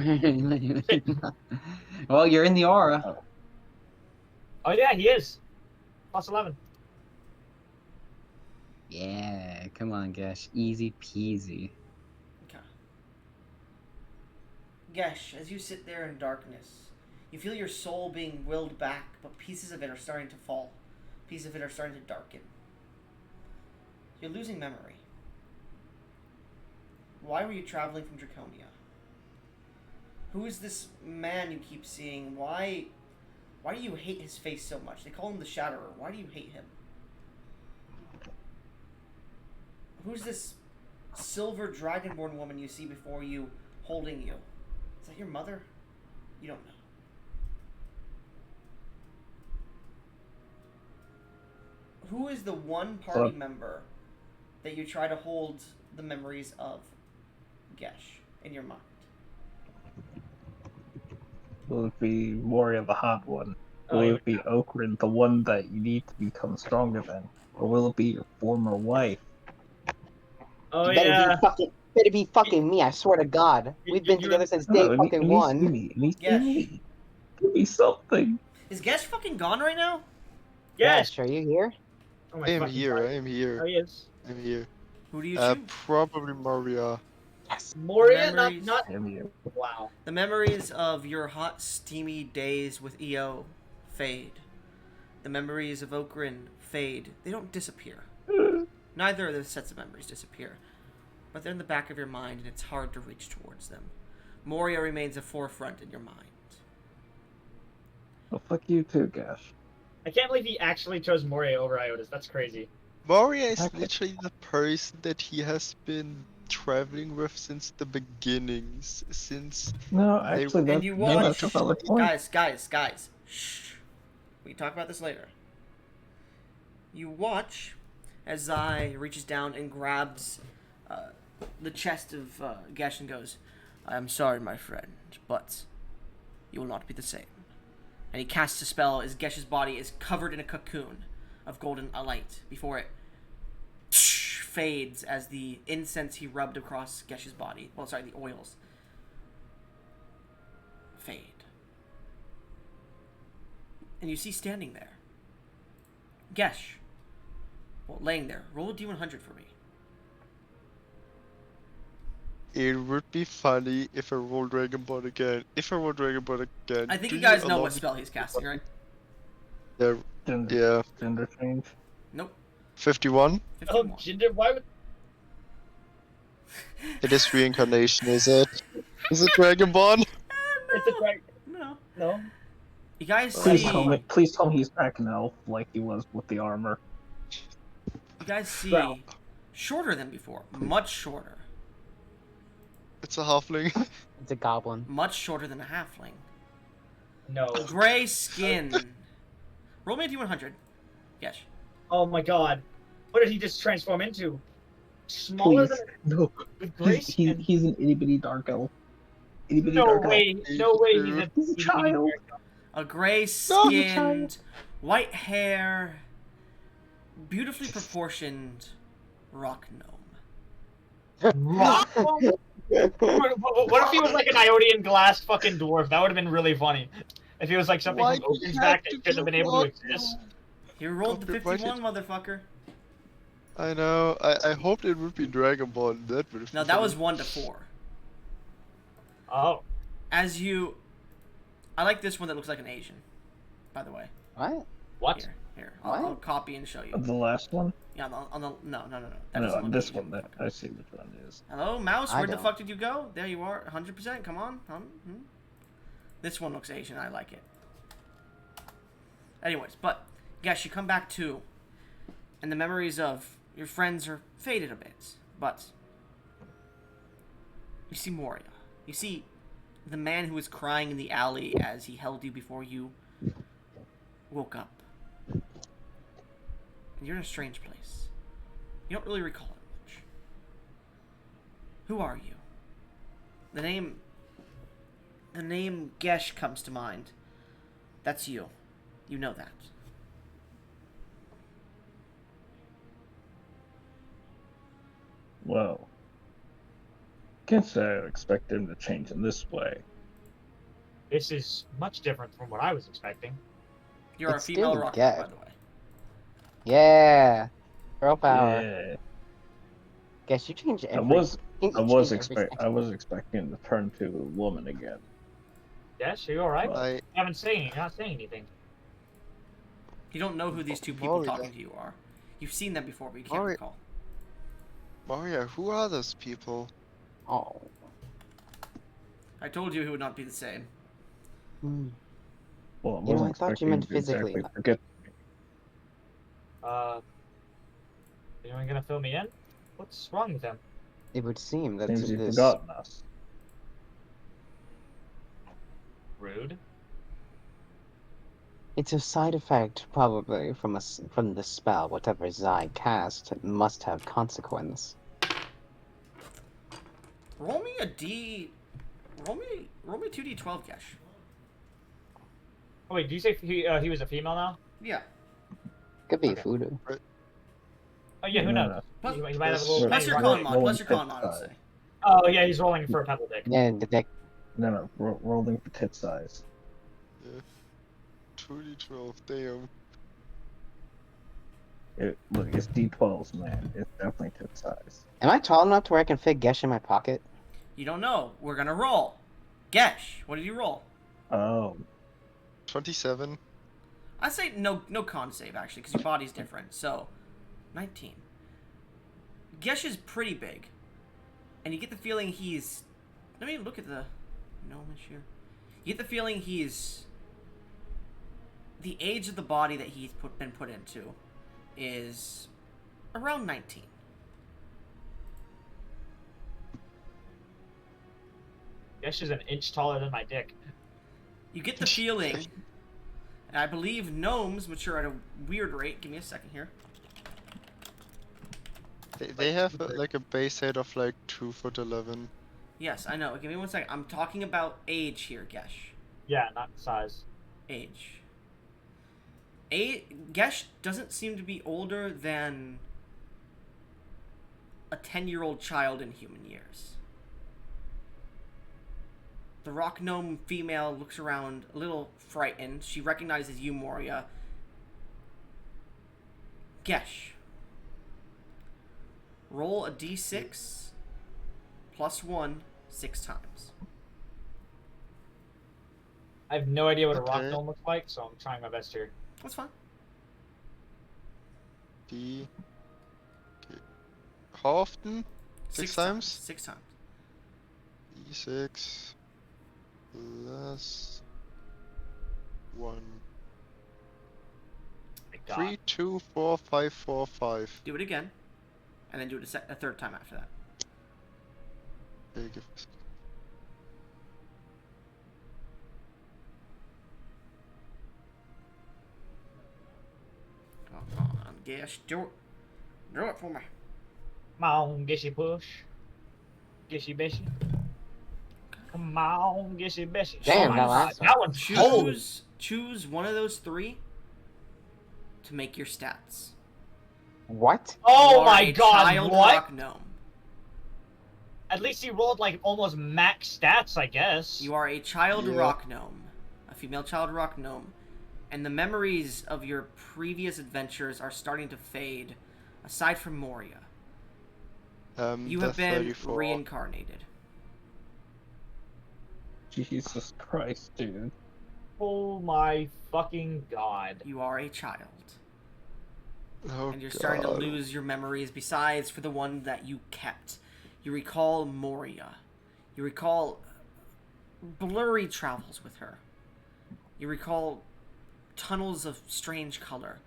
well, you're in the aura.
Oh yeah, he is. Plus 11.
Yeah, come on, Gesh. Easy peasy.
Okay. Gesh, as you sit there in darkness, you feel your soul being willed back, but pieces of it are starting to fall. Pieces of it are starting to darken. You're losing memory. Why were you traveling from Draconia? Who is this man you keep seeing? Why do you hate his face so much? They call him the Shatterer. Why do you hate him? Who's this silver dragonborn woman you see before you, holding you? Is that your mother? You don't know. Who is the one party member that you try to hold the memories of Gesh in your mind?
Will it be Warrior the Hot One? Will it be Okrin, the one that you need to become stronger than? Or will it be your former wife?
Oh
You better be fucking me, I swear to God. We've been together since day fucking one.
Gesh.
Give me something.
Is Gesh fucking gone right now?
Yes.
Are you here?
Oh
I am here, I am
Oh,
here.
he is.
I'm here.
Who do you choose?
Probably Moria.
Yes.
Moria,
Memories.
not. Wow.
The memories of your hot, steamy days with EO fade. The memories of Okrin fade. They don't disappear. Neither of those sets of memories disappear. But they're in the back of your mind, and it's hard to reach towards them. Moria remains a forefront in your mind.
Well, fuck you too, Gash.
I can't believe he actually chose Moria over Iodus. That's crazy.
Moria is literally the person that he has been traveling with since the beginnings. Since
No, actually,
And you watch,
that's a valid point.
guys, shh. We can talk about this later. You watch as Zai reaches down and grabs the chest of Gesh and goes, "I am sorry, my friend, but you will not be the same." And he casts a spell as Gesh's body is covered in a cocoon of golden light before it fades as the incense he rubbed across Gesh's body, the oils, fade. And you see standing there, Gesh, laying there. Roll a D100 for me.
it would be funny if I rolled Dragonborn again.
I think you guys know what spell he's casting, right?
Yeah. Yeah.
Gender change.
Nope.
51?
51.
Oh, Jinder, why would...
It is reincarnation, is it? Is it Dragonborn?
It's a dragon.
No.
No.
You guys
Please
see...
tell me he's back an elf like he was with the armor.
You guys see...
Well.
Shorter than before. Much shorter.
It's a halfling.
It's a goblin.
Much shorter than a halfling.
No.
Gray skin. Roll me a D100. Yes.
Oh my god. What did he just transform into? Smaller
Please.
than...
No.
With gray skin?
He's an itty bitty dark elf. Itty bitty
No
dark
way.
elf.
No way
He's a child.
A gray-skinned, white hair, beautifully proportioned rock gnome.
Rock? What if he was like an Iodian glass fucking dwarf? That would have been really funny. If he was like something
Why
from
do you
Ocean's
have
back
to
that shouldn't have
be
been able to
rock
exist.
You rolled the
Okay, why
51, motherfucker.
I know. I hoped it would be Dragon Ball. That would have
No,
been
that was
funny.
1 to 4.
Oh.
As you... I like this one that looks like an Asian, by the way.
What?
What?
Here.
What?
I'll copy and show you.
The last one?
Yeah, on the no. That doesn't
No,
look
this
Asian,
one. That
motherfucker.
I see which one it is.
Hello, mouse.
I
Where the
don't.
fuck did you go? There you are. 100%. Come on. This one looks Asian. I like it. Anyways, but yes, you come back to, and the memories of your friends are faded a bit. But you see Moria. You see the man who was crying in the alley as he held you before you woke up. And you're in a strange place. You don't really recall it much. Who are you? The name Gesh comes to mind. That's you. You know that.
Well, can't say I expect him to change in this way.
This is much different from what I was expecting.
You're
It's
a female
still
rocket,
Gesh.
by the way.
Yeah. Girl power.
Yeah,
Guess you change
I
every.
was
you change every
I was expecting him to turn to a woman again.
Yes, are you alright?
Well,
You haven't saying, you're not saying anything.
You don't know who these two people
Moria.
talking to you are. You've seen them before, but you can't
Moria.
recall.
Maria, who are those people?
Oh.
I told you it would not be the same.
Hmm.
Well, I
You know,
wasn't
I thought you
expecting
meant
him to
physically.
exactly forget.
Anyone gonna fill me in? What's wrong with him?
It would seem that
Seems you've
this.
forgotten us.
Rude.
It's a side effect, probably, from the spell. Whatever Zai cast must have consequence.
Roll me a D. Roll me 2d12, Gesh.
Oh wait, do you say he was a female now?
Yeah.
Could be
Okay.
voodoo.
Oh yeah, who
No,
knows?
Plus-
He might have a little.
Plus
Plus your
tiny
con
rocket.
mod. Plus your con mod, I'd say.
Oh yeah, he's rolling for a pebble dick.
Yeah, the deck.
No, rolling for tit size.
Yeah. 2d12, damn.
Look, it's D12s, man. It's definitely tit size.
Am I tall enough to where I can fit Gesh in my pocket?
You don't know. We're gonna roll. Gesh, what did you roll?
Oh,
27.
I'd say no con save, actually, because your body's different. So, 19. Gesh is pretty big. And you get the feeling he's... Let me look at the gnomish here. You get the feeling he's... The age of the body that he's been put into is around 19.
Yesh is an inch taller than my dick.
You get the feeling... And I believe gnomes mature at a weird rate. Give me a second here.
They have like a base height of like 2'11".
Yes, I know. Give me 1 second. I'm talking about age here, Gesh.
Yeah, not size.
Age. Gesh doesn't seem to be older than a 10-year-old child in human years. The rock gnome female looks around a little frightened. She recognizes you, Moria. Gesh. Roll a d6 plus 1 6 times.
I have no idea what a rock
Okay.
dome looks like, so I'm trying my best here.
That's fine.
D. Okay. How often? 6 times?
6 times.
D6 plus 1.
My God.
3, 2, 4, 5, 4, 5.
Do it again. And then do it a third time after that.
Okay, give us.
Come on, Gesh. Do it for me.
Come on, Gishy push. Gishy bishy. Come on, Gishy bishy.
Damn,
oh my
that
God,
last one.
that one's cold.
Choose one of those 3 to make your stats.
What?
You
Oh
are
my
a
God,
child
what?
rock gnome.
At least he rolled like almost max stats, I guess.
You are a child
Yeah.
rock gnome, a female child rock gnome, and the memories of your previous adventures are starting to fade aside from Moria, you
The
have been
34.
reincarnated.
Jesus Christ, dude.
Oh my fucking god.
You are a child.
Oh
And you're starting to
God.
lose your memories besides for the one that you kept. You recall Moria. You recall blurry travels with her. You recall tunnels of strange color.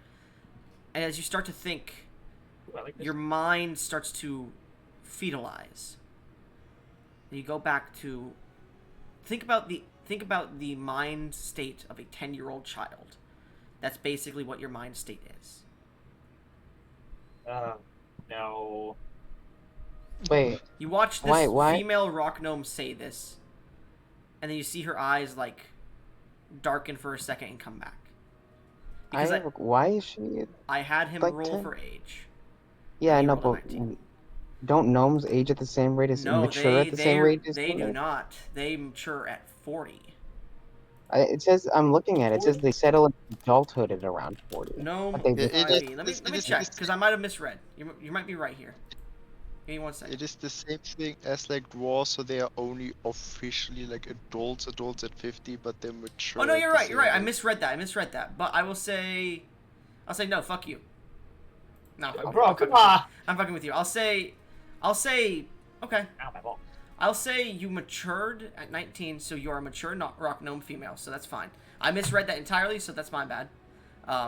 And as you start to think,
Ooh, I like this.
your mind starts to fetalize. And you go back to think about the mind state of a 10-year-old child. That's basically what your mind state is.
No.
Wait,
You watch this
Why-
female rock gnome say this, and then you see her eyes like darken for a second and come back. Because
why is she?
I had him
like
roll
10?
for age.
Yeah, I
he
know,
rolled a
but
19.
don't gnomes age at the same rate as
No,
mature at the same rate as
they do
humans?
not. They mature at 40.
It says I'm looking at it. It says they settle into adulthood at around 40.
Gnome
But they
It- it
5e.
is-
Let me
it is-
check,
it is-
because I might have misread. You might be right here. Give me 1 second.
It is the same thing as like dwarves, so they are only officially like adults at 50, but they're mature.
Oh no,
at
you're
the
right. You're right. I
same age.
misread that. But I will say, no. Fuck you. No, I'm fucking
Bro,
with you.
come on.
I'm fucking with you. I'll say, okay.
Ow, my ball.
I'll say you matured at 19, so you are a mature rock gnome female. So that's fine. I misread that entirely, so that's my bad.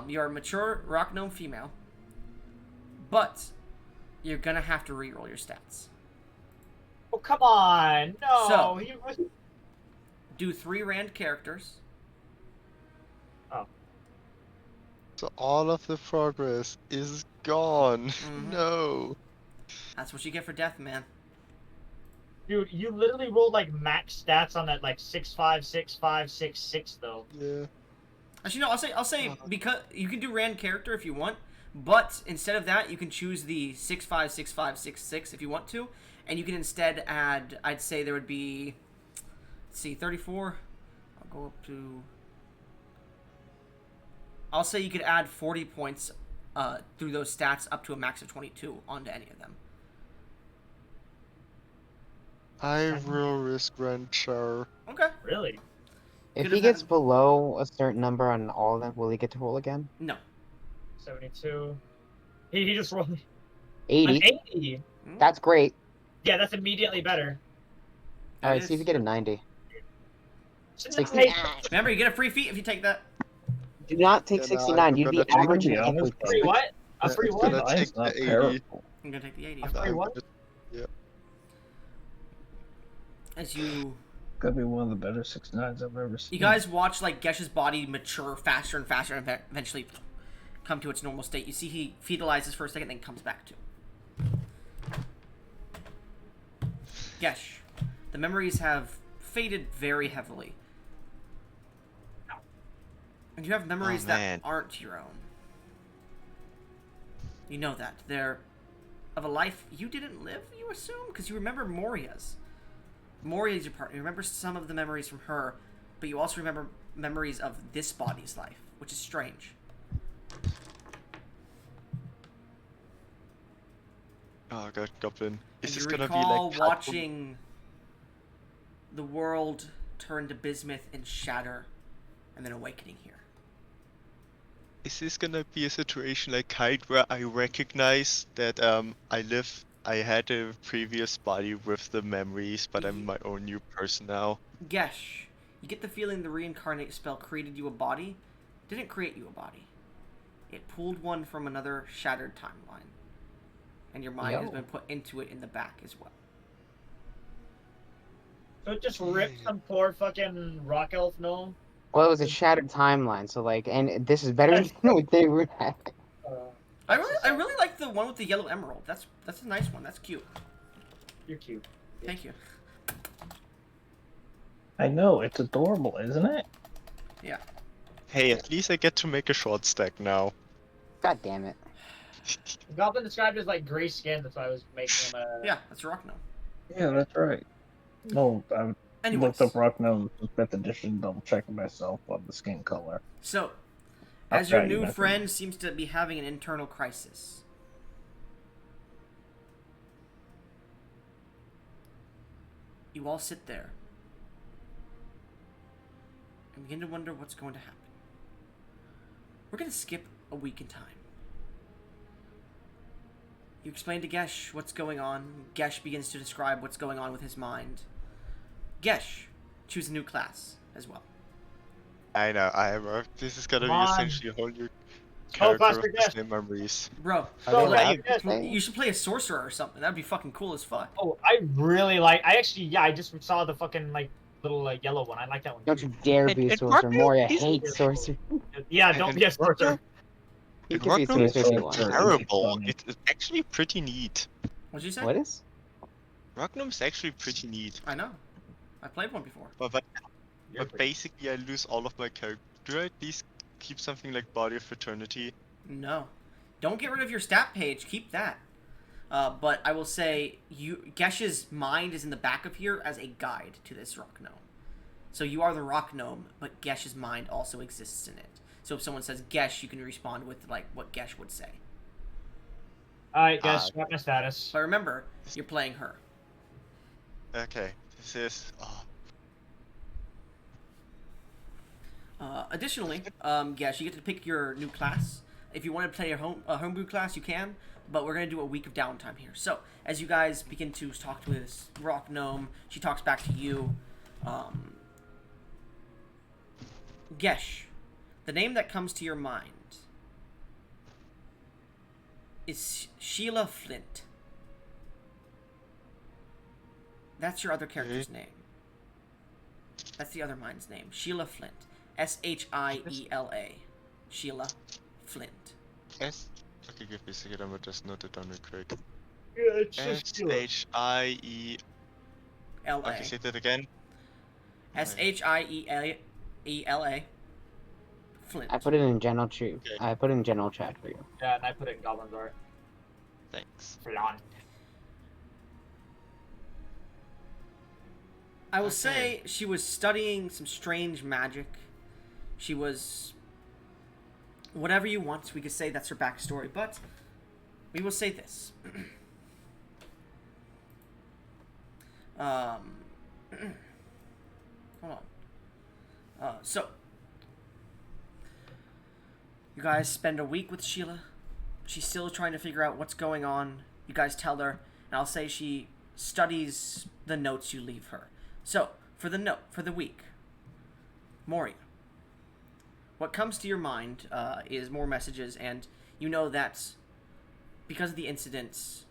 You're a mature rock gnome female, but you're gonna have to reroll your stats.
Oh, come on. No.
So-
he was...
Do 3 rand characters.
So all of the progress is gone.
Mhm.
No.
That's what you get for death, man.
Dude, you literally rolled like max stats on that like 6'5", 6'5", 6'6", though.
Yeah.
Actually, no. I'll say because you can do rand character if you want, but instead of that, you can choose the 6'5", 6'5", 6'6" if you want to, and you can instead add. I'd say there would be, let's see, 34. I'll go up to. I'll say you could add 40 points through those stats up to a max of 22 onto any of them.
I will risk Rancher.
Okay.
Really?
If
Could
he
have
gets
had-
below a certain number on all of them, will he get to roll again?
No.
72. He just rolled an
80.
80.
That's great.
Yeah, that's immediately better.
That
Alright, see if
is-
you get a 90.
60.
Hey,
Remember, you get a free feat if you take that.
do not take
Yeah, no,
69. You'd
I'm
be
gonna take
averaging
it.
everything.
Free what? A free
I'm
what?
gonna
Mine's
take
not
the 80.
terrible.
I'm gonna take the 80.
A free
I'm
what?
gonna-
As you
Gotta be one of the better 6'9s I've ever seen.
You guys watch like Gesh's body mature faster and faster and eventually come to its normal state. You see he fetalizes for a second, then comes back to. Gesh, the memories have faded very heavily. And you have memories that
man.
aren't your own. You know that. They're of a life you didn't live, you assume? Because you remember Moria's. Moria's your partner. You remember some of the memories from her, but you also remember memories of this body's life, which is strange.
Oh god, Goblin.
And
Is this
you
gonna be
recall
like
watching the world turn to bismuth and shatter, and then awakening here.
Is this gonna be a situation like Kite where I recognize that I had a previous body with the memories, but I'm my own new person now?
Gesh, you get the feeling the reincarnate spell created you a body. Didn't create you a body. It pulled one from another shattered timeline. And your mind has
Yo.
been put into it in the back as well.
So it just ripped some poor fucking rock elf gnome.
Well, it was a shattered timeline, so like, and this is better than what they were at.
I really like the one with the yellow emerald. That's a nice one. That's cute.
You're cute.
Thank you.
I know, it's adorable, isn't it?
Yeah.
Hey, at least I get to make a short stack now.
God damn it.
Goblin described as like gray skin, that's why I was making him a.
Yeah, that's a rock gnome.
Yeah, that's right. No, I
Anyways,
looked up Rock Gnome with 5th edition, double checking myself on the skin color.
so
I'll
as your
try you,
new
my
friend seems to be having an internal crisis, you all sit there and begin to wonder what's going to happen. We're going to skip a week in time. You explain to Gesh what's going on. Gesh begins to describe what's going on with his mind. Gesh, choose a new class as well.
I know. This is gonna
Come
be
on.
essentially a whole new
Oh,
character
faster
with the
guess.
same memories.
Bro,
So
Are they
like,
you should play a sorcerer or something. That'd be fucking cool as fuck.
oh, I really like. I just saw the fucking like little yellow one. I like that one.
Don't
Too.
you dare be a
And
sorcerer.
Ragnar,
Moria
he's-
hates sorcerer.
Yeah, don't
and
be a sorcerer.
You
And
can be a
Ragnar is
sorcerer if you want.
terrible. It's actually pretty neat.
What'd you say?
What is?
Ragnar is actually pretty neat.
I know. I played one before.
But
You're
But
pretty-
basically, I lose all of my character. Do I at least keep something like Body of Fraternity?
No. Don't get rid of your stat page. Keep that. But I will say, Gesh's mind is in the back of here as a guide to this rock gnome. So you are the rock gnome, but Gesh's mind also exists in it. So if someone says Gesh, you can respond with like what Gesh would say.
Alright, guys, swap my status.
But remember, you're playing her.
Okay, this is. Oh,
Additionally, Gesh, you get to pick your new class. If you want to play a homebrew class, you can. But we're going to do a week of downtime here. So, as you guys begin to talk to this rock gnome, she talks back to you. Gesh, the name that comes to your mind is Sheila Flint. That's your other character's name. That's the other mind's name. Sheila Flint. Shiela. Sheila Flint.
S. Okay, give me a second. I'm gonna just note it down real quick.
Yeah, it's just Sheila.
S-H-I-E.
L.A.
Okay, say that again.
Shiela. Flint.
I put it in general chat.
Okay.
I put it in general chat for you.
Yeah, and I put it in Goblin's art.
Thanks.
Flan.
I will
Okay.
say she was studying some strange magic. She was... Whatever you want, we could say that's her backstory, but we will say this. Hold on. So, you guys spend a week with Sheila. She's still trying to figure out what's going on. You guys tell her, and I'll say she studies the notes you leave her. So, for the week, Moria, what comes to your mind is more messages, and you know that because of the incidents,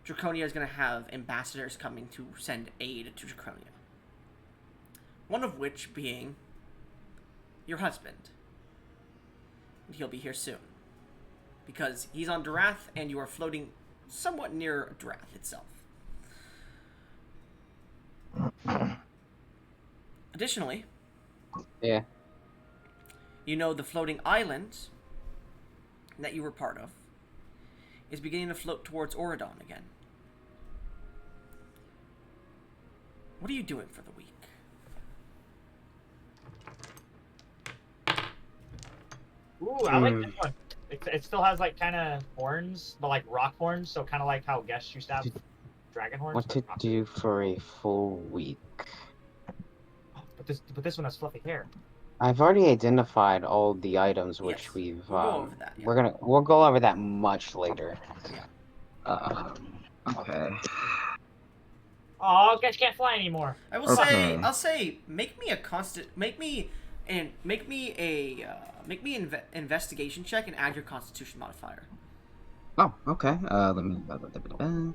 Draconia is going to have ambassadors coming to send aid to Draconia. One of which being your husband. And he'll be here soon. Because he's on Darath, and you are floating somewhat near Darath itself. Additionally,
Yeah.
you know the floating island that you were part of is beginning to float towards Auradon again. What are you doing for the week?
Ooh, I like this one. It still has like kind of horns, but like rock horns, so kind of like how Gesh used to have dragon horns.
What to
but rock-
do for a full week?
But this one has fluffy hair.
I've already identified all the items which
Yes,
we've.
we'll go over that, yeah.
We'll go over that much later.
Yeah.
Okay.
Oh, Gesh can't fly anymore.
I will say,
Okay.
I'll say, make me an investigation check and add your Constitution modifier.
Oh, okay. Let me. Where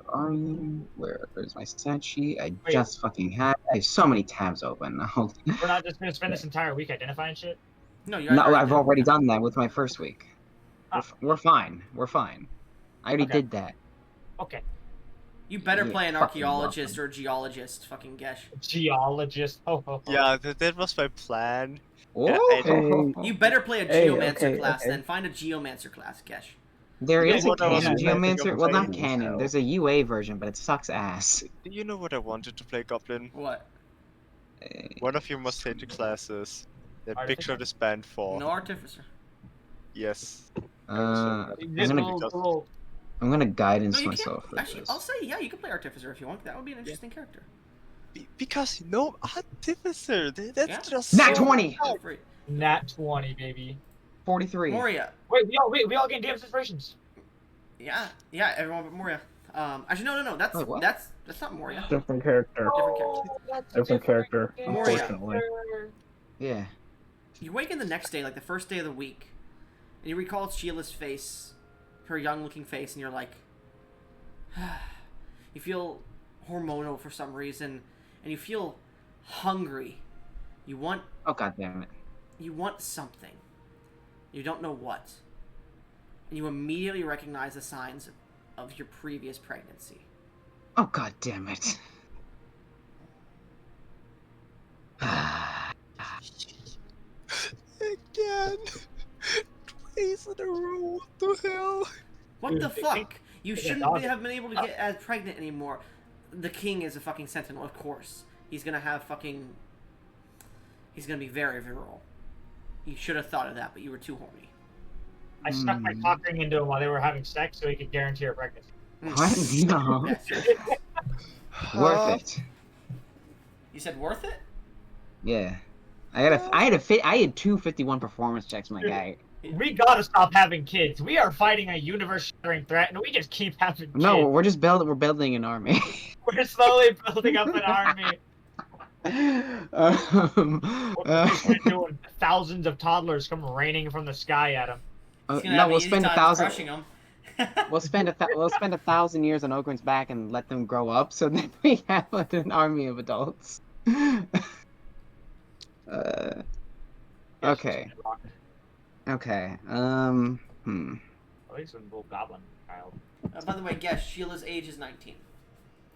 are you? Where's my stat sheet? I
Wait.
just fucking had. I have so many tabs open.
We're not just gonna spend this entire week identifying shit.
No, you.
No, I've
did.
already done that with my first week.
Ah.
We're fine. We're fine. I already
Okay.
did that.
Okay.
You better
You're
play an
fucking
archaeologist
welcome.
or a geologist, fucking Gesh.
Geologist. Ho ho ho.
Yeah, that was my plan.
Oh,
You better play a
Hey,
geomancer
okay,
class,
okay.
then find a geomancer class, Gesh.
There
You know
is a
what I was
canon
planning
geomancer.
on
Well, not
playing?
canon.
So-
There's a UA version, but it sucks ass.
Do you know what I wanted to play, Goblin?
What?
One of your most hated classes. That
Artificer?
picture this band for.
No artificer.
Yes.
Uh,
This
I'm gonna
little,
because-
little
I'm gonna guidance
No, you
myself
can't.
for
Actually,
this.
I'll say yeah. You can play Artificer if you want. That would be an interesting character.
Because you know, Artificer, that's
Yeah.
just
Nat
so
20!
Go for it.
Nat 20, baby.
43.
Moria.
Wait, we all get damage inspirations.
Yeah, everyone but Moria. Actually, no. That's
Wait, what?
that's not Moria.
Different character.
Different character.
Oh, that's
Different character,
Moria.
unfortunately.
Yeah.
You wake in the next day, like the first day of the week, and you recall Sheila's face, her young-looking face, and you're like, you feel hormonal for some reason, and you feel hungry. You want.
Oh, god damn it.
You want something. You don't know what. And you immediately recognize the signs of your previous pregnancy.
Oh, god damn it.
again. Twice in a row. What the hell?
What the fuck? You shouldn't have been able to get as pregnant anymore. The king is a fucking sentinel, of course. He's gonna have fucking... He's gonna be very virile. You should have thought of that, but you were too horny.
I stuck my cock ring into him while they were having sex so he could guarantee her pregnancy.
What? No.
Yes.
Worth it.
You said worth it?
Yeah. I had 251 performance checks, my guy.
We gotta stop having kids. We are fighting a universe-shattering threat, and we just keep having kids.
No, we're building an army.
We're slowly building up an army. What are we doing? Thousands of toddlers come raining from the sky at him.
No, we'll spend 1,000.
Crushing them.
We'll spend 1,000 years on Ogren's back and let them grow up, so then we have an army of adults. Okay. Okay.
At least a little goblin child.
By the way, guess Sheila's age is 19.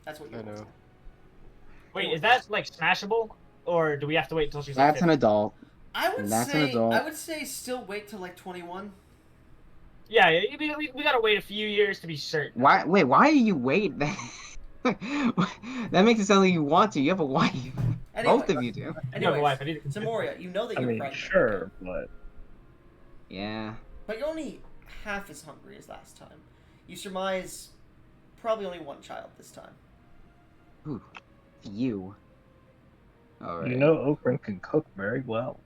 That's what you
I know.
Wait, is that like smashable, or do we have to wait until she's like
That's an
50?
adult.
I would
That's
say
an adult.
I would say still wait till like 21.
Yeah, we gotta wait a few years to be certain.
Why? Wait, why do you wait? That makes it sound like you want to. You have a wife.
Anyway,
Both of you do.
I do have a
anyways,
wife. I need to
so Moria, you know that
I
you're
mean,
pregnant.
sure, but
Yeah.
But you're only half as hungry as last time. You surmise probably only one child this time.
Ooh. You. Alright.
you know, Ogren can cook very well.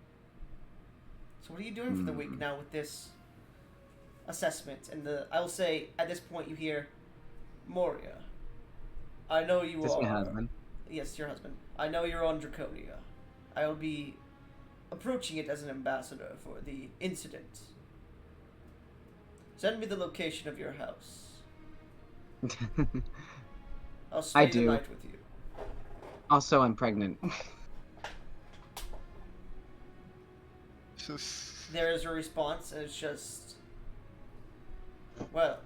So what are you doing for the week now with this assessment? And I will say, at this point you hear, Moria, I know you
This is
are...
my husband.
Yes, your husband. I know you're on Draconia. I will be approaching it as an ambassador for the incident. Send me the location of your house. I'll stay
I
the
do.
night with you.
Also, I'm pregnant.
There is a response, and it's just... Well,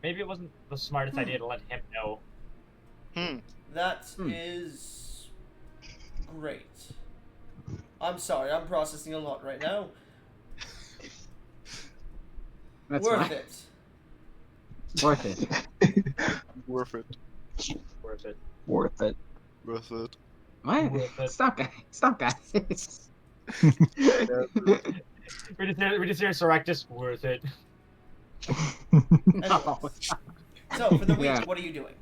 Maybe it wasn't the smartest idea to let him know.
that is... great. I'm sorry, I'm processing a lot right now.
That's
Worth
fine.
it.
Worth it.
Worth it.
Worth it.
Worth it.
Worth it.
What?
Worth it.
Stop, guys. Stop, guys.
We just hear Soractus, worth it.
No.
So, for the week,
Yeah.
what are you doing?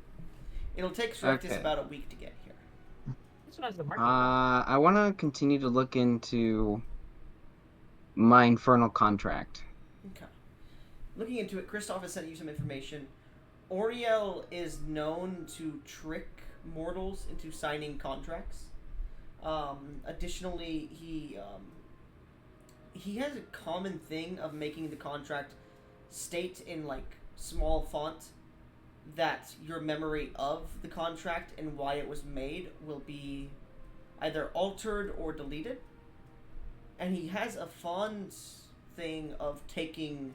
It'll take Soractus
Okay.
about a week to get here.
This one has the market.
I want to continue to look into my infernal contract.
Okay. Looking into it, Kristoff has sent you some information. Oriel is known to trick mortals into signing contracts. Additionally, he has a common thing of making the contract state in like small font that your memory of the contract and why it was made will be either altered or deleted. And he has a fond thing of taking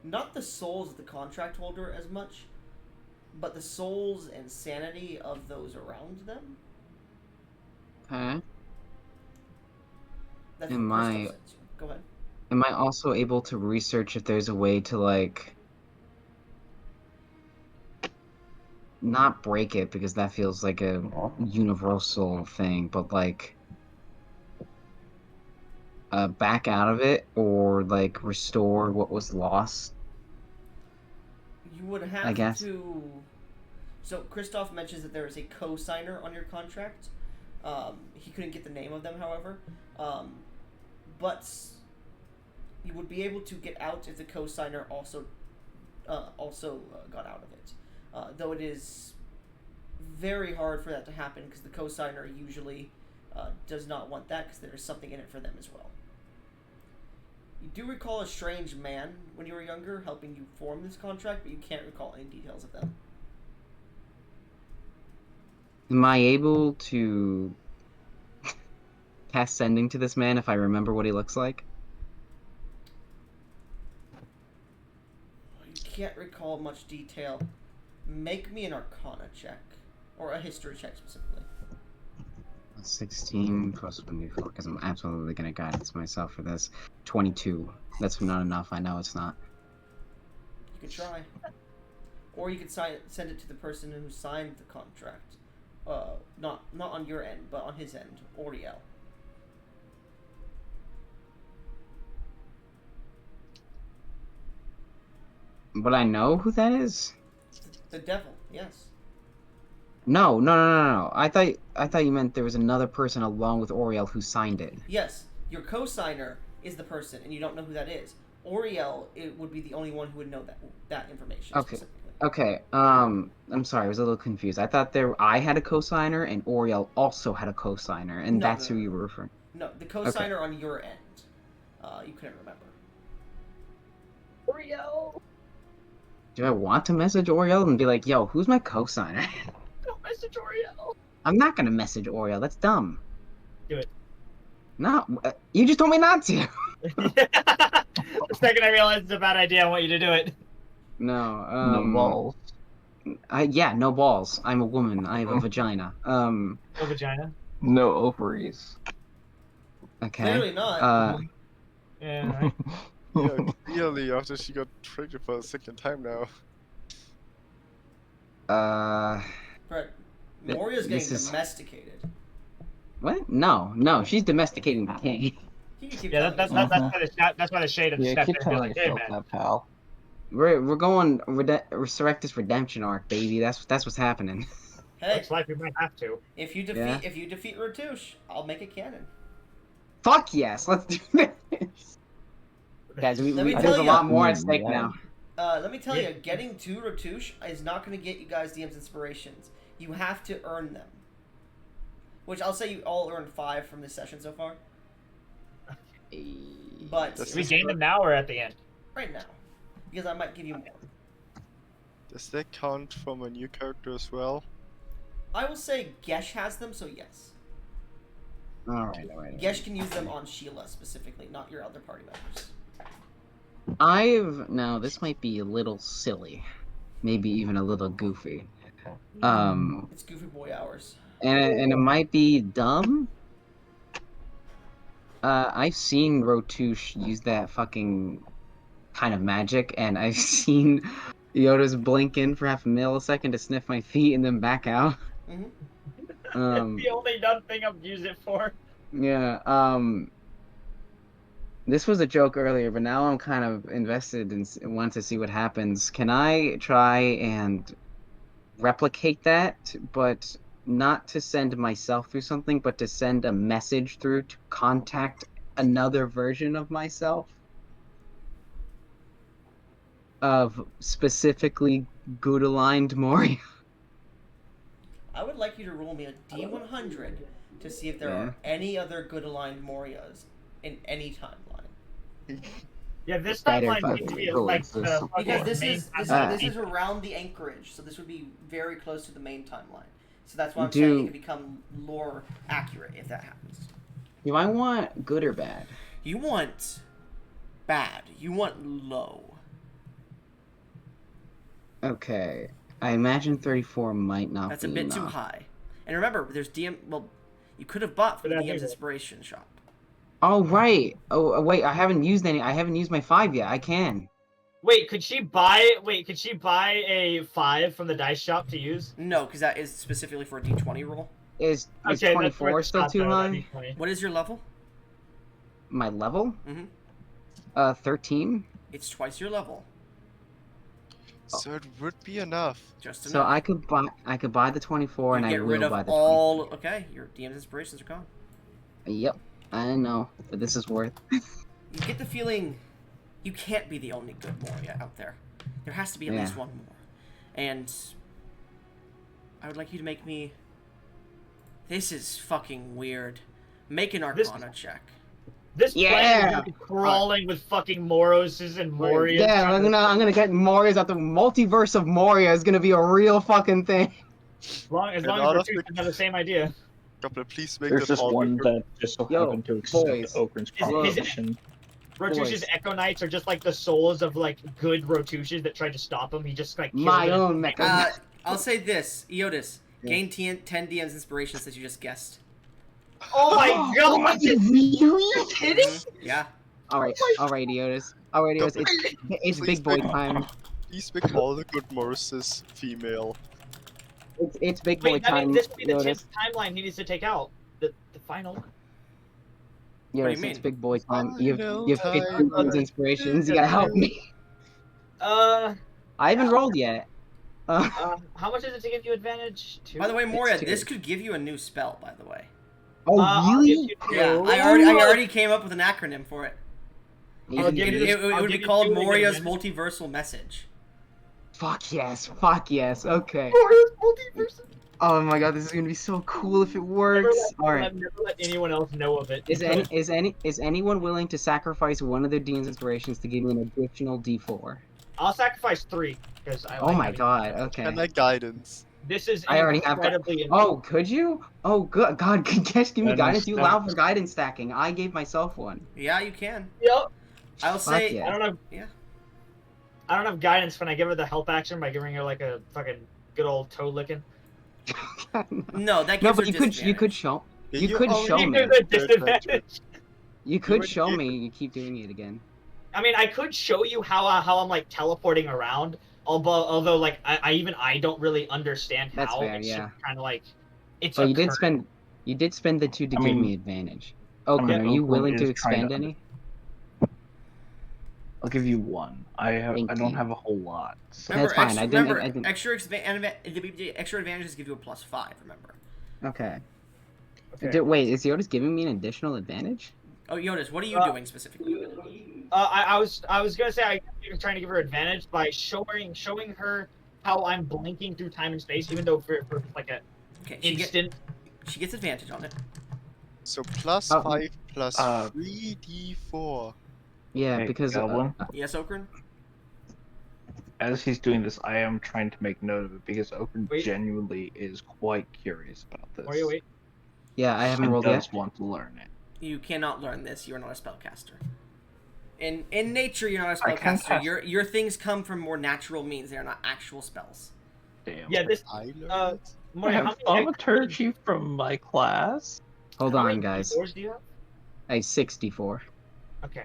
not the souls of the contract holder as much, but the souls and sanity of those around them.
Okay.
That's
Am
what Kristoff
I-
sent you. Go ahead.
Am I also able to research if there's a way to, like, not break it, because that feels like a universal thing, but, like, back out of it or like restore what was lost.
You would
I
have
guess.
to. So Christoph mentions that there is a co-signer on your contract. He couldn't get the name of them, however, but you would be able to get out if the co-signer also got out of it. Though it is very hard for that to happen because the co-signer usually does not want that because there is something in it for them as well. You do recall a strange man when you were younger helping you form this contract, but you can't recall any details of them.
Am I able to cast sending to this man if I remember what he looks like?
You can't recall much detail. Make me an Arcana check. Or a history check specifically.
16 plus 1d4 because I'm absolutely going to guidance myself for this. 22. That's not enough. I know it's not.
You could try. Or you could send it to the person who signed the contract. Not on your end, but on his end. Oriel.
But I know who that is?
The devil, yes.
No. I thought you meant there was another person along with Oriel who signed it.
Yes, your co-signer is the person, and you don't know who that is. Oriel would be the only one who would know that information.
Okay.
Specifically.
Okay. I'm sorry. I was a little confused. I thought I had a co-signer and Oriel also had a co-signer, and that's who you were referring.
No, the co-signer on your end. You couldn't remember.
Oriel.
Do I want to message Oriel and be like, "Yo, who's my co-signer?"
Don't message Oriel.
I'm not gonna message Oriel. That's dumb.
Do it.
No, you just told me not to.
The second I realized it's a bad idea, I want you to do it.
No.
No balls.
Yeah, no balls. I'm a woman. I have a vagina.
No vagina.
No ovaries.
Okay.
Clearly not.
Yeah. Right.
Yeah, clearly after she got triggered for the second time now.
Right. Moria's getting
this is-
domesticated.
What? No. She's domesticating the king.
He can keep
Yeah,
telling
that's why the shade of
Yeah,
stepped
keep
in and be
telling
like, hey
yourself
man.
that, pal.
We're going Resurrectus redemption arc, baby. That's what's happening.
Hey,
Looks like we might have to.
if you defeat Ratouche, I'll make it canon.
Fuck yes, let's do this. Guys,
Let me
there's
tell
a
you-
lot more at stake now.
Let me tell you, getting to Ratouche is not going to get you guys DM's inspirations. You have to earn them. Which I'll say you all earned 5 from this session so far. But
We gain them now or at the end?
right now, because I might give you more.
Does that count from a new character as well?
I will say Gesh has them, so yes.
All right.
Gesh can use them on Sheila specifically, not your other party members.
Now this might be a little silly, maybe even a little goofy.
It's Goofy Boy hours.
And it might be dumb. I've seen Rotouche use that fucking kind of magic, and I've seen Iodus blink in for half a millisecond to sniff my feet and then back out.
Mm-hmm.
It's the only done thing I've used it for.
Yeah. This was a joke earlier, but now I'm kind of invested and want to see what happens. Can I try and replicate that, but not to send myself through something, but to send a message through to contact another version of myself? Of specifically good-aligned Mori.
I would like you to roll me a D100 to see if there are any other good aligned Morias in any timeline.
Yeah, this
Better
timeline
fucking
seems to be
cool.
like the
Because
Because
fucking
this
main
is
timeline.
this is around the anchorage, so this would be very close to the main timeline. So that's why I'm
Do-
saying it could become lore accurate if that happens.
Do I want good or bad?
You want bad. You want low.
Okay. I imagine 34 might not
That's a
be
bit too
enough.
high. And remember, there's DM. Well, you could have bought from the
But that
DM's
is it.
inspiration shop.
Oh, right. Oh, wait. I haven't used my 5 yet. I can.
Wait, could she buy a 5 from the dice shop to use?
No, because that is specifically for a D20 roll.
Is
Okay, that's
24
worth
still
shot,
too
though,
high?
that'd be funny.
What is your level?
My level?
Mm-hmm.
13.
It's twice your level.
So it would be enough.
Just
So
enough.
I could buy the 24,
You
and I
get rid
will
of
buy the
all.
24.
Okay, your DM's inspirations are gone.
Yep, I know, but this is worth.
You get the feeling you can't be the only good Moria out there. There has to be at
Yeah.
least one more. And I would like you to make me. This is fucking weird. Make an Arcana check.
This
Yeah!
planet is crawling with fucking Moroses and Morias.
Yeah, I'm gonna get Morias out. The multiverse of Moria is gonna be a real fucking thing.
As long as
And out of
Rotush have the same idea.
Goblin, please make
There's
that
just
all
one
good.
that just so
Yo,
happened to accept
boys.
Okrin's
His-
proposition.
Rotush's
Boys.
Echo Knights are just like the souls of like good Rotushas that tried to stop him. He just like killed
My
them.
own mecha.
I'll say this, Iodus.
Yeah.
Gain 10 DM's inspirations that you just guessed.
Oh my god!
Really?
Kidding?
Yeah.
Alright, Iodus. Alright, Iodus, it's big boy time.
Please make all the good Morrises female.
It's big boy
Wait, that
time,
means this would be the 10th
Iodus.
timeline he needs to take out. The final.
do you
Iodus,
mean?
it's big boy time. You
Final
have 15
time.
inspirations. You gotta help me.
Uh,
I haven't rolled yet.
how much is it to give you advantage? Two?
By the way, Moria,
two.
this could give you a new spell, by the way.
Oh,
I'll
really?
give you
Yeah,
two.
I already came up with an acronym for it.
I'll give you
It
I'll
would be
give you
called
two and
Moria's
advantage.
multiversal message.
Fuck yes, okay.
Moria's multiverse.
Oh my god, this is gonna be so cool if it works. Alright.
I've never let anyone else know of it.
Is anyone willing to sacrifice one of their Dean's inspirations to give me an additional D4?
I'll sacrifice 3 because I.
Oh
like
my
having-
god, okay.
And that guidance.
This is
I already have.
incredibly.
Oh, could you? Oh, good God, could Cash give me
That
guidance?
is
You allow for guidance stacking. I gave myself one.
Yeah, you can.
Yep.
I'll
Fuck
say.
yeah.
I don't have.
Yeah.
I don't have guidance when I give her the help action by giving her like a fucking good old toe licking.
No, that gives
No,
her
but you could
disadvantage.
show
Yeah,
you could
already
show
Give
me.
her the disadvantage.
You could
already
show
gave
me. You keep doing it again.
I mean, I could show you how I'm like teleporting around. Although like I don't really understand how.
That's fair,
It's
yeah.
kind of like. It's.
But you did
occurring.
spend the 2 to
I
give
mean-
me advantage. Okrin,
mean,
are you
Okrin
willing
is
to
trying
expend
to
any?
I'll give you one. I
Thank
don't
you.
have a whole lot. So.
That's fine, I didn't-
Remember,
I didn't-
extra advantages give you a +5. Remember.
Okay.
Okay.
Wait, is Yoda's giving me an additional advantage?
Oh, Iodus, what are you doing specifically?
I was gonna say I'm trying to give her advantage by showing her how I'm blinking through time and space, even though for like a
Okay,
instant.
she gets advantage on it.
So plus
Oh.
5 plus
Uh,
3d4.
Yeah,
Hey,
because
Goblin,
Yes, Okrin?
as he's doing this, I am trying to make note of it because Okrin
Wait.
genuinely is quite curious about this.
Wait.
yeah, I haven't
And
rolled
does
yet.
want to learn it.
You cannot learn this. You are not a spellcaster. In nature, you're not a
I can
spellcaster.
cast-
Your things come from more natural means. They are not actual spells.
Damn.
Yeah, this.
I learned
Uh,
it.
I
Moria, how
have
many
thaumaturgy from my class.
Hold
how
on,
many
guys.
D4s do you have?
A 64.
Okay.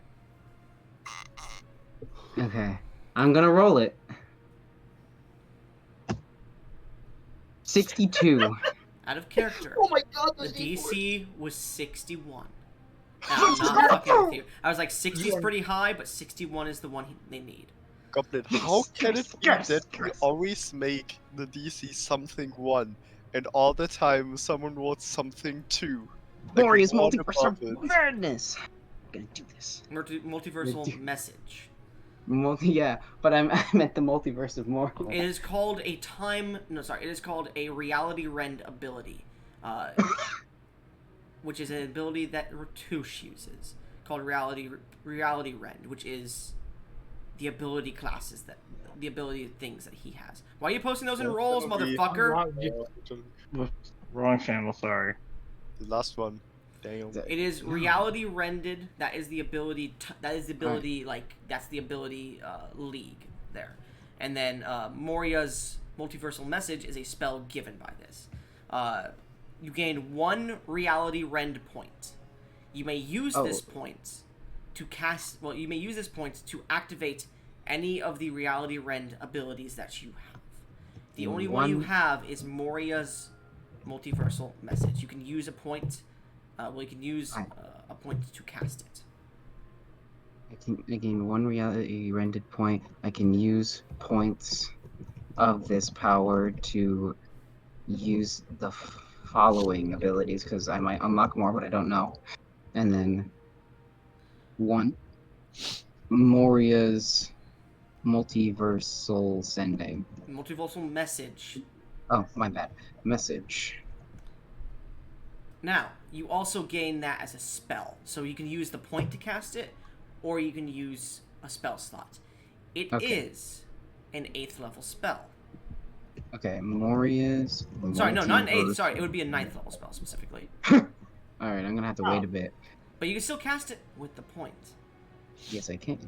Okay. I'm gonna roll it. 62.
Out of character.
Oh my god,
The
those D4s.
DC was 61. I'm not fucking with you. I was like, 60 is pretty high, but 61 is the one they need.
Goblin, how can it be
Yes,
that we
yes.
always make the DC something 1, and all the time someone wants something 2? Like,
Glorious
what
multiverse
above
of
it?
madness. I'm gonna do this.
Multiversal message.
Yeah, but I meant the multiverse of more.
It is called a it is called a reality rend ability. Which is an ability that Ratush uses. Called reality rend, which is the ability classes the ability things that he has. Why are you posting those in
That's
rolls,
gonna be-
motherfucker?
Wrong channel, sorry.
The last one. Damn.
It is reality rended. That is the ability. That's the ability league there. And then Moria's multiversal message is a spell given by this. You gain 1 reality rend point. You may use this point to cast. Well, you may use this point to activate any of the reality rend abilities that you have. The only one you have is Moria's multiversal message. You can use a point. You can use a point to cast it.
I gain one reality rendered point. I can use points of this power to use the following abilities because I might unlock more, but I don't know. And then one Moria's multiversal sending.
Multiversal message.
Oh, my bad. Message.
Now, you also gain that as a spell. So you can use the point to cast it, or you can use a spell slot. It is an 8th level spell.
Okay, Moria's.
Sorry, no, not an 8th. Sorry, it would be a 9th level spell specifically.
Alright, I'm gonna have to wait a bit.
But you can still cast it with the point.
Yes, I can.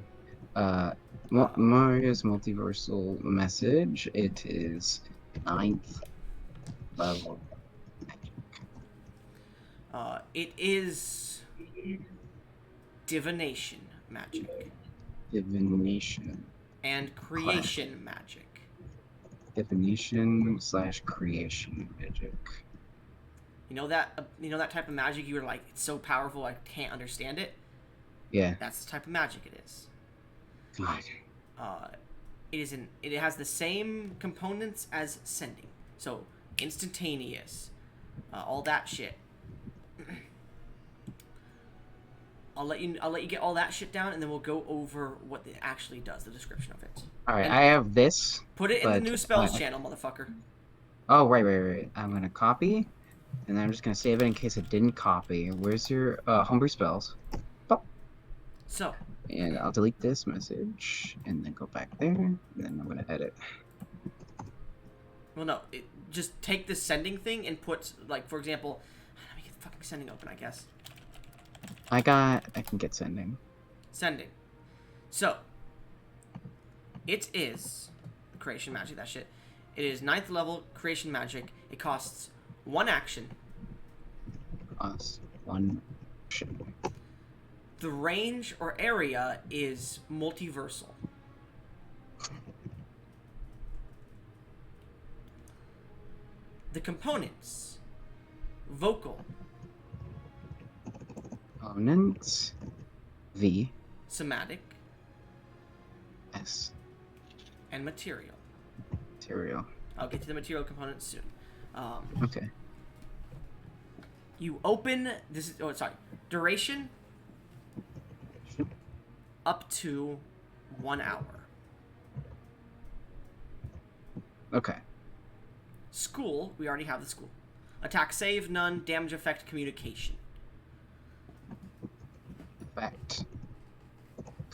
Mario's multiversal message. It is 9th level.
It is divination magic.
Divination.
And creation magic.
Divination / creation magic.
You know that type of magic you were like, it's so powerful I can't understand it?
Yeah.
That's the type of magic it is.
God.
It has the same components as sending. So instantaneous, all that shit. I'll let you get all that shit down, and then we'll go over what it actually does, the description of it.
Alright, I have this.
Put it in the new spells channel, motherfucker.
Oh, right. I'm gonna copy, and then I'm just gonna save it in case it didn't copy. Where's your homebrew spells? Pop.
So.
And I'll delete this message, and then go back there, and then I'm gonna edit.
Well, no, just take the sending thing and put, like, for example, let me get the fucking sending open, I guess.
I can get sending.
Sending. So, it is creation magic, that shit. It is 9th level creation magic. It costs 1 action.
Costs 1 action.
The range or area is multiversal. The components: vocal,
components, V,
somatic,
S,
and material.
Material.
I'll get to the material components soon.
Okay.
You open this is duration up to 1 hour.
Okay.
School, we already have the school. Attack save, none. Damage effect, communication.
Effect.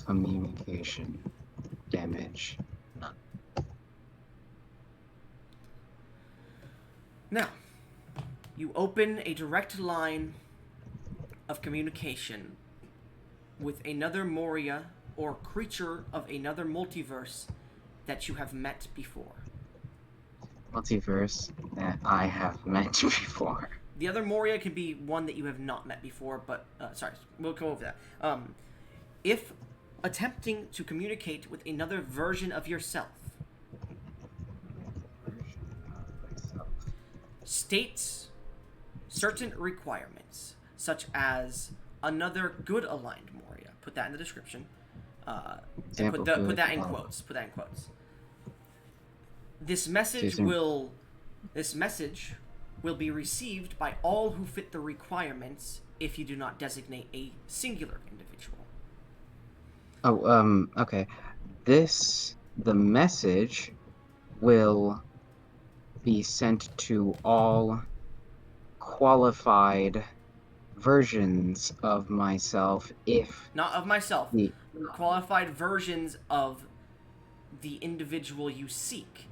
Communication. Damage. None.
Now, you open a direct line of communication with another Moria or creature of another multiverse that you have met before.
Multiverse that I have met before.
The other Moria can be one that you have not met before, but, sorry, we'll go over that. If attempting to communicate with another version of yourself, states certain requirements, such as another good aligned Moria. Put that in the description. And put that in quotes. Put that in quotes. This message will be received by all who fit the requirements if you do not designate a singular individual.
Oh, okay. The message will be sent to all qualified versions of myself if...
Not of myself. Qualified versions of the individual you seek.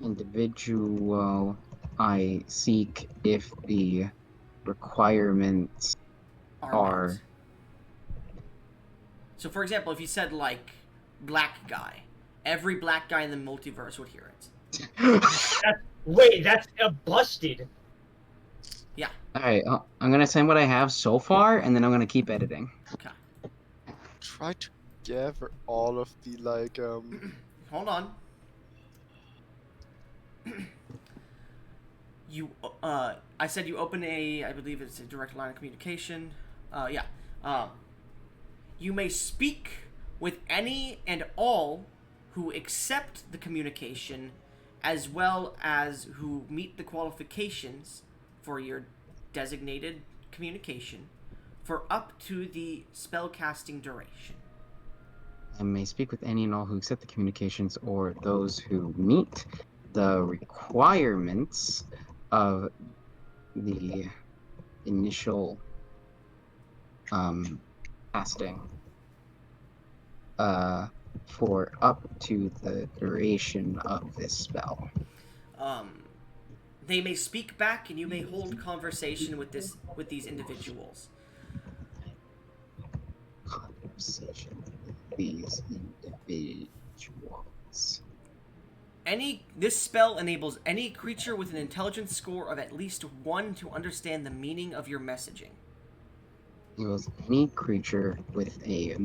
Individual I seek if the requirements are...
met. So, for example, if you said, like, black guy, every black guy in the multiverse would hear it.
That's busted.
Yeah.
Alright, I'm gonna send what I have so far, and then I'm gonna keep editing.
Okay.
Try to gather all of the, like,
Hold on. I said you open I believe it's a direct line of communication. Yeah. You may speak with any and all who accept the communication, as well as who meet the qualifications for your designated communication, for up to the spellcasting duration.
I may speak with any and all who accept the communications or those who meet the requirements of the initial casting for up to the duration of this spell.
They may speak back, and you may hold conversation with these individuals.
Conversation with these individuals.
This spell enables any creature with an intelligence score of at least 1 to understand the meaning of your messaging.
Enables any creature with a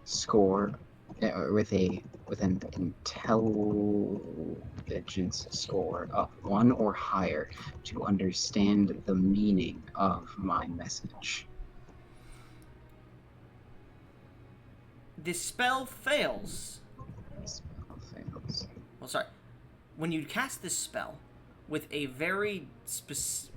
score with an intelligence score of 1 or higher to understand the meaning of my message.
This spell fails. Well, sorry. When you cast this spell with a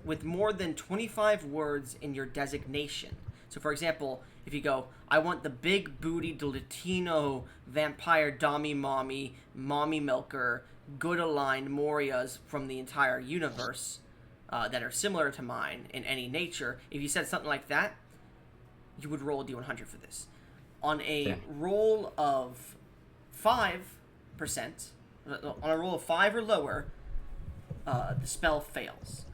with more than 25 words in your designation. So, for example, if you go, I want the big booty Latino vampire Dommy Mommy Milker, good aligned Morias from the entire universe that are similar to mine in any nature. If you said something like that, you would roll a d100 for this. On a roll of 5%, on a roll of 5 or lower, the spell fails.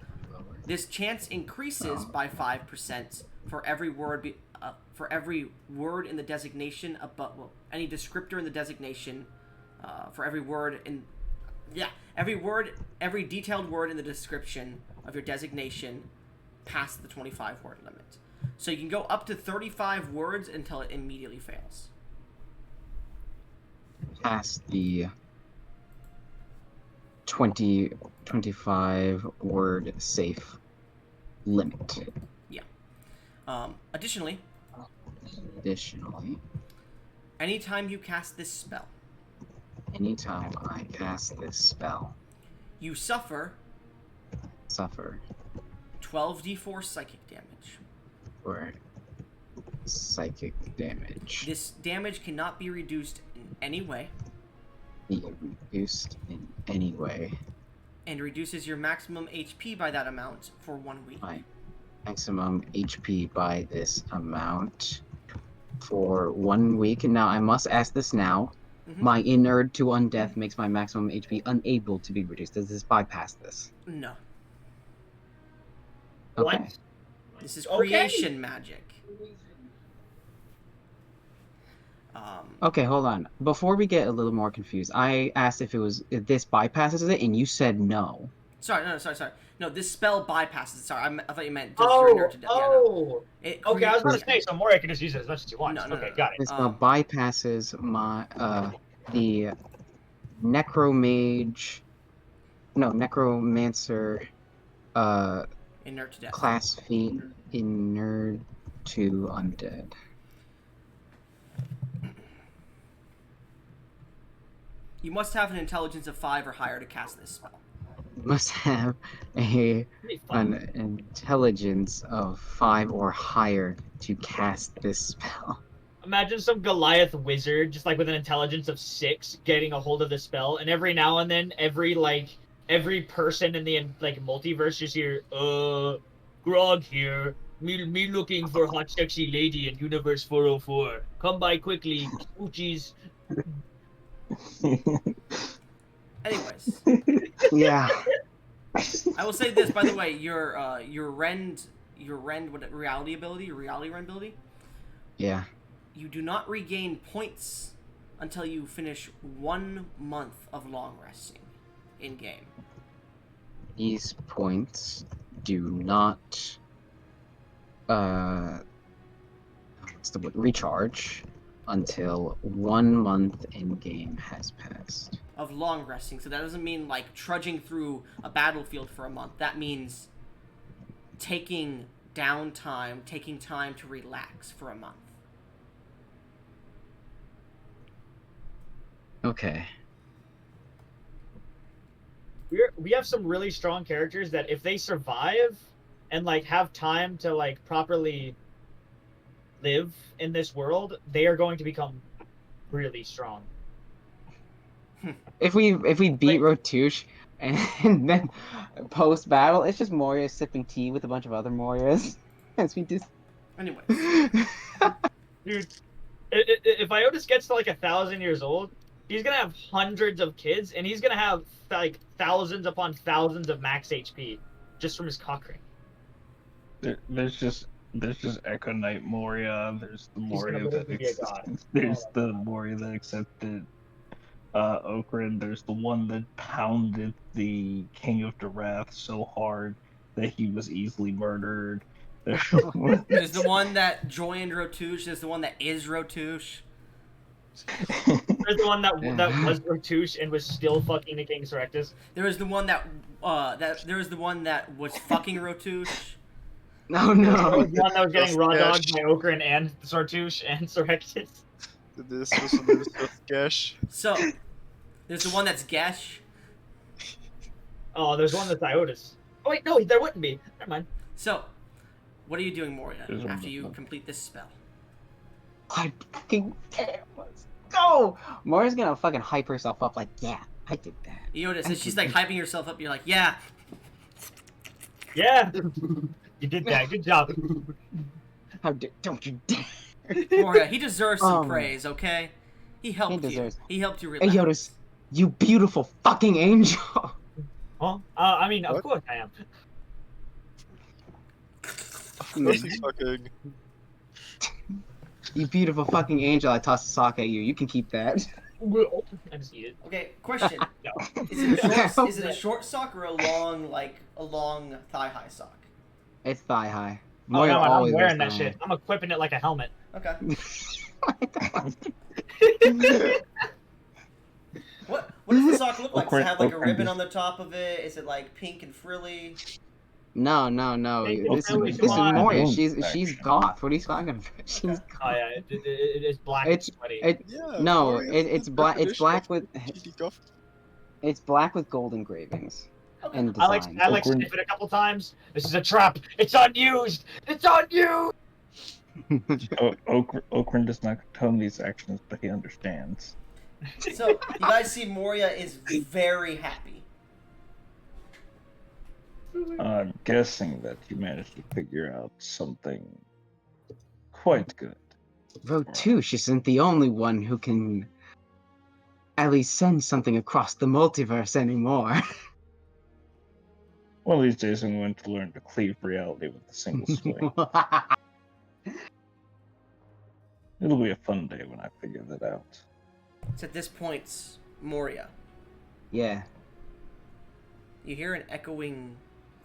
This chance increases by 5% for every word in the designation above. Well, any descriptor in the designation, for every detailed word in the description of your designation past the 25 word limit. So you can go up to 35 words until it immediately fails.
Past the 25 word safe limit.
Yeah. Additionally, anytime you cast this spell,
anytime I cast this spell,
you suffer 12d4 psychic damage.
Or psychic damage.
This damage cannot be reduced in any way. And reduces your maximum HP by that amount for 1 week.
My maximum HP by this amount for 1 week. Now, I must ask this now. Mm-hmm. My inert to undeath makes my maximum HP unable to be reduced. Does this bypass this?
No.
Okay.
What?
This is creation magic.
Okay, hold on. Before we get a little more confused, I asked if this bypasses it, and you said no.
Sorry. No, this spell bypasses it. Sorry, I thought you meant just your to death.
Okay, I was going to say, so Moria can just use it as much as you want.
No,
got it.
This spell bypasses my, the necromancer,
inert to death.
Class feat, inert to undead.
You must have an intelligence of 5 or higher to cast this spell.
You must have an intelligence of 5 or higher to cast this spell.
Imagine some Goliath wizard, just like with an intelligence of 6, getting a hold of the spell, and every now and then, every person in the multiverse just hear, Grog here, me looking for hot sexy lady in Universe 404. Come by quickly, Smoochies.
Anyways.
Yeah.
I will say this, by the way, your reality rend ability?
Yeah.
You do not regain points until you finish 1 month of long resting in game.
These points do not recharge until 1 month in game has passed.
Of long resting. So that doesn't mean like trudging through a battlefield for a month. That means taking downtime, taking time to relax for a month.
Okay.
We have some really strong characters that if they survive and like have time to like properly live in this world, they are going to become really strong.
If we beat Rotouche and then post battle, it's just Moria sipping tea with a bunch of other Morias. As we just
Anyways,
Dude, if Iodus gets to like 1,000 years old, he's gonna have hundreds of kids, and he's gonna have like thousands upon thousands of max HP just from his cock ring.
There's just Echo Knight Moria. There's the
He's gonna
Moria
literally be a god.
there's
Oh,
the Moria that accepted Okrin. There's the one that pounded the King of Darath so hard that he was easily murdered. There's
there's the one that joined Rotouche. There's the one that is Rotouche.
There's the one that was Rotouche and was still fucking the King Surrectus.
There was the one that there was the one that was fucking Rotouche.
No,
There
no.
was one that was getting raw
Yes.
dogged by Okrin and Sartouche and Surrectus.
This was Elizabeth Gash.
So there's the one that's Gesh.
Oh, there's one that's Iodus. Oh wait, no, there wouldn't be. Never mind.
So, what are you doing, Moria,
There's one
after you
that's-
complete this spell?
I fucking let's go. Moria's gonna fucking hype herself up like, yeah, I did that.
Iodus, and she's like hyping herself up. You're like, yeah.
Yeah, you did that. Good job.
Don't you dare.
Moria, he deserves some
Um,
praise, okay? He helped
he deserves-
you. He helped you
Hey,
relax.
Iodus, you beautiful fucking angel.
Huh? I mean, of
What?
course I am.
Of course he's fucking.
You beautiful fucking angel. I tossed a sock at you. You can keep that.
I just eat it.
Okay, question.
No.
Is it a short sock or a long thigh-high sock?
It's thigh high.
Oh,
Moria
no, I'm
always
wearing
wears
that
thigh
shit. I'm equipping it like a helmet.
Okay.
high.
What does the sock look like? Does it have like a
Okay.
ribbon on the top of it? Is it like pink and frilly?
No.
Thank you,
This
Billy,
is
come on.
Moria.
Boom,
She's
actually.
goth. What are you talking about? She's
Oh
goth.
yeah, it's black
It's-
and sweaty.
Yeah.
No,
Warriors
it's
is
black. It's
definition
black
of
with
cheesy goth.
it's black with gold engravings
Okay.
and
I like
design.
Okrin-
sniff it a couple times. This is a trap. It's unused. It's unused.
Okrin does not condone these actions, but he understands.
So you guys see Moria is very happy.
I'm guessing that you managed to figure out something quite good.
Rotouche isn't the only one who can at least send something across the multiverse anymore.
One of these days, I'm going to learn to cleave reality with a single swing. It'll be a fun day when I figure that out.
It's at this point, Moria,
Yeah,
you hear an echoing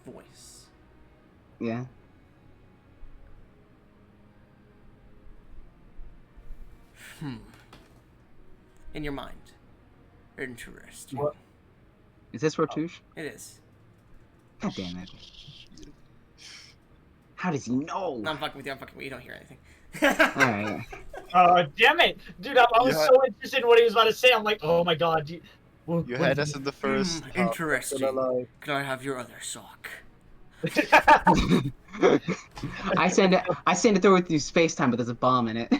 voice.
yeah.
In your mind. Interesting.
What?
Is this Rotouche?
It is.
God damn it. How does he know?
No, I'm fucking with you. You don't hear anything.
Alright.
Oh damn it, dude! I was
Yeah.
so interested in what he was about to say. I'm like, oh my god.
You had us in the first. half,
Interesting.
not gonna lie.
Can I have your other sock?
I send it through with you space time, but there's a bomb in it.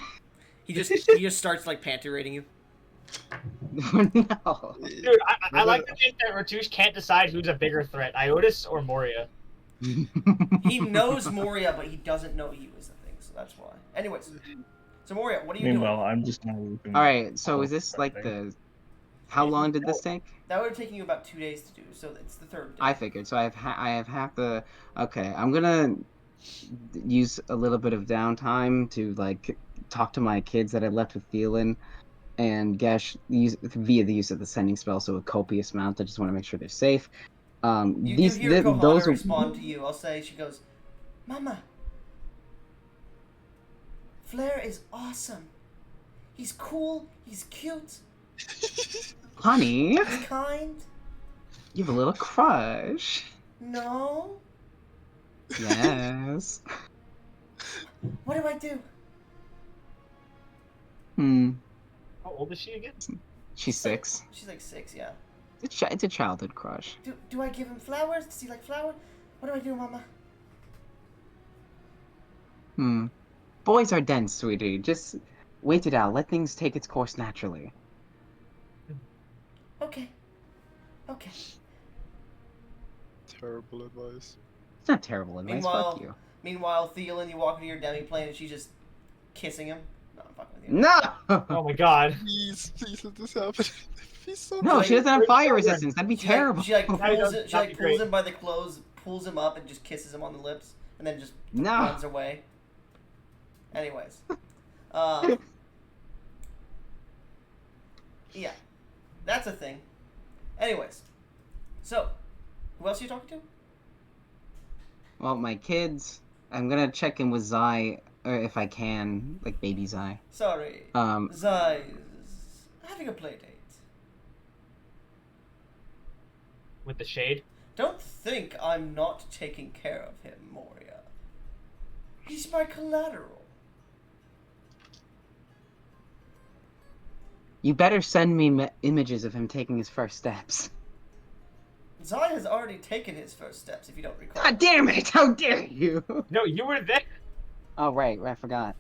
He just starts like panty rating you.
No.
Dude, I like to think that Rotouche can't decide who's a bigger threat, Iodus or Moria.
He knows Moria, but he doesn't know you is the thing, so that's why. Anyways, so Moria, what are you
Meanwhile, I'm just not looking.
Alright, so is this like the... How long did this take?
doing? That would have taken you about 2 days to do, so it's the third day.
I figured. So I have half the... Okay, I'm gonna use a little bit of downtime to, like, talk to my kids that I left with Thielen and Gesh via the use of the sending spell, so a copious amount. I just want to make sure they're safe.
You
These
hear Kohana
those
respond to you. I'll say, she goes, Mama, Flair is awesome. He's cool, he's cute,
honey,
he's kind.
you have a little crush.
No,
Yes.
What do I do?
How old is she again?
She's 6.
She's like 6, yeah.
It's a childhood crush.
Do I give him flowers? Does he like flowers? What do I do, Mama?
Boys are dense, sweetie. Just wait it out. Let things take its course naturally.
Okay. Okay.
Terrible advice.
It's not terrible advice. Fuck you.
Meanwhile, Theolin, you walk into your demi plane and she's just kissing him. No, I'm fucking with you.
No!
Oh my god.
Please let this happen. He's so
No, she doesn't have
Great
fire
children.
resistance. That'd be terrible.
She like
That'd be
pulls
great.
him by the clothes, pulls him up, and just kisses him on the lips, and then just
No.
runs away. Anyways, yeah, that's a thing. Anyways, so who else are you talking to?
Well, my kids. I'm gonna check in with Zai, or if I can, like baby Zai.
Sorry,
Um,
Zai's having a play date.
With the shade?
Don't think I'm not taking care of him, Moria. He's my collateral.
You better send me images of him taking his first steps.
Zai has already taken his first steps, if you don't recall.
God damn it! How dare you!
No, you were there.
Oh right, I forgot.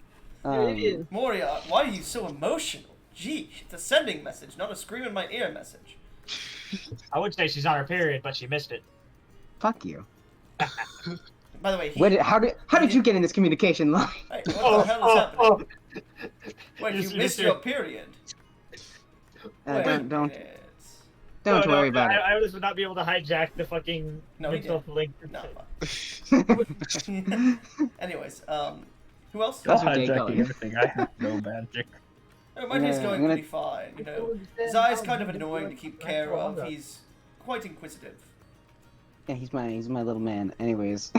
You idiot.
Moria, why are you so emotional? Gee, it's a sending message, not a scream in my ear message.
I would say she's on her period, but she missed it.
Fuck you.
By the way,
How did you get in this communication line?
Hey, what the hell is happening? Wait,
Yes,
you missed your period. Wait,
Don't
it's-
don't worry about it.
Iodus would not be able to hijack the fucking
No, he
mental link.
No. Anyways, who else?
That's
I'll
what Jake
hijack
called it.
everything. I have no magic.
My day's
Yeah,
going
I'm gonna-
pretty fine, you know. Zai's kind of annoying to keep care of. He's quite inquisitive.
Yeah, he's my little man. Anyways,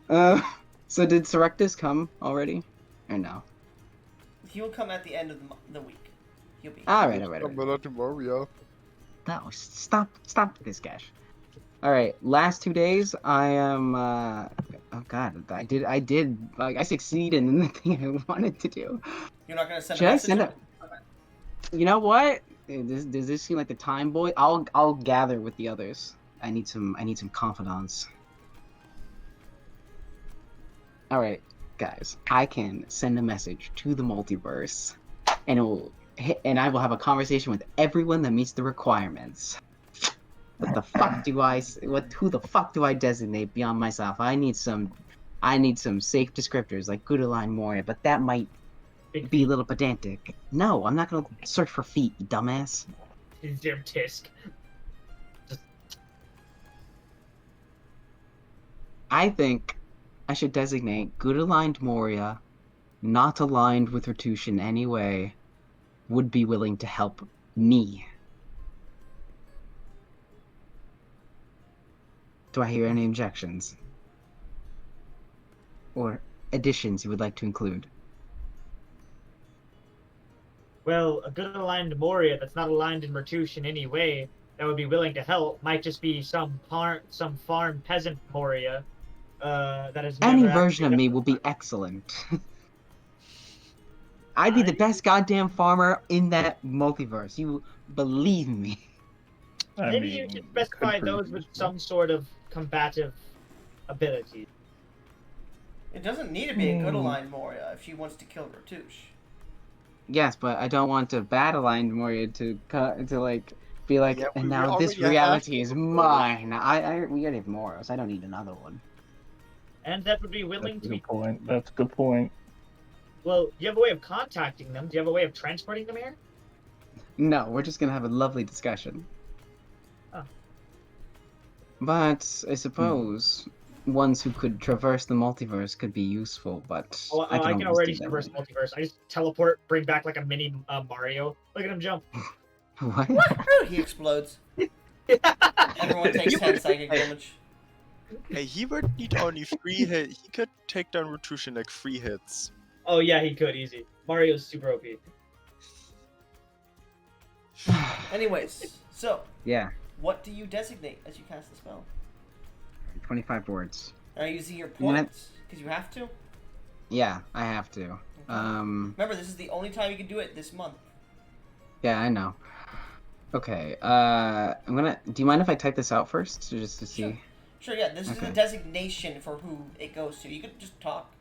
so did Serectus come already, or no?
He'll come at the end of the week. He'll be.
All right.
Not tomorrow.
No, stop this, Gash. All right, last 2 days I am. Oh God, I did. Like, I succeeded in the thing I wanted to do.
You're not gonna send
Should
a
I
message?
send a? You know what? Does this seem like the time, boy? I'll gather with the others. I need some confidants. All right, guys. I can send a message to the multiverse, and I will have a conversation with everyone that meets the requirements. Who the fuck do I designate beyond myself? I need some safe descriptors like Gudaline Moria, but that might be a little pedantic. No, I'm not gonna search for feet, you dumbass.
Damn tisk.
I think I should designate good-aligned Moria, not aligned with Ratush in any way, would be willing to help me. Do I hear any objections? Or additions you would like to include?
Well, a good aligned Moria that's not aligned in Ratush in any way that would be willing to help might just be some farm peasant Moria that is
Any
never
version of
actually
me will be excellent. I'd be the best goddamn farmer in that multiverse. You believe me.
Maybe you should specify those with some sort of combative ability.
It doesn't need to be a good aligned Moria if she wants to kill Ratush.
Yes, but I don't want a bad aligned Moria to like be like,
Yeah,
and
we
now this
already have
reality is
one.
mine. We already have Moros. I don't need another one.
And that would be willing
That's a
to be.
good point. That's a good point.
Well, do you have a way of contacting them? Do you have a way of transporting them here?
No, we're just gonna have a lovely discussion.
Oh.
But I suppose ones who could traverse the multiverse could be useful, but
Oh, I can
always
already
do that
traverse
right
multiverse. I just teleport, bring back like a mini Mario. Look at him jump.
What?
He explodes. Everyone takes 10 psychic damage.
Hey, he would need only 3 hits. He could take down Ratush in like 3 hits.
Oh yeah, he could easy. Mario's super OP.
Anyways, so
Yeah,
what do you designate as you cast the spell?
25 words.
Are you using your
I'm gonna-
points? Because you have to?
Yeah, I have to.
Okay. Remember, this is the only time you can do it this month.
Yeah, I know. Okay, I'm gonna... Do you mind if I type this out first, just to see?
Sure, yeah, this is
Okay.
a designation for who it goes to. You could just talk.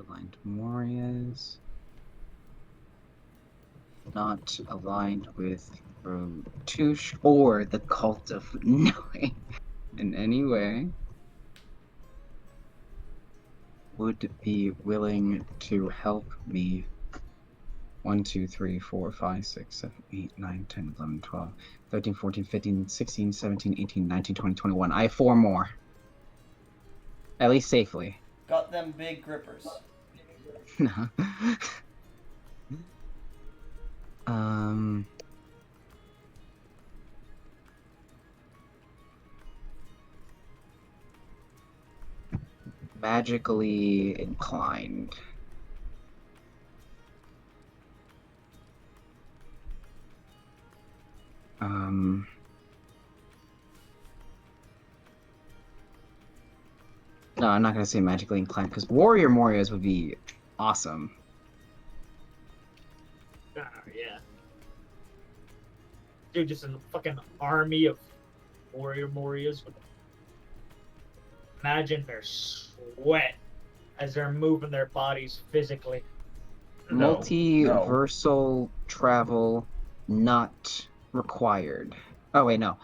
Aligned Warriors. Not aligned with Rotouche or the Cult of Knowing in any way. Would be willing to help me. 1, 2, 3, 4, 5, 6, 7, 8, 9, 10, 11, 12, 13, 14, 15, 16, 17, 18, 19, 20, 21. I have 4 more. At least safely.
Got them big grippers.
um... Magically inclined. No, I'm not gonna say magically inclined because Warrior Morios would be awesome.
Yeah. Dude, just a fucking army of warrior Morias. Imagine their sweat as they're moving their bodies physically.
No,
Multiversal travel not required. Oh wait, no.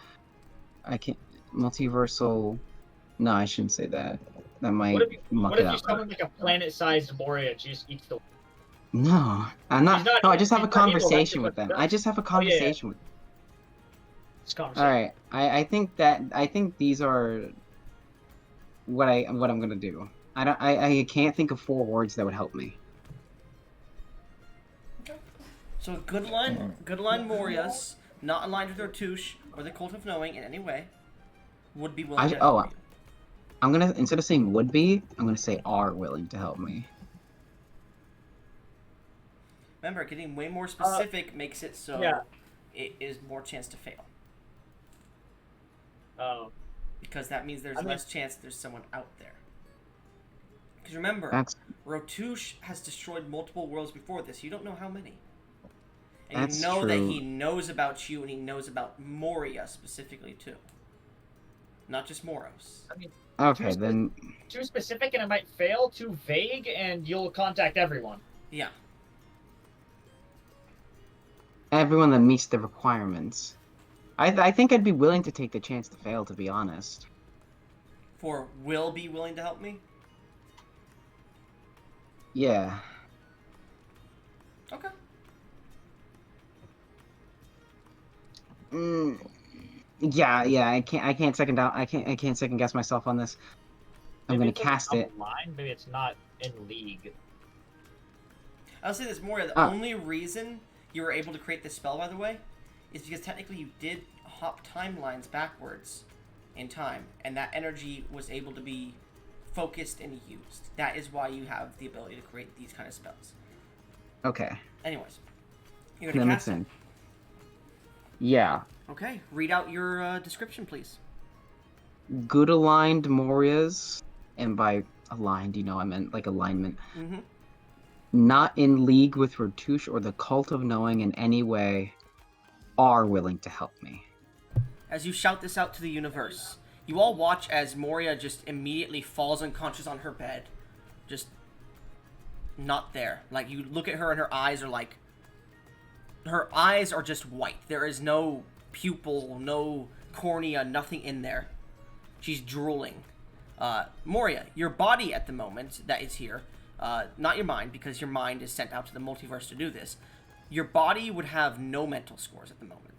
I can't. Multiversal. No, I shouldn't say that. That might muck
What
it
if you
up.
summon like a planet-sized Moria and she just eats the...
No, I'm not.
He's not-
No, I just have a
he's not evil, that's
conversation
what
with them.
he
I
does.
just have a
yeah.
conversation with.
It's conversation.
All right, I think these are what I'm gonna do. I can't think of 4 words that would help me.
So good line Morias, not aligned with Rotouche or the Cult of Knowing in any way, would be willing to help you.
I'm gonna, instead of saying would be, I'm gonna say are willing to help me.
Remember, getting way more specific makes it so it is more chance to fail.
Oh.
Because that means there's less chance there's someone out there. Because remember, Rotouche has destroyed multiple worlds before this. You don't know how many. And you know that he knows about you and he knows about Moria specifically too. Not just Moros.
I mean,
okay, then...
Too specific and it might fail, too vague and you'll contact everyone.
Yeah.
Everyone that meets the requirements. I think I'd be willing to take the chance to fail, to be honest.
For will be willing to help me?
Yeah.
Okay.
Yeah. I can't second guess myself on this. I'm gonna cast it.
Line. Maybe it's not in league.
I'll say this, Moria. The only reason you were able to create this spell, by the way, is because technically you did hop timelines backwards in time, and that energy was able to be focused and used. That is why you have the ability to create these kind of spells.
Okay.
Anyways, you're gonna cast it.
Yeah.
Okay, read out your description, please.
Good aligned Morias, and by aligned, I meant like alignment.
Mm-hmm.
Not in league with Rotouche or the Cult of Knowing in any way, are willing to help me.
As you shout this out to the universe, you all watch as Moria just immediately falls unconscious on her bed. Just not there. Like, you look at her and her eyes are like... Her eyes are just white. There is no pupil, no cornea, nothing in there. She's drooling. Moria, your body at the moment that is here, not your mind, because your mind is sent out to the multiverse to do this. Your body would have no mental scores at the moment.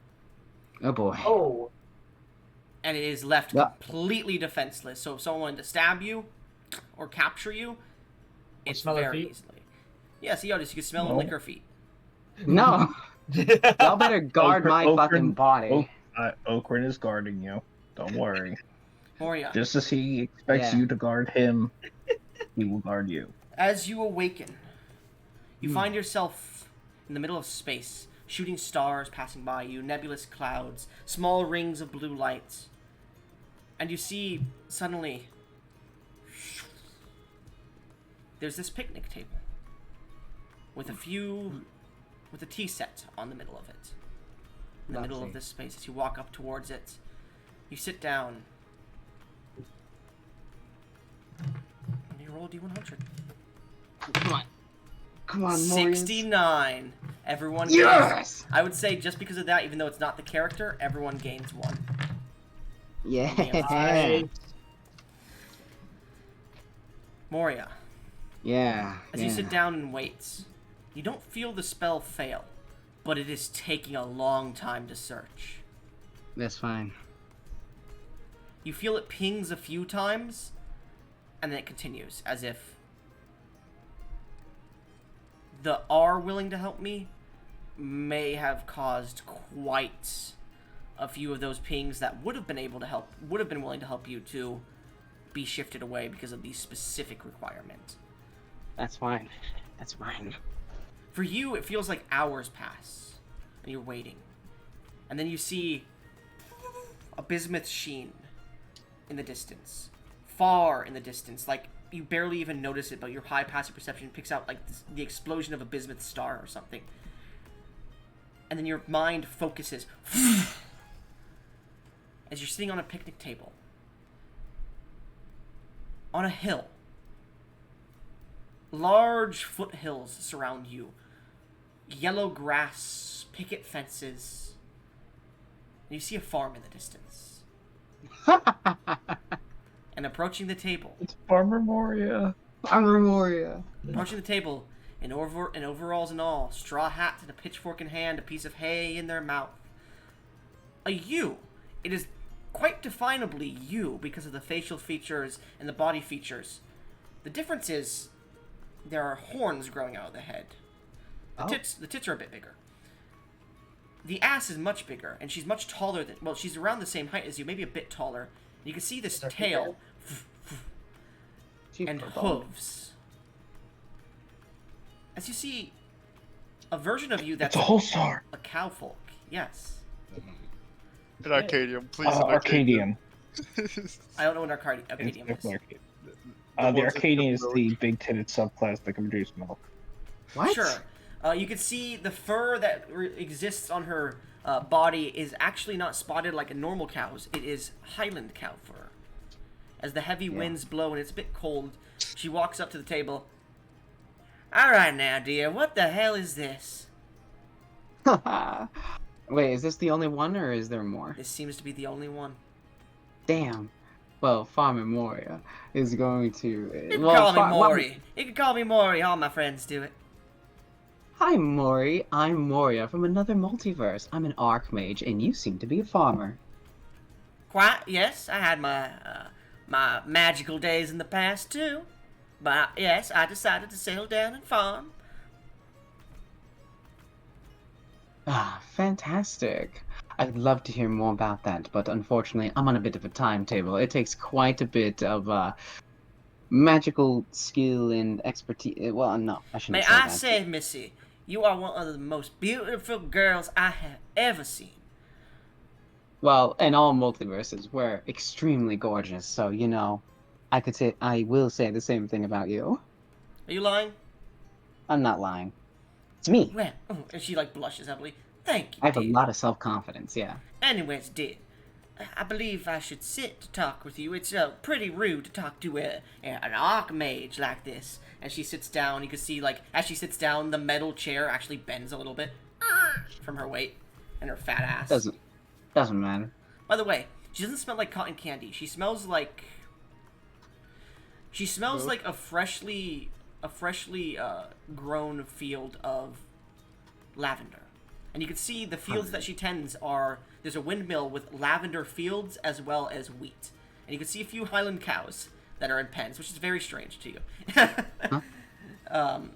Oh boy.
Oh.
And it is left completely defenseless. So if someone wanted to stab you or capture you, it's very easily. Yes, Iodus, you can smell and lick her feet.
No. Y'all better guard my fucking body.
Okrin is guarding you. Don't worry.
Moria.
Just as he expects you to guard him, he will guard you.
As you awaken, you find yourself in the middle of space, shooting stars passing by you, nebulous clouds, small rings of blue lights. And you see, suddenly, there's this picnic table with a tea set on the middle of it. In the middle of this space, as you walk up towards it, you sit down. And you roll a d100.
Come on. Come on, Morgan.
69. Everyone gains.
Yes!
I would say just because of that, even though it's not the character, everyone gains 1.
Yeah.
Nice.
Moria,
Yeah.
as you sit down and wait, you don't feel the spell fail, but it is taking a long time to search.
That's fine.
You feel it pings a few times, and then it continues, as if the "are willing to help me" may have caused quite a few of those pings that would have been willing to help you to be shifted away because of the specific requirement.
That's fine. That's fine.
For you, it feels like hours pass, and you're waiting. And then you see a bismuth sheen in the distance. Far in the distance, like you barely even notice it, but your high passive perception picks out like the explosion of a bismuth star or something. And then your mind focuses as you're sitting on a picnic table on a hill. Large foothills surround you. Yellow grass, picket fences. And you see a farm in the distance. And approaching the table.
It's Farmer Moria.
Farmer Moria.
Approaching the table, in overalls and all, straw hat and a pitchfork in hand, a piece of hay in their mouth. A you. It is quite definably you because of the facial features and the body features. The difference is there are horns growing out of the head. The tits are a bit bigger. The ass is much bigger, and she's much taller than... Well, she's around the same height as you, maybe a bit taller. And you can see this tail and hooves. As you see a version of you that's
It's a whole star.
a cowfolk. Yes.
An Arcadium, please.
Arcadium.
I don't know what Arcadium is.
The Arcadian is the big-titted subclass that can produce milk.
What?
Sure. You can see the fur that exists on her body is actually not spotted like a normal cow's. It is Highland cow fur. As the heavy winds blow and it's a bit cold, she walks up to the table. All right now, dear, what the hell is this?
Wait, is this the only one, or is there more?
This seems to be the only one.
Damn. Well, Farmer Moria is going to...
You can call me Mori. You can call me Mori. All my friends do it.
Hi, Mori. I'm Moria from another multiverse. I'm an archmage, and you seem to be a farmer.
Quite, yes. I had my my magical days in the past, too. But, yes, I decided to settle down and farm.
Ah, fantastic. I'd love to hear more about that, but unfortunately, I'm on a bit of a timetable. It takes quite a bit of magical skill and expertise. Well, no, I shouldn't
May
say
I
that.
say, Missy, you are one of the most beautiful girls I have ever seen.
Well, in all multiverses, we're extremely gorgeous, so, you know, I will say the same thing about you.
Are you lying?
I'm not lying. It's me.
Well, and she like blushes heavily. Thank you,
I have a
dear.
lot of self-confidence, yeah.
Anyways, dear, I believe I should sit to talk with you. It's pretty rude to talk to an archmage like this. As she sits down, you can see, like, as she sits down, the metal chair actually bends a little bit from her weight and her fat ass.
Doesn't matter.
By the way, she doesn't smell like cotton candy. She smells like... She smells like a freshly grown field of lavender. And you can see the fields that she tends are... There's a windmill with lavender fields as well as wheat. And you can see a few Highland cows that are in pens, which is very strange to you.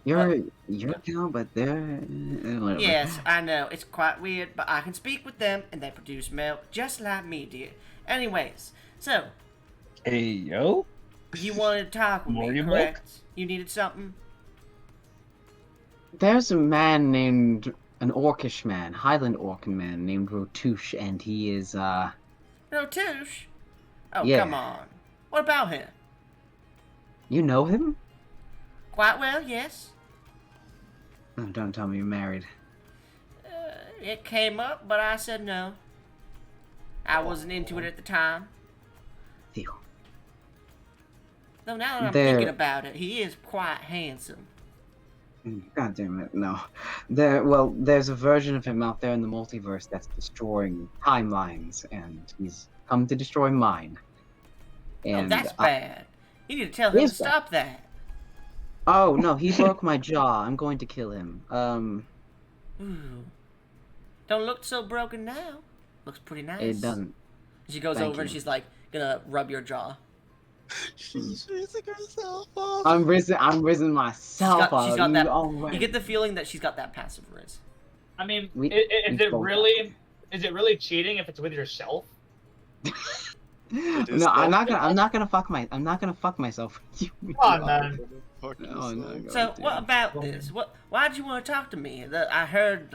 You're a cow, but they're... whatever.
Yes, I know. It's quite weird, but I can speak with them, and they produce milk just like me, dear. Anyways, so...
Hey, yo.
You wanted to talk with me,
Moria
correct?
milk?
You needed something?
There's a man named... An orcish man, Highland orc man named Rotouche, and he is,
Rotouche? Oh,
Yeah.
come on. What about him?
You know him?
Quite well, yes.
Oh, don't tell me you're married.
It came up, but I said no. I wasn't into it at the time.
Theo.
Though now that I'm
There-
thinking about it, he is quite handsome.
God damn it, no. There's a version of him out there in the multiverse that's destroying timelines, and he's come to destroy mine. And
Oh, that's bad. You need to tell
It
him to
is bad.
stop that.
Oh no, he broke my jaw. I'm going to kill him.
Ooh. Don't look so broken now. Looks pretty nice.
It doesn't.
She goes
Thank
over and
you.
she's like, gonna rub your jaw.
She's raising herself up.
I'm risen myself.
She's got
You
that.
already-
You get the feeling that she's got that passive riz.
I mean,
We-
is
we
it
both
really cheating if it's with yourself?
It is
No, I'm
not-
not gonna fuck myself with you.
Come on, man.
Fuck
Oh, no,
yourself.
So
God
what
damn.
about this? Why did you want to talk to me? I heard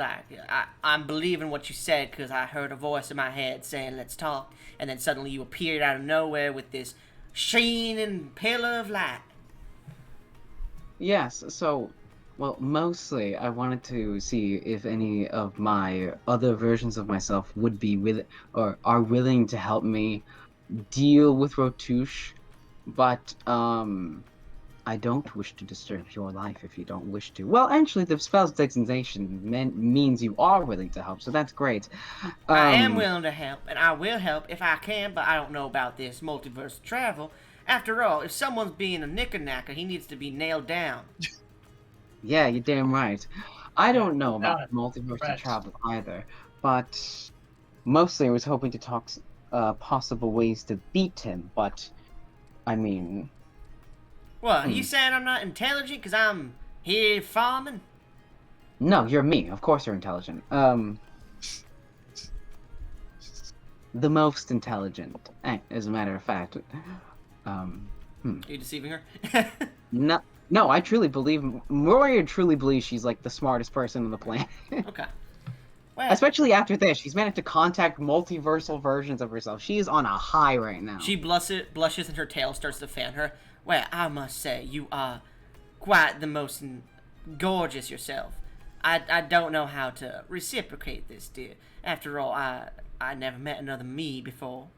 I'm believing what you said because I heard a voice in my head saying let's talk, and then suddenly you appeared out of nowhere with this shining pillar of light.
Yes, so, well, mostly I wanted to see if any of my other versions of myself would be or are willing to help me deal with Rotouche, but, I don't wish to disturb your life if you don't wish to. Well, actually, the spell's designation means you are willing to help, so that's great.
I am willing to help, and I will help if I can, but I don't know about this multiverse travel. After all, if someone's being a knicker-knacker, he needs to be nailed down.
Yeah, you're damn right. I don't know
Got
about
it.
multiverse
Right.
travel either, but mostly I was hoping to talk possible ways to beat him, but I mean,
What, you saying I'm not intelligent because I'm here farming?
no, you're me. Of course you're intelligent. The most intelligent, as a matter of fact.
Are you deceiving her?
No, I truly believe, Moria truly believes she's like the smartest person on the planet.
Okay. Well,
Especially after this, she's managed to contact multiversal versions of herself. She is on a high right now.
she blushes and her tail starts to fan her. Well, I must say, you are quite the most gorgeous yourself. I don't know how to reciprocate this, dear. After all, I never met another me before.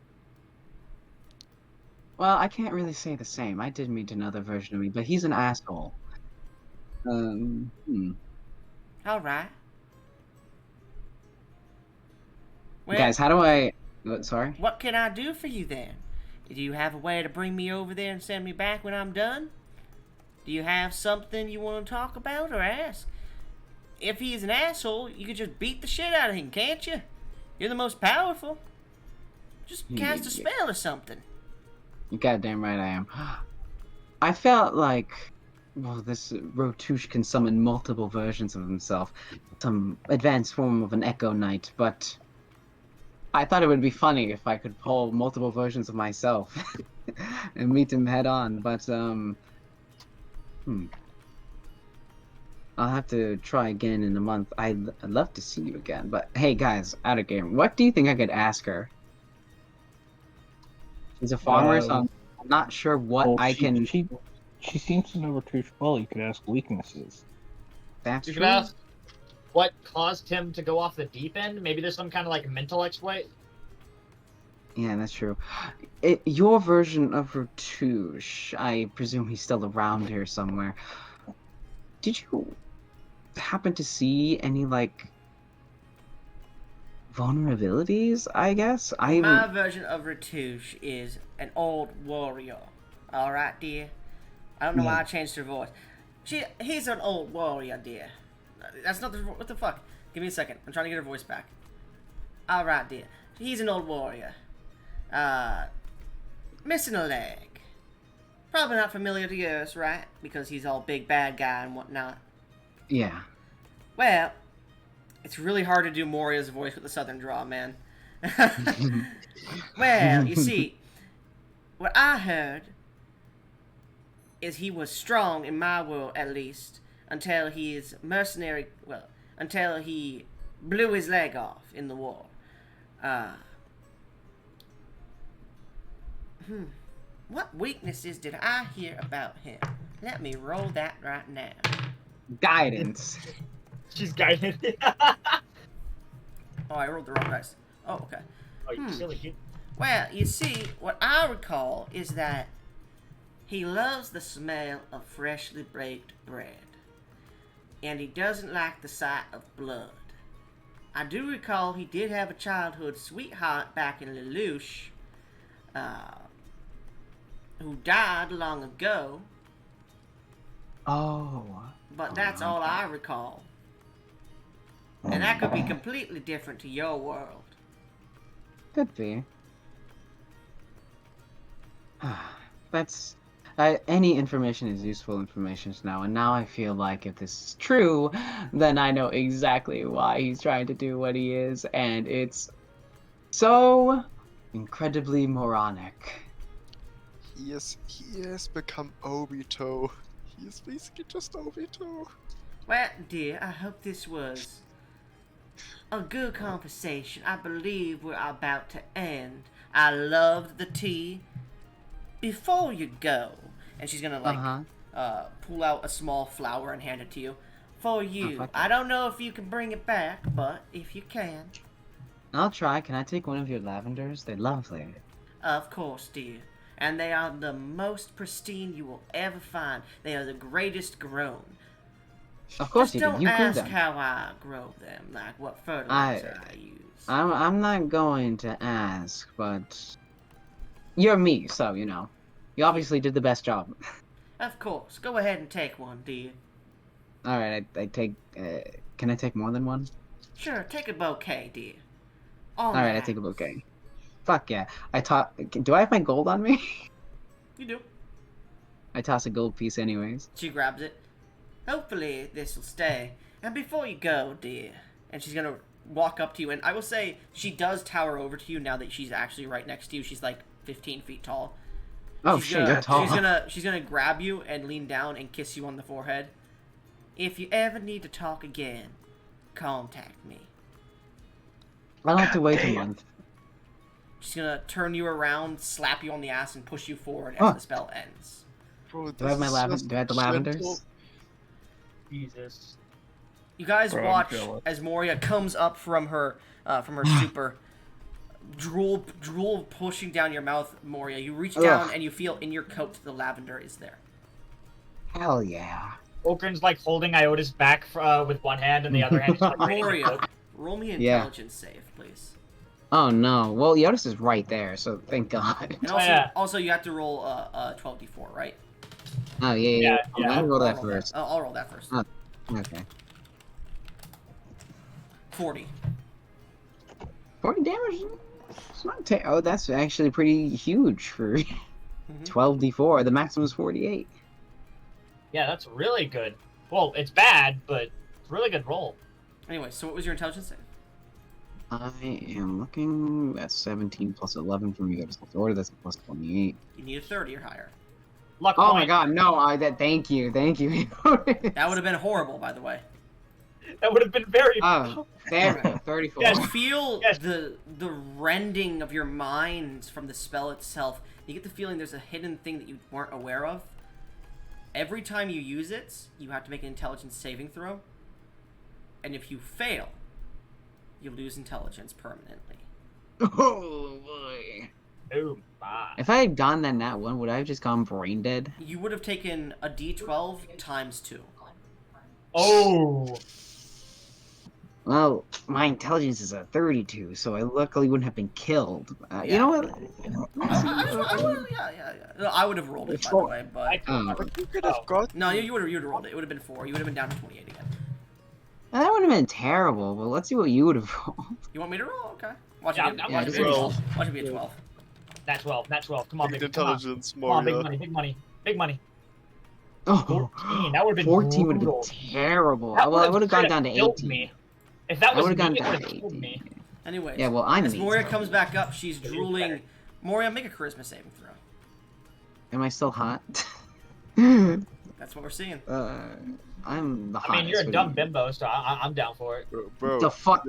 Well, I can't really say the same. I did meet another version of me, but he's an asshole.
All right. Well,
Guys, how do I... Sorry?
what can I do for you then? Do you have a way to bring me over there and send me back when I'm done? Do you have something you want to talk about or ask? If he's an asshole, you could just beat the shit out of him, can't you? You're the most powerful. Just cast a spell or something.
You're goddamn right I am. I felt like... Well, this Rotouche can summon multiple versions of himself. Some advanced form of an Echo Knight, but... I thought it would be funny if I could pull multiple versions of myself and meet him head on, but, I'll have to try again in a month. I'd love to see you again, but hey guys, out of game, what do you think I could ask her? She's a farmer, so I'm not sure what
Well,
I can...
She seems to know Rotouche well. You could ask weaknesses.
That's
You
true.
can ask what caused him to go off the deep end. Maybe there's some kind of like mental exploit.
Yeah, that's true. Your version of Rotouche, I presume he's still around here somewhere. Did you happen to see any, like, vulnerabilities, I guess?
My version of Rotouche is an old warrior. Alright, dear? I don't know why I changed her voice. He's an old warrior, dear. That's not the... What the fuck? Give me a second. I'm trying to get her voice back. Alright, dear. He's an old warrior. Missing a leg. Probably not familiar to yours, right? Because he's all big bad guy and whatnot.
Yeah.
Well, it's really hard to do Moria's voice with the southern drawl, man. Well, you see, what I heard is he was strong in my world, at least, until his mercenary, well, until he blew his leg off in the war. What weaknesses did I hear about him? Let me roll that right now.
Guidance.
She's guided.
Oh, I rolled the wrong dice. Oh, okay.
Oh, you silly kid.
Well, you see, what I recall is that he loves the smell of freshly baked bread. And he doesn't like the sight of blood. I do recall he did have a childhood sweetheart back in Lelouch, who died long ago.
Oh.
But that's all I recall. And that could be completely different to your world.
Could be. That's... any information is useful information now, and now I feel like if this is true, then I know exactly why he's trying to do what he is, and it's so incredibly moronic.
He has become Obito. He is basically just Obito.
Well, dear, I hope this was a good conversation. I believe we're about to end. I loved the tea. Before you go, and she's gonna pull out a small flower and hand it to you. For you. I don't know if you can bring it back, but if you can.
I'll try. Can I take one of your lavenders? They're lovely.
Of course, dear. And they are the most pristine you will ever find. They are the greatest grown.
Of course
Just
you do. You
don't
grew
ask
them.
how I grow them, like what fertilizer I use.
I'm not going to ask, but you're me, so you know. You obviously did the best job.
Of course. Go ahead and take one, dear.
All right, I take. Can I take more than one?
Sure, take a bouquet, dear.
All right, I take a bouquet. Fuck yeah! Do I have my gold on me?
You do.
I toss a gold piece anyways.
She grabs it. Hopefully this will stay. And before you go, dear, and she's gonna walk up to you, and I will say she does tower over to you now that she's actually right next to you. She's like 15 feet tall.
Oh shit, you're tall.
She's gonna grab you and lean down and kiss you on the forehead. If you ever need to talk again, contact me.
I'll have to wait a month.
She's gonna turn you around, slap you on the ass, and push you forward as the spell ends.
Bro,
Do I have my Do I have the lavenders?
gentle.
Jesus.
You guys
Bro, I'm
watch
jealous.
as Moria comes up from her super, drool pushing down your mouth. Moria, you reach down and you feel in your coat the lavender is there.
Hell yeah.
Okrin's like holding Iodus back with one hand and the other hand. Like,
Moria, roll me an intelligence save, please.
Oh no. Well, Iodus is right there, so thank God.
And also you have to roll 12d4, right?
Oh yeah. I'm gonna roll that first.
I'll roll that first.
Oh, okay.
40.
40 damage. It's not oh, that's actually pretty huge for 12d4. The maximum is 48.
Yeah, that's really good. Well, it's bad, but it's a really good roll.
Anyway, so what was your intelligence save?
I am looking at 17 plus 11 from Iodus order. That's a plus 28.
You need a 30 or higher.
Luck
Oh
point.
my God, no! Thank you.
That would have been horrible, by the way.
That would have been very.
Oh, there, 34.
You feel the rending of your mind from the spell itself. You get the feeling there's a hidden thing that you weren't aware of. Every time you use it, you have to make an intelligence saving throw. And if you fail, you lose intelligence permanently.
Oh boy.
Oh my.
If I had gone that nat 1, would I have just gone brain dead?
You would have taken a d12 times 2.
Oh.
Well, my intelligence is a 32, so I luckily wouldn't have been killed. You know what?
Yeah. I would have rolled it, by the way, but...
You could have got.
No, you would have rolled it. It would have been 4. You would have been down to 28 again.
That would have been terrible, but let's see what you would have rolled.
You want me to roll? Okay. Watch
Yeah,
it be,
I'm
watch it be a 12. Watch it be a 12.
Nat 12. Nat 12. Come on,
Big
big. Come on.
intelligence,
Come on, big
Moria.
money. Big money. Big money.
Oh,
14. That would have been
14 would have been
brutal.
terrible.
That
Well, I would have gone down to
killed
18.
me. If that was
I would have
me,
gone
it
down
would
to
have killed
18.
me.
Anyways,
Yeah, well, I'm
as
me,
Moria
so-
comes back up, she's drooling. Moria, make a charisma saving throw.
Am I still hot?
That's what we're seeing.
I'm the hottest.
I mean, you're a
what
dumb
do
bimbo, so I'm down for it.
Bro,
The fuck?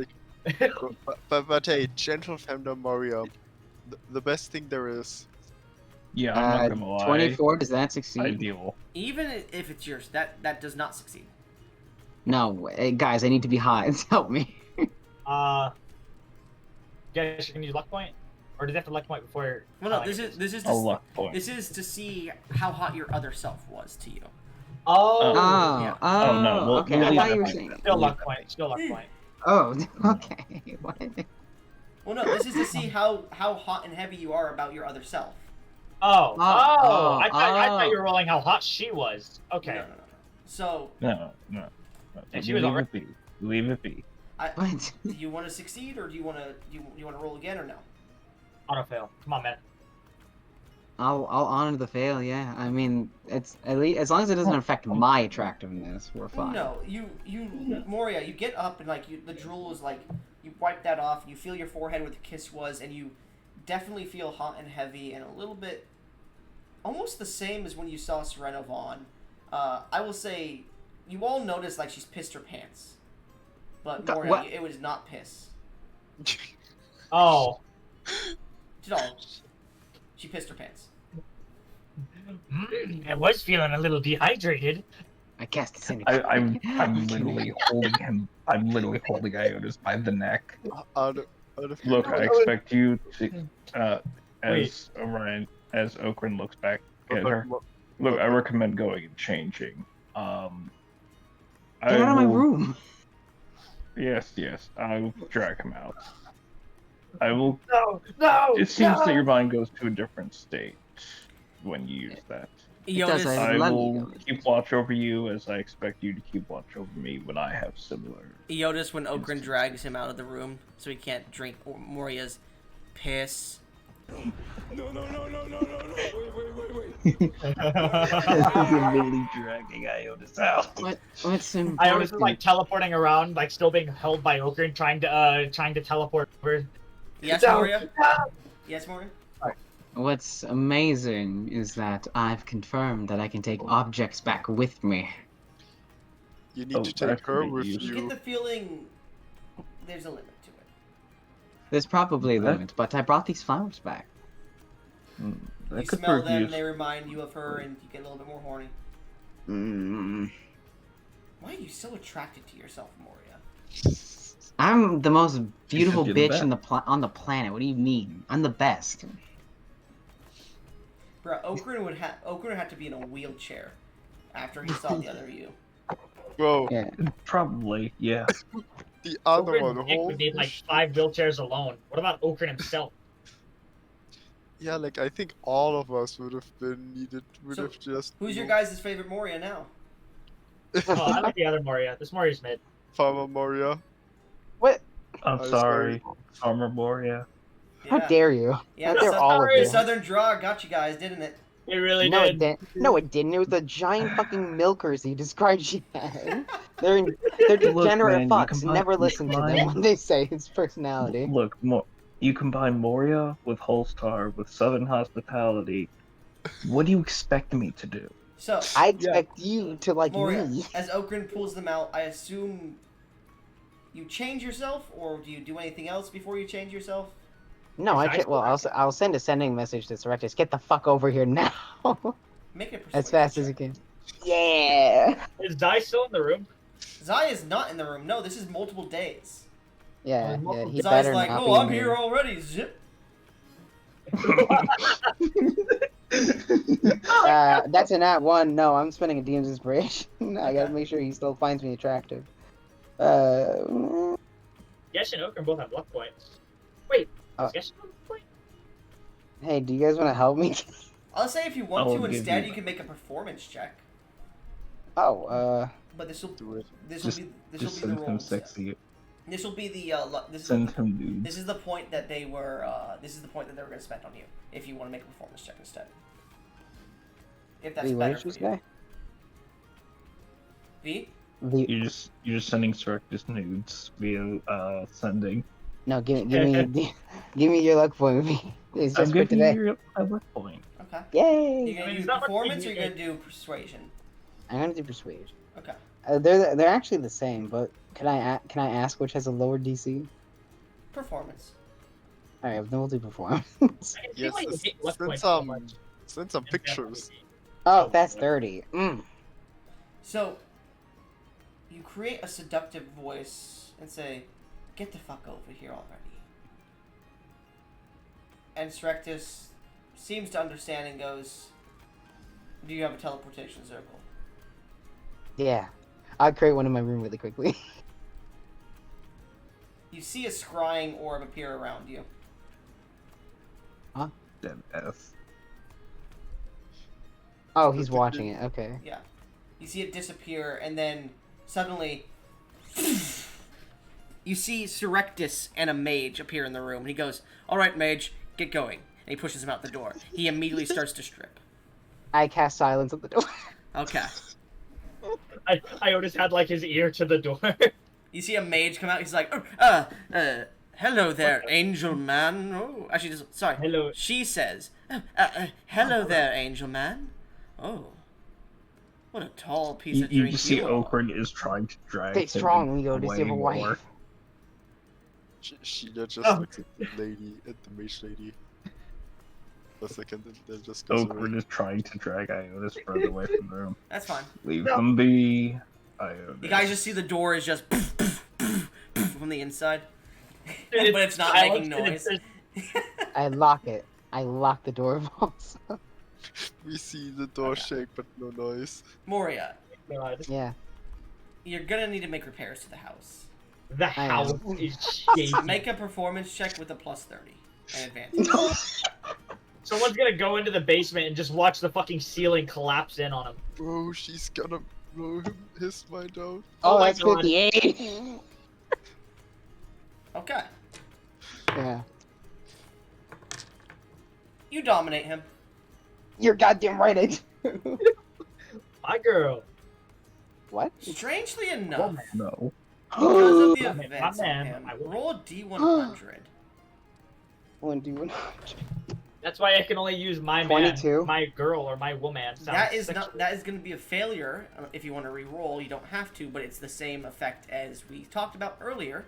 but hey, gentle Femda Moria, the best thing there is.
Yeah, I'm not gonna lie.
24, does that succeed?
Ideal.
Even if it's yours, that does not succeed.
No, guys, I need to be high. Help me.
Guess you can use luck point, or does it have to luck point before?
Well, no, this is
A luck point.
this is to see how hot your other self was to you.
Oh.
Yeah.
Oh, no, we'll
okay. I
leave
thought
that
you were
point.
saying.
Still luck point. Still luck point.
Oh, okay. What?
Well, no, this is to see how hot and heavy you are about your other self.
Oh.
Oh,
I thought you
oh.
were rolling how hot she was. Okay.
No. So,
No.
And she was
Leave it be. Leave it be.
What?
do you want to succeed, or do you want to you want to roll again, or no?
Auto fail. Come on, man.
I'll honor the fail. Yeah. I mean, it's at least as long as it doesn't affect my attractiveness, we're fine.
No, you Moria, you get up and like the drool is like you wipe that off. You feel your forehead where the kiss was, and you definitely feel hot and heavy and a little bit, almost the same as when you saw Serena Vaughn. I will say, you all noticed like she's pissed her pants, but Moria,
What?
it was not piss.
Oh.
At all. She pissed her pants.
I was feeling a little dehydrated.
I cast Sync.
I'm literally holding him. I'm literally holding Iodus by the neck.
Out of
Look, I expect you to, as Orion, as Okran looks back at her. Look, I recommend going and changing.
Get out of my room.
Yes, I will drag him out. I will.
No.
It seems that your mind goes to a different state when you use that.
does,
Iodus,
I
I
love
will
you.
keep watch over you as I expect you to keep watch over me when I have similar.
Iodus, when Okran drags him out of the room so he can't drink Moria's piss.
No. Wait.
Literally dragging Iodus out.
What's important?
Iodus is like teleporting around, like still being held by Okran, trying to teleport over.
Yes,
No.
Moria? Yes, Moria?
What's amazing is that I've confirmed that I can take objects back with me.
You need
Oh,
to take
that's
her
pretty
with
useful.
You get
you.
the feeling there's a limit to it.
There's probably a
That-
limit, but I brought these flowers back.
You
That could
smell
prove
them,
useful.
they remind you of her, and you get a little bit more horny. Why are you so attracted to yourself, Moria?
I'm the most beautiful
you're the
bitch in on the planet. What do you mean? I'm the best.
Bro, Okran would have to be in a wheelchair after he saw the other you.
Bro,
Yeah.
Probably, yeah.
the other one,
Okran's dick would need like 5 wheelchairs alone. What about Okran himself?
Yeah, like I think all of us would have been needed. Would
So,
have just.
Who's your guys' favorite Moria now?
Oh, I like the other Moria. This Moria's mid.
Farmer Moria?
What?
I'm
I
sorry, Armor Moria.
How dare you?
Yeah,
How
the,
dare
sou-
all of
the
you?
Southern Draw got you guys, didn't it?
It really
No,
did.
it didn't. No, it didn't. It was the giant fucking milkers he described she had. They're
Look,
degenerate
man, you
fucks.
combine-
Never listen to them
combine-
when they say his personality.
Look, you combine Moria with Holstar with Southern hospitality. What do you expect me to do?
So,
I expect you to like
Moria,
me.
as Okran pulls them out, I assume you change yourself, or do you do anything else before you change yourself?
No, I can't. Well, I'll send a sending message to Serectus. Get the fuck over here now.
Make it
As fast as you can. Yeah.
Is Dai still in the room?
Zai is not in the room. No, this is multiple days.
Yeah. He
Zai's
better
like,
not
oh,
be
I'm
in
here already. Zip.
That's an at one. No, I'm spending a DM's inspiration. I gotta make sure he still finds me attractive.
Yesh and Okran both have luck points. Wait,
Uh,
is Yesh on luck point?
Hey, do you guys want to help me?
I'll say if you want
I'll
to,
give
instead
you-
you can make a performance check.
Oh,
But this will
Do it.
Just
be the
send him
rolls.
sexy.
This will be the
Send him nudes.
this is the point that they were going to spend on you. If you want to make a performance check instead. If that's
what
better
did
for
you
you.
say?
V?
You're just sending Serectus nudes via sending.
No, give me your luck point. It's
I'm
just for
giving
today.
you a luck point.
Okay.
Yay!
You're gonna
mean,
do
it's not much
performance, or
thing
you're
you
gonna do persuasion?
I'm gonna do persuade.
Okay.
They're actually the same, but can I ask which has a lower DC?
Performance.
All right, then we'll do performance.
I can see
Yes,
why you hate luck
since
points so much.
Send some pictures.
Oh, that's 30.
So, you create a seductive voice and say, "Get the fuck over here already." And Srectus seems to understand and goes, "Do you have a teleportation circle?"
Yeah. I'll create one in my room really quickly.
You see a scrying orb appear around you.
Dead F.
Oh, he's watching it. Okay.
Yeah. You see it disappear, and then suddenly you see Surectus and a mage appear in the room. And he goes, "All right, mage, get going." And he pushes him out the door. He immediately starts to strip.
I cast silence at the door.
Okay.
Iodus had like his ear to the door.
You see a mage come out. He's like, "Hello there, angel man." Oh, actually, sorry.
Hello.
She says, "Hello there, angel man." Oh, what a tall piece of
You
drink
just see
you are.
Okran is trying to drag
Stay
him
strong, Iodus. You have a
away more.
wife.
Sheena just looks at the lady, at the mage lady. For a second, and then just goes away.
Okran is trying to drag Iodus further away from the room.
That's fine.
Leave them be, Iodus.
You guys just see the door is just from the inside,
Dude,
but it's not
silence
making
and
noise.
I lock it. I lock the door also.
We see the door shake, but no noise.
Moria,
God.
Yeah.
you're gonna need to make repairs to the house.
The
I
house
am.
is shaking.
Make a performance check with a +30 and advantage.
Someone's gonna go into the basement and just watch the fucking ceiling collapse in on him.
Bro, she's gonna blow his mind out.
Oh,
my
that's
God.
58.
Okay,
Yeah.
you dominate him.
You're goddamn right, I do.
My girl.
What?
Strangely enough,
Woman.
No.
because of the
My
events of
man,
him,
my woman.
roll a D100.
1d1.
That's why I can only use my
22.
man, my girl, or my woman.
That is not. That is going to be a failure. If you want to re-roll, you don't have to, but it's the same effect as we talked about earlier.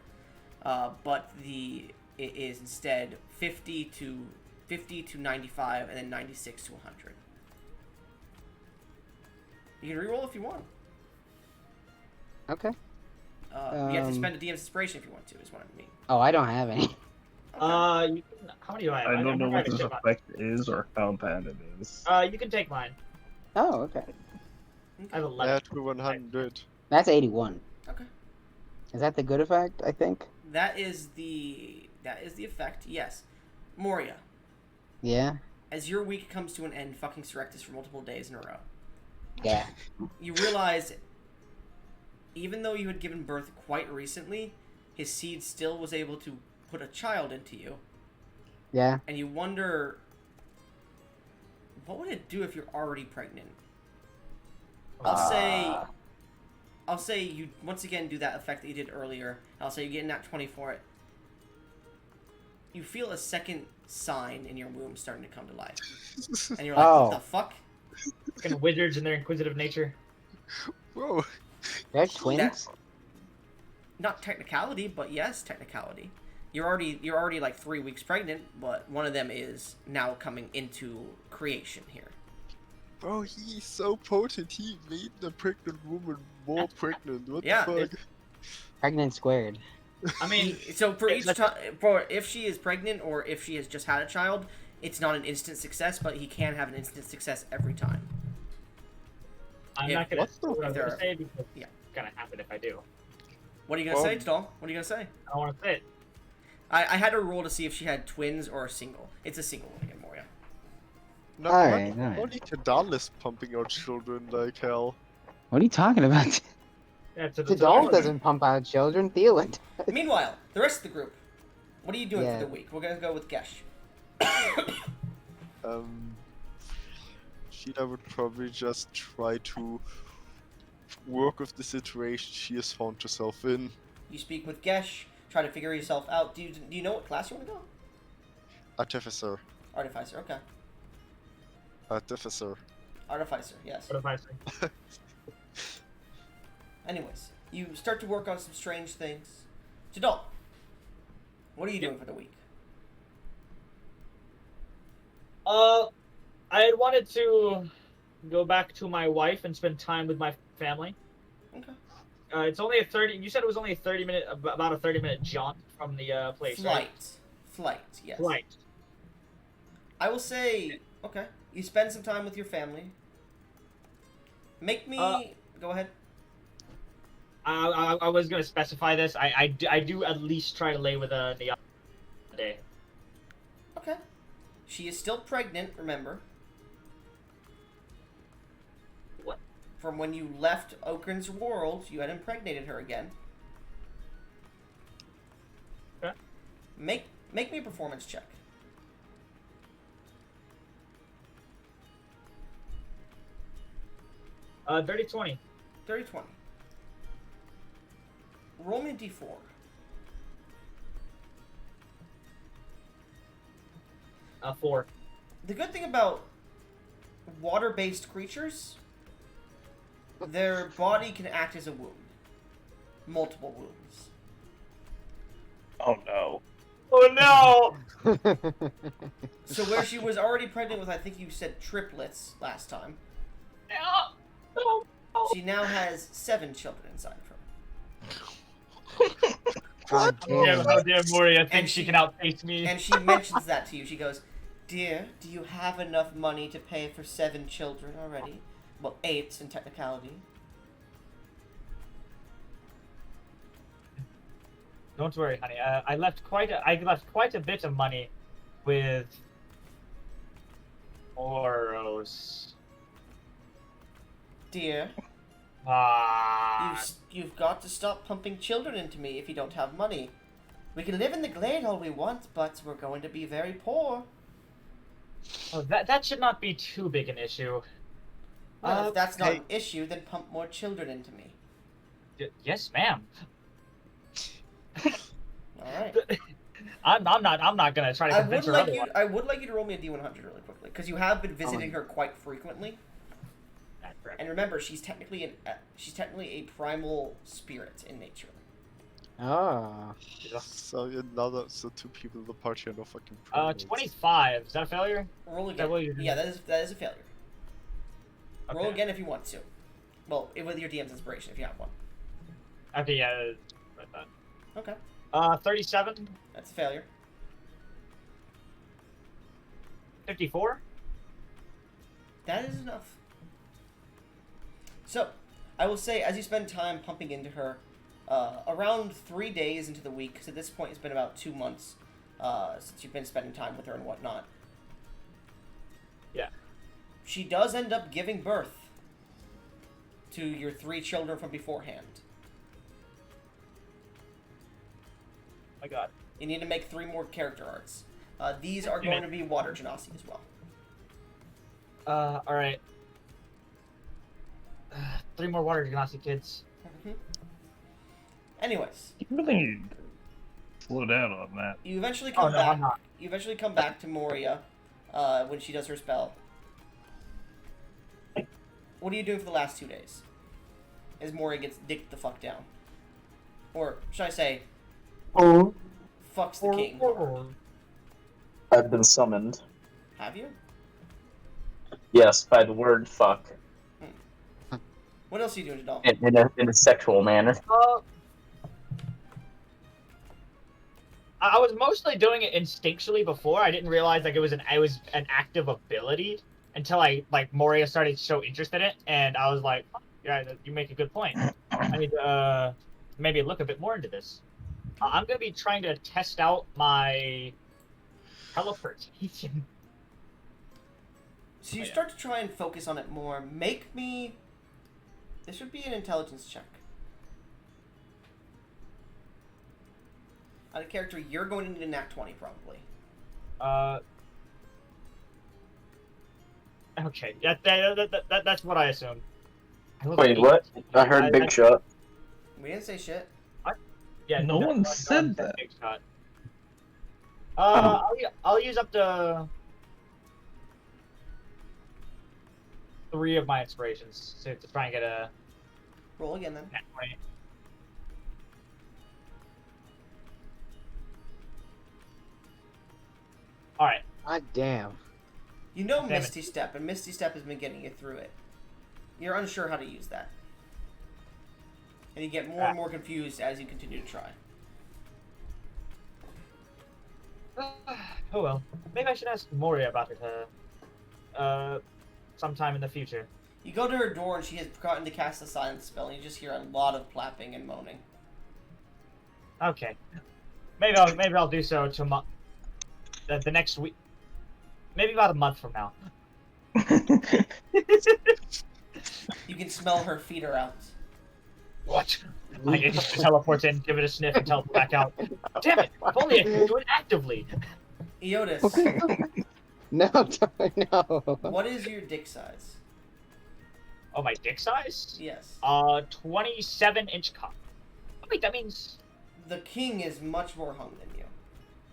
But it is instead 50 to 95, and then 96 to 100. You can re-roll if you want.
Okay.
You have to spend a DM's inspiration if you want to. Is what I mean.
Oh, I don't have any.
Okay.
How many do I have?
I don't know
I'm
what
trying
this
to check
effect is or how bad it is.
you can take mine.
Oh, okay.
I have 11.
Add to 100.
That's 81.
Okay.
Is that the good effect? I think.
That is the effect. Yes. Moria,
Yeah.
as your week comes to an end, fucking Surectus for multiple days in a row,
Yeah.
you realize, even though you had given birth quite recently, his seed still was able to put a child into you,
Yeah.
and you wonder, what would it do if you're already pregnant? I'll say you once again do that effect that you did earlier. I'll say you get in that 20 for it. You feel a second sign in your womb starting to come to life. And you're like,
Oh.
what the fuck?
Fucking wizards and their inquisitive nature.
Whoa.
They're twins.
Not technicality, but yes, technicality. You're already like 3 weeks pregnant, but one of them is now coming into creation here.
Bro, he's so potent. He made the pregnant woman more pregnant. What
Yeah,
the fuck?
Pregnant squared.
I mean,
So for
it's
each time, for if she is pregnant or if she has just had a child, it's not an instant success, but he can have an instant success every time.
I'm
if-
not gonna
what
say what I was
if there
gonna
are-
say because
yeah.
it's gonna happen if I do.
What are you gonna say, Tidal? What are you gonna say?
I don't want to say it.
I had her roll to see if she had twins or a single. It's a single one again, Moria.
No,
Alright,
only,
alright.
only Kadal is pumping out children like hell.
What are you talking about?
Yeah, it's a
The doll doesn't pump out children. Thielen.
Meanwhile, the rest of the group, what are you doing
Yeah.
for the week? We're gonna go with Gesh.
Sheena would probably just try to work with the situation she has found herself in.
You speak with Gesh, try to figure yourself out. Do you know what class you want to go?
Artificer.
Artificer, okay.
Artificer.
Artificer, yes.
What if I say?
Anyways, you start to work on some strange things. Jadal, what are you doing for the week?
I I had wanted to go back to my wife and spend time with my family.
Okay.
It's only a 30. You said it was only a 30-minute, about a 30-minute jaunt from the place, right?
Flight, yes.
Flight.
I will say, okay, you spend some time with your family. Make me... Go ahead.
I was gonna specify this. I do at least try to lay with the day.
Okay. She is still pregnant, remember.
What?
From when you left Okrin's world, you had impregnated her again.
Okay.
Make me a performance check.
30-20.
30-20. Roll me a d4.
4.
The good thing about water-based creatures, their body can act as a wound. Multiple wounds.
Oh no.
Oh no!
So where she was already pregnant with, I think you said triplets last time,
No.
she now has 7 children inside of her.
God damn.
How dare Moria
And
think she can outpace me?
And she mentions that to you. She goes, "Dear, do you have enough money to pay for 7 children already? Well, 8 in technicality."
Don't worry, honey. I left quite a bit of money with Oros.
Dear, you've got to stop pumping children into me if you don't have money. We can live in the glade all we want, but we're going to be very poor.
Oh, that should not be too big an issue.
Well, if that's not an issue, then pump more children into me.
Yes, ma'am.
All right.
I'm not gonna try to convince her otherwise.
I would like you to roll me a d100 really quickly, because you have been visiting her quite frequently.
That's correct.
And remember, she's technically a primal spirit in nature.
Ah.
So so 2 people in the party are no fucking
25. Is that a failure?
Roll
Is that what you're
again.
doing?
Yeah, that is a failure.
Okay.
Roll again if you want to. Well, with your DM's inspiration, if you have one.
Okay, yeah. Right that.
Okay.
37.
That's a failure.
54.
That is enough. So, I will say, as you spend time pumping into her, around 3 days into the week, because at this point it's been about 2 months since you've been spending time with her and whatnot.
Yeah.
She does end up giving birth to your 3 children from beforehand.
My God.
You need to make 3 more character arts. These are going to be water genasi as well.
Alright. 3 more water genasi kids.
Anyways,
You really need to slow down on that.
you eventually come
I'm
back.
not.
You eventually come back to Moria when she does her spell. What are you doing for the last 2 days? As Moria gets dicked the fuck down, or should I say, fucks the king?
I've been summoned.
Have you?
Yes, by the word fuck.
What else are you doing, Jadal?
In a sexual manner.
I was mostly doing it instinctually before. I didn't realize like it was an active ability until Moria started to show interest in it, and I was like, oh, yeah, you make a good point. I need to maybe look a bit more into this. I'm gonna be trying to test out my teleportation.
So you start to try and focus on it more. Make me. This would be an intelligence check. On a character, you're going to need a nat 20 probably.
Okay, that's what I assumed.
Wait, what? I heard big shot.
We didn't say shit.
Yeah,
No one said that.
Big shot. I'll use up to 3 of my inspirations to try and get a
Roll again then.
nat 20. All right.
God damn.
You know
Damn
Misty Step, and Misty Step has been getting you through it. You're unsure how to use that. And you get more and more confused as you continue to try.
Oh well. Maybe I should ask Moria about it sometime in the future.
You go to her door and she has forgotten to cast the silence spell, and you just hear a lot of clapping and moaning.
Okay. Maybe I'll do so tomorrow. The next week. Maybe about a month from now.
You can smell her feet are out.
What? I can just teleport in, give it a sniff, and teleport back out. Damn it! If only I could do it actively.
Iodus,
No, no.
what is your dick size?
Oh, my dick size?
Yes.
27-inch cock. Oh, wait, that means...
The king is much more hung than you.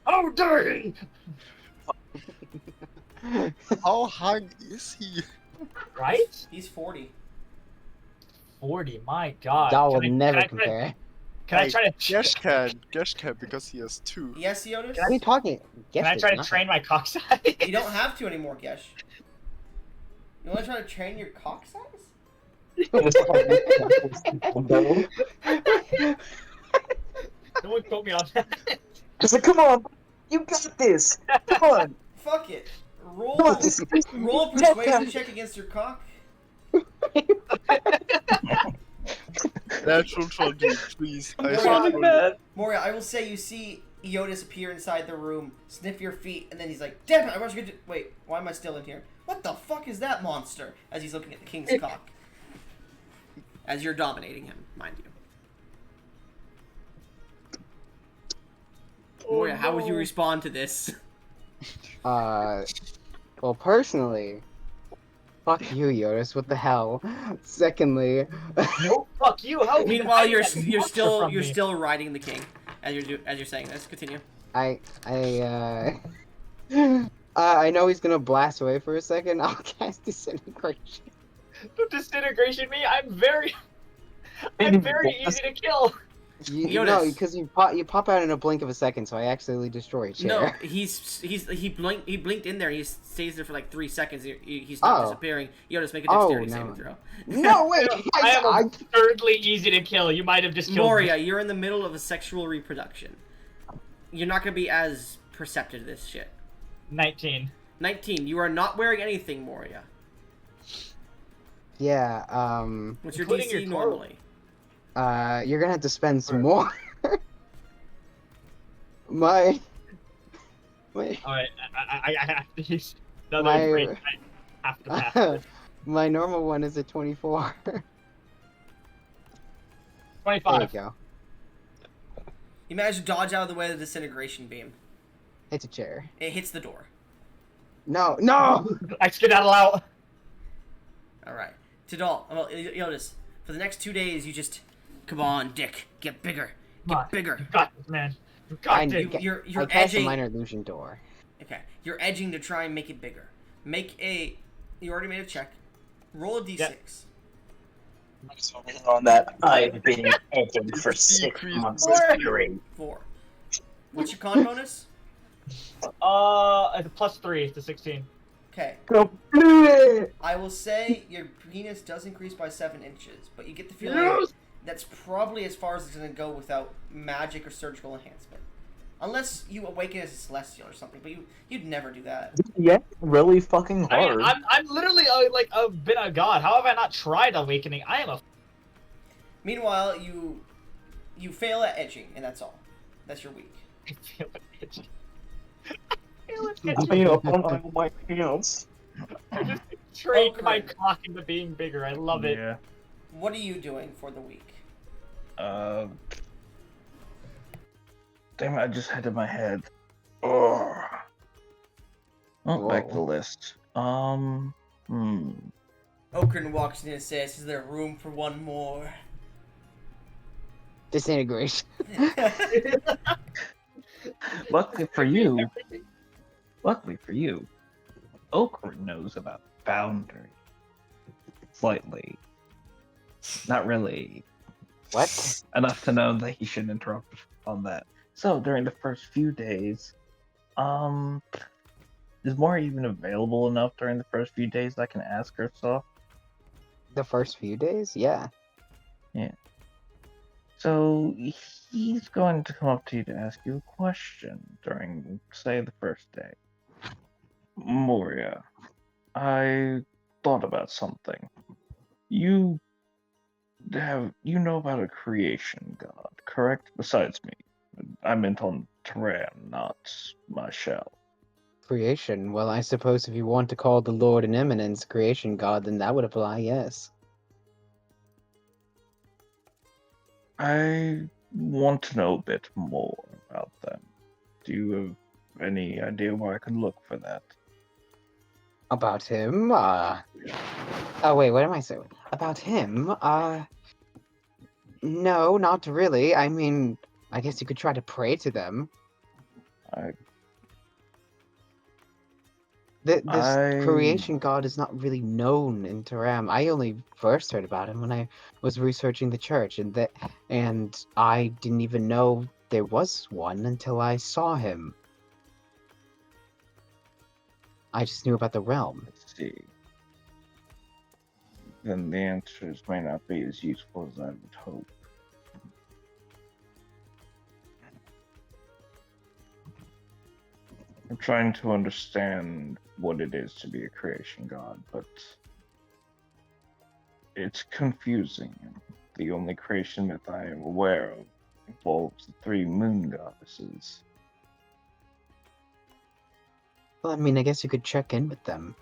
Oh, dirty!
How hung is he?
Right?
He's 40.
40, my god.
That will
Can I-
never
can I try-
compare.
Can I try to...
Gash can because he has 2.
Yes, Iodus?
What are you talking?
Can I try to train my cock size?
You don't have to anymore, Gesh. You want to try to train your cock size?
No one quote me on that.
Just like, come on, you got this. Come on.
Fuck it. Roll,
Come on, this is
roll a persuasion check against your cock.
natural 20, please. I
Moria, I will say you see Iodus appear inside the room, sniff your feet, and then he's like, damn it, I was going to... Wait, why am I still in here? What the fuck is that monster? As he's looking at the king's cock. As you're dominating him, mind you. Moria, how would you respond to this?
Well, personally, fuck you, Iodus. What the hell? Secondly,
No, fuck you. How?
Meanwhile, you're still riding the king as you're saying this. Continue.
I know he's gonna blast away for a second. I'll cast disintegration.
Don't disintegration me. I'm very easy to kill.
No, because you pop out in a blink of a second, so I accidentally destroy a chair.
No, he blinked in there. He stays there for like 3 seconds. He's not disappearing. Iodus, make a dexterity saving throw.
No, wait.
I am absurdly easy to kill. You might have just killed
Moria,
me.
you're in the middle of a sexual reproduction. You're not gonna be as perceptive to this shit.
19.
19. You are not wearing anything, Moria.
Yeah.
What's your
Including
DC
your
normally?
You're gonna have to spend some more. my.
Alright, I have to use another great. I have to pass.
My normal one is a 24.
25.
There you go.
You manage to dodge out of the way of the disintegration beam.
It's a chair.
It hits the door.
No, no!
I skedaddle out.
Alright. Tidal, well, Iodus, for the next 2 days, you just... Come on, Dick. Get bigger. Get bigger.
You got this, man. You got this.
You're
I cast
edging...
a minor illusion door.
Okay. You're edging to try and make it bigger. Make a... You already made a check. Roll a d6.
Yep.
On that, I've been edging for 6 months straight.
4. What's your con bonus?
It's a +3 to 16.
Okay. I will say your penis does increase by 7 inches, but you get the feeling that's probably as far as it's going to go without magic or surgical enhancement. Unless you awaken as a celestial or something, but you'd never do that.
Yeah, really fucking
I
hard.
mean, I'm literally been a god. How have I not tried awakening? I am a...
Meanwhile, you fail at edging, and that's all. That's your week.
I feel it itchy.
I up on all my pants.
I just trained my
Okay.
cock into being bigger. I love it.
Yeah.
What are you doing for the week?
Damn it, I just had it in my head. Oh, back to the
Whoa.
list.
Okran walks in and says, "Is there room for one more?"
Disintegration.
Luckily for you, Okra knows about boundary. Slightly. Not really.
What?
Enough to know that he shouldn't interrupt on that. So during the first few days, is Mori even available enough during the first few days I can ask her stuff?
The first few days, yeah.
Yeah. So he's going to come up to you to ask you a question during, say, the first day. Moria, I thought about something. You know about a creation god, correct? Besides me. I meant on Turam, not Michelle.
Creation. Well, I suppose if you want to call the Lord in Eminence creation god, then that would apply, yes.
I want to know a bit more about them. Do you have any idea where I could look for that?
About him, Oh, wait, what am I saying? About him, no, not really. I mean, I guess you could try to pray to them.
I
This
I
creation god is not really known in Turam. I only first heard about him when I was researching the church, and I didn't even know there was one until I saw him. I just knew about the realm.
see. Then the answers may not be as useful as I would hope. I'm trying to understand what it is to be a creation god, but it's confusing. The only creation myth I am aware of involves the three moon goddesses.
Well, I mean, I guess you could check in with them.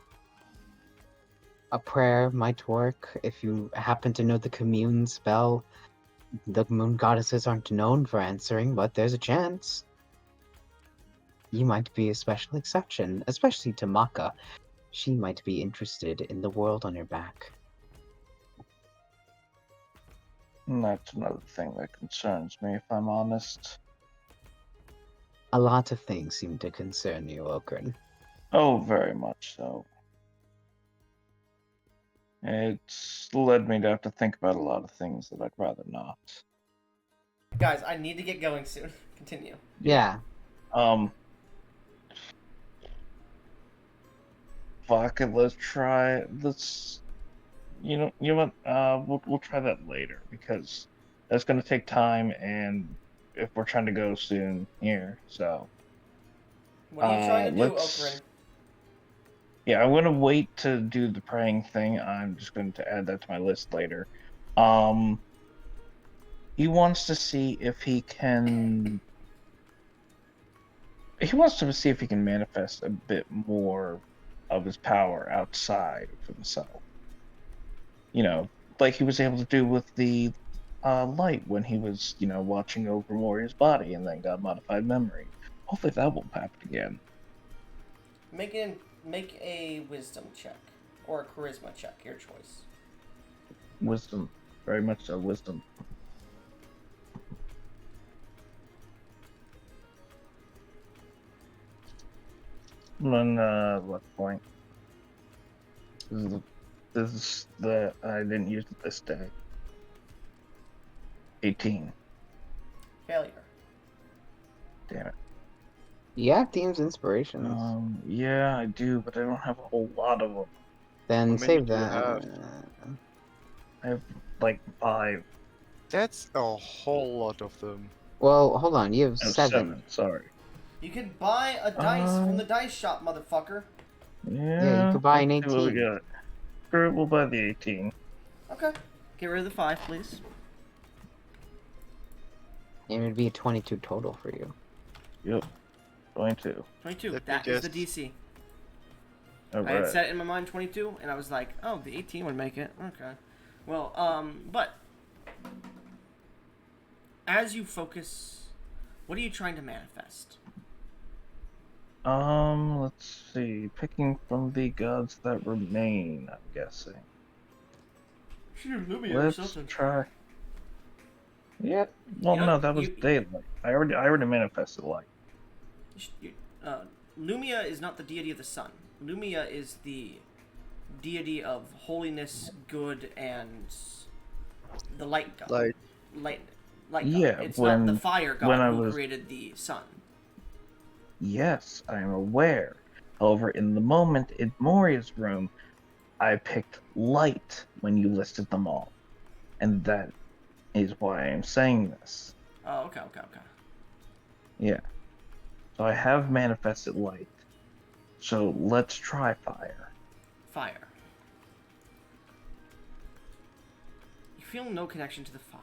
A prayer might work if you happen to know the commune spell. The moon goddesses aren't known for answering, but there's a chance. You might be a special exception, especially to Maka. She might be interested in the world on your back.
And that's another thing that concerns me, if I'm honest.
A lot of things seem to concern you, Okran.
Oh, very much so. It's led me to have to think about a lot of things that I'd rather not.
Guys, I need to get going soon. Continue.
Yeah.
Fuck it, let's you know what, we'll try that later because that's gonna take time and if we're trying to go soon here, so
What are you trying to do,
let's
Okran?
yeah, I'm gonna wait to do the praying thing. I'm just going to add that to my list later. He wants to see if he can manifest a bit more of his power outside of himself. You know, like he was able to do with the light when he was, watching over Mori's body and then got modified memory. Hopefully that won't happen again.
Make a wisdom check or a charisma check, your choice.
Wisdom, very much so. Wisdom. On what point? This is the I didn't use it this day. 18.
Failure.
Damn it.
You have Team's inspirations.
Yeah, I do, but I don't have a whole lot of them.
Then
How many
save
do you
that.
have?
I have like 5.
That's a whole lot of them.
Well, hold on. You have
Oh,
7.
Sorry.
You can buy a dice from the dice shop, motherfucker.
Yeah,
you could buy an
let's see what we
18.
got. Screw it, we'll buy the 18.
Okay. Get rid of the 5, please.
It would be a 22 total for you.
Yep. 22.
22.
Let me
That is the
guess.
DC. I had
Alright.
set in my mind 22, and I was like, oh, the 18 would make it. Okay. Well, but as you focus, what are you trying to manifest?
Let's see. Picking from the gods that remain, I'm guessing.
Shoot, Lumia or
Let's
something.
try. Yeah. Well,
You know,
no, that was daylight. I already manifested light.
Lumia is not the deity of the sun. Lumia is the deity of holiness, good, and the light god. Light god.
Yeah,
It's not the fire god
when I
who
was-
created the sun.
Yes, I am aware. However, in the moment in Moria's room, I picked light when you listed them all. And that is why I am saying this.
Oh, okay.
Yeah. So I have manifested light. So let's try fire.
Fire. You feel no connection to the fire.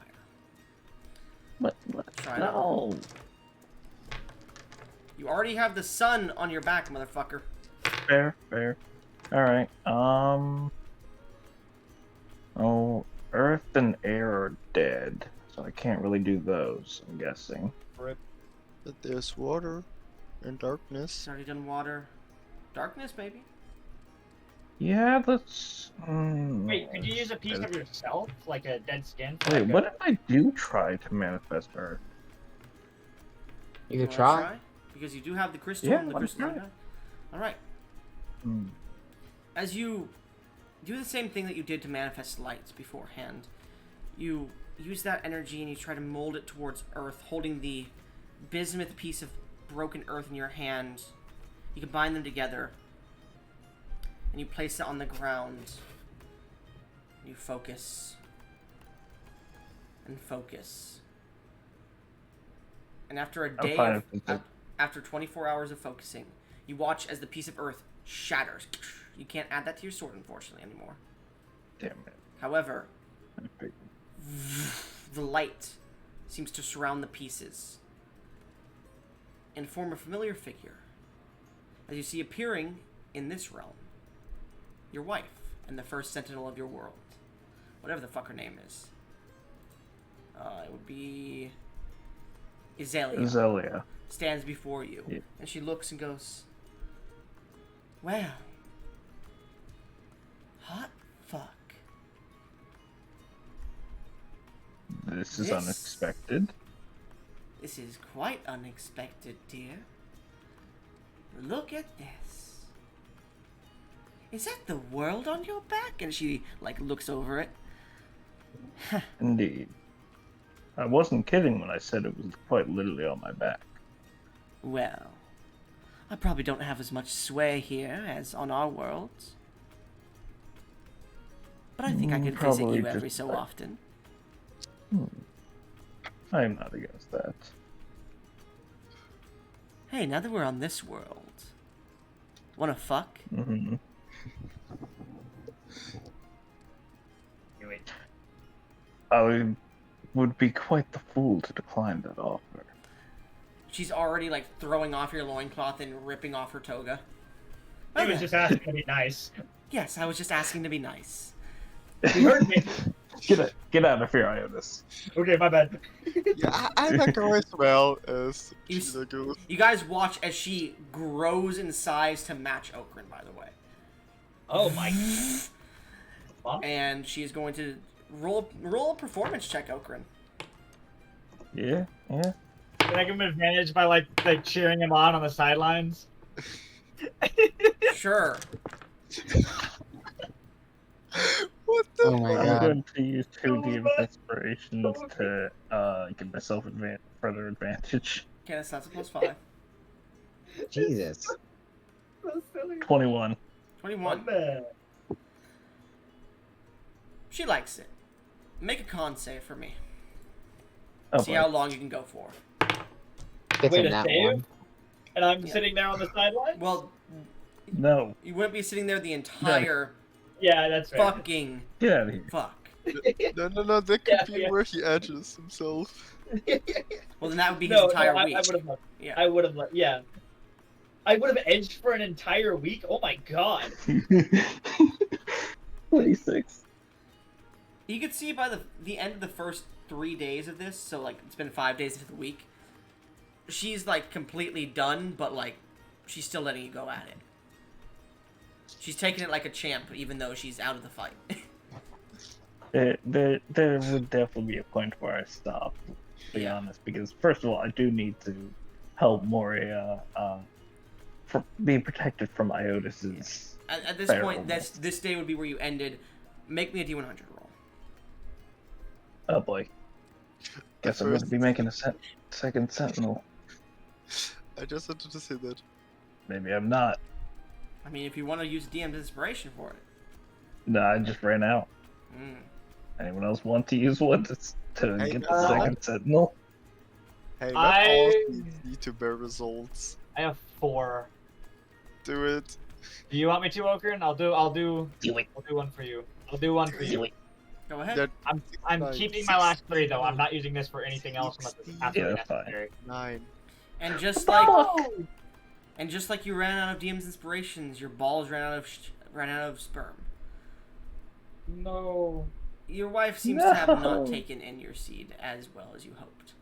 What?
Try
No.
You already have the sun on your back, motherfucker.
Fair. Alright, Oh, earth and air are dead, so I can't really do those, I'm guessing.
But there's water and darkness.
It's already done water. Darkness, maybe?
Yeah, let's...
Wait, could you use a piece of yourself, like a dead skin?
Wait, what if I do try to manifest earth?
You could
wanna
try.
Because you do have the crystal
Yeah,
and the
let's
crystal.
try it.
Alright.
Hmm.
As you do the same thing that you did to manifest lights beforehand, you use that energy and you try to mold it towards earth, holding the bismuth piece of broken earth in your hand. You combine them together and you place it on the ground. You focus and focus. And after a day
fine
of, after 24 hours of focusing, you watch as the piece of earth shatters. You can't add that to your sword, unfortunately, anymore.
Damn it.
However, the light seems to surround the pieces and form a familiar figure. As you see appearing in this realm, your wife and the first sentinel of your world. Whatever the fuck her name is. It would be...
Zelia.
Stands before you.
Yeah.
And she looks and goes, well, hot fuck.
This is unexpected.
This is quite unexpected, dear. Look at this. Is that the world on your back? And she, like, looks over it.
Indeed. I wasn't kidding when I said it was quite literally on my back.
Well, I probably don't have as much sway here as on our worlds. But I think I could visit
Probably
you every
just
so
that.
often.
I am not against that.
Hey, now that we're on this world, wanna fuck?
Mm-hmm. I would be quite the fool to decline that offer.
She's already, like, throwing off your loincloth and ripping off her toga.
He was just asking to be nice.
Yes, I was just asking to be nice.
You heard me.
Get out of here, Iodus.
Okay, my bad.
Yeah, I like her as well as
You,
Sheila goes.
you guys watch as she grows in size to match Okran, by the way.
Oh my.
And she is going to roll a performance check, Okran.
Yeah.
Can I give him an advantage by like cheering him on the sidelines?
Sure.
What the?
Oh my
I'm
god.
going to use 2D of inspirations to give myself further advantage.
Okay, that's a +5.
Jesus.
So silly.
21.
21.
Man.
She likes it. Make a con save for me.
Oh,
See
boy.
how long you can go for.
Gets
Wait,
in
a
that
save?
one.
And I'm
Yeah.
sitting there on the sideline?
Well,
No.
you wouldn't be sitting there the entire
Yeah, that's right.
fucking
Get out of here.
fuck.
No, that could
Yeah,
be
yeah.
where he edges himself.
Well, then that would be his entire week.
I would have left.
Yeah.
I would have left. Yeah. I would have edged for an entire week. Oh my god.
26.
You could see by the end of the first 3 days of this, so like it's been 5 days into the week, she's like completely done, but like she's still letting you go at it. She's taking it like a champ, even though she's out of the fight.
There would definitely be a point where I stop, to be honest, because first of all, I do need to help Moria for being protected from Iodus's.
At this
Terrible.
point, this day would be where you ended. Make me a D100 roll.
Oh boy. Guess I'm going to be making a second sentinel.
I just wanted to say that.
Maybe I'm not.
I mean, if you want to use DM's inspiration for it.
No, I just ran out.
Mm.
Anyone else want to use one to
Hey,
get the second sentinel?
Hey, not all
I
things need to bear results.
have 4.
Do it.
Do you want me to, Okran? I'll do
Do it.
I'll do one for you. I'll do one for
Do
you.
it.
Go ahead.
That
I'm
nine,
keeping my last 3 though. I'm
69,
not using this for anything else unless it's
60.
absolutely
Yeah, that's fine.
necessary.
9.
And just like you ran out of DM's inspirations, your balls ran out of sperm.
No.
Your wife seems to have not taken in your seed as well as you hoped.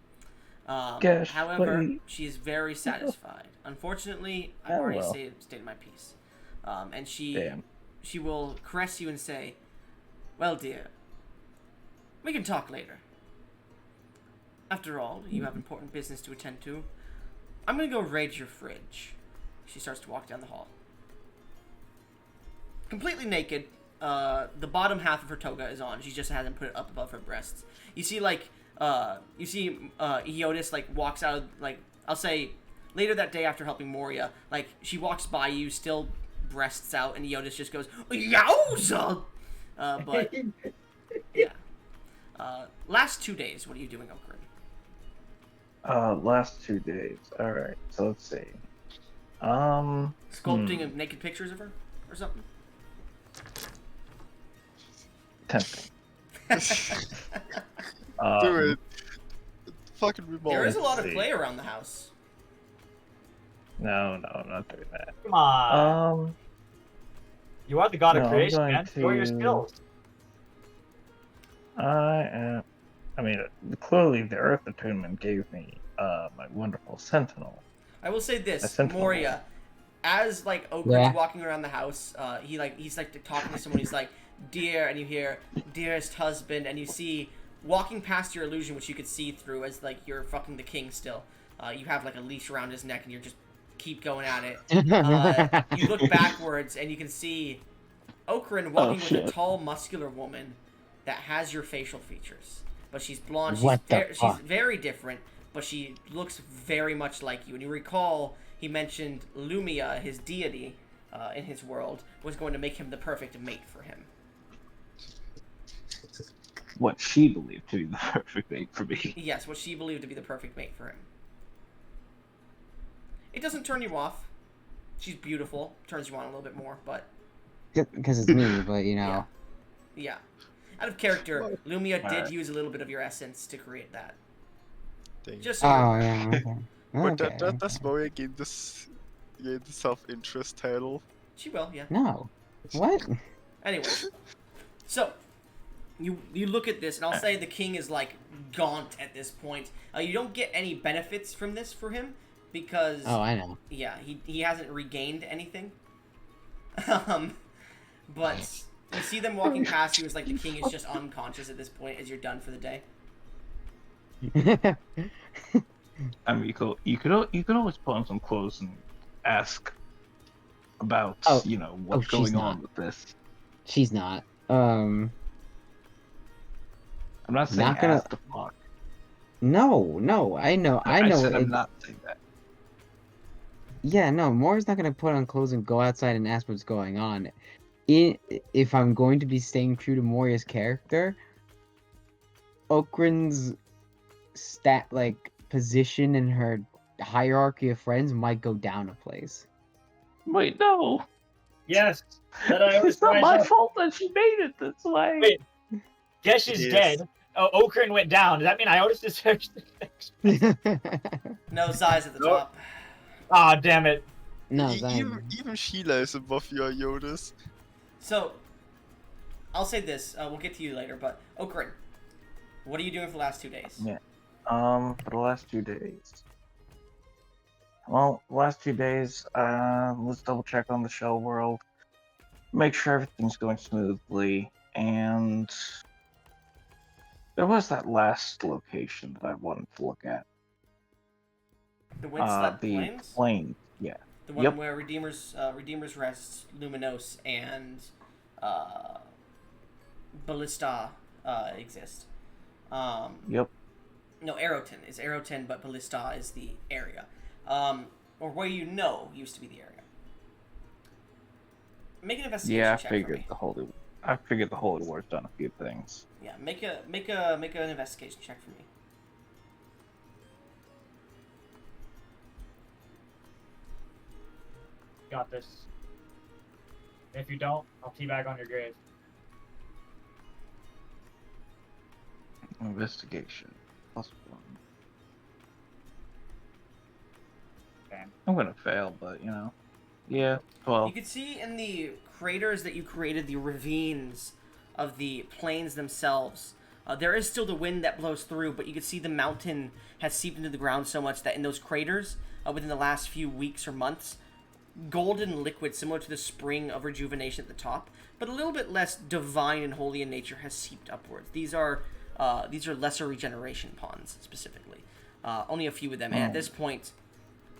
Gosh,
However,
wait.
she is very satisfied. Unfortunately, I've
Oh,
already
well.
stated my piece. And
Damn.
she will caress you and say, "Well, dear, we can talk later. After all, you have important business to attend to. I'm gonna go raid your fridge." She starts to walk down the hall. Completely naked. The bottom half of her toga is on. She just hasn't put it up above her breasts. You see, Iodus, walks out of, I'll say, later that day after helping Moria, she walks by you, still breasts out, and Iodus just goes, "Yowza!" But, yeah. Last 2 days, what are you doing, Okran?
Last 2 days. Alright, so let's see.
Sculpting of naked pictures of her? Or something?
Tempting.
Do it. Fucking remote.
There is a lot of
see.
clay around the house.
No, I'm not doing that.
Come on. You are the god
no,
of
I'm
creation,
going
man. Show your
to-
skills.
I mean, clearly the Earth Attunement gave me, my wonderful Sentinel.
I will say
A
this,
sentinel.
Moria, as Okran's
Yeah.
walking around the house, he's talking to someone. He's like, "Dear," and you hear, "Dearest husband," and you see walking past your illusion, which you could see through as you're fucking the king still. You have a leash around his neck, and you're just keep going at it. You look backwards, and you can see Okran walking with a
shit.
tall, muscular woman that has your facial features, but she's blonde.
What the
She's
fuck?
very different, but she looks very much like you. And you recall he mentioned Lumia, his deity in his world, was going to make him the perfect mate for him.
What she believed to be the perfect mate for me.
Yes, what she believed to be the perfect mate for him. It doesn't turn you off. She's beautiful. Turns you on a little bit more, but
Because it's me, but you know.
yeah. Out of character, Lumia did
Alright.
use a little bit of your essence to create that.
Thing.
Just so
Oh yeah. Okay.
But
Okay.
does Moria gain the self-interest title?
she will, yeah.
No. What?
Anyway, so you look at this, and I'll say the king is gaunt at this point. You don't get any benefits from this for him because
Oh, I know.
yeah, he hasn't regained anything. But you see them walking past you as the king is just unconscious at this point as you're done for the day.
I mean, you could always put on some clothes and ask about,
Oh.
what's
she's
going
not.
on with this.
She's not.
I'm not saying
Not gonna-
ask the fuck.
No. I know.
I said I'm
it's-
not saying that.
Yeah, no. Mora's not gonna put on clothes and go outside and ask what's going on. If I'm going to be staying true to Moria's character, Okran's position in her hierarchy of friends might go down a place.
Wait, no.
Yes. That I always
It's not
rise
my
up.
fault that she made it this way.
Wait. Gesh is
It is.
dead. Oh, Okran went down. Does that mean Iodus deserves the next?
No size at the
Nope.
top.
Ah, damn it.
No,
Even Sheila is above your Iodus.
So, I'll say this. We'll get to you later, but Okran, what are you doing for the last 2 days?
Yeah. For the last 2 days. Well, last 2 days, let's double check on the shell world, make sure everything's going smoothly, and there was that last location that I wanted to look at.
The Windswept
The
Plains?
plane. Yeah.
The one
Yep.
where Redeemer's Rest, Luminos, and Ballista exist.
Yep.
No, Aerotin is Aerotin, but Ballista is the area. Or where used to be the area. Make an investigation
Yeah,
check for me.
I figured the Holy War's done a few things.
Yeah, make an investigation check for me.
Got this. If you don't, I'll teabag on your grave.
Investigation. +1.
Okay.
I'm gonna fail, but you know. Yeah, 12.
You can see in the craters that you created, the ravines of the plains themselves, there is still the wind that blows through, but you can see the mountain has seeped into the ground so much that in those craters, within the last few weeks or months, golden liquid similar to the spring of rejuvenation at the top, but a little bit less divine and holy in nature, has seeped upwards. These are lesser regeneration ponds specifically. Only a few of them, and at this point,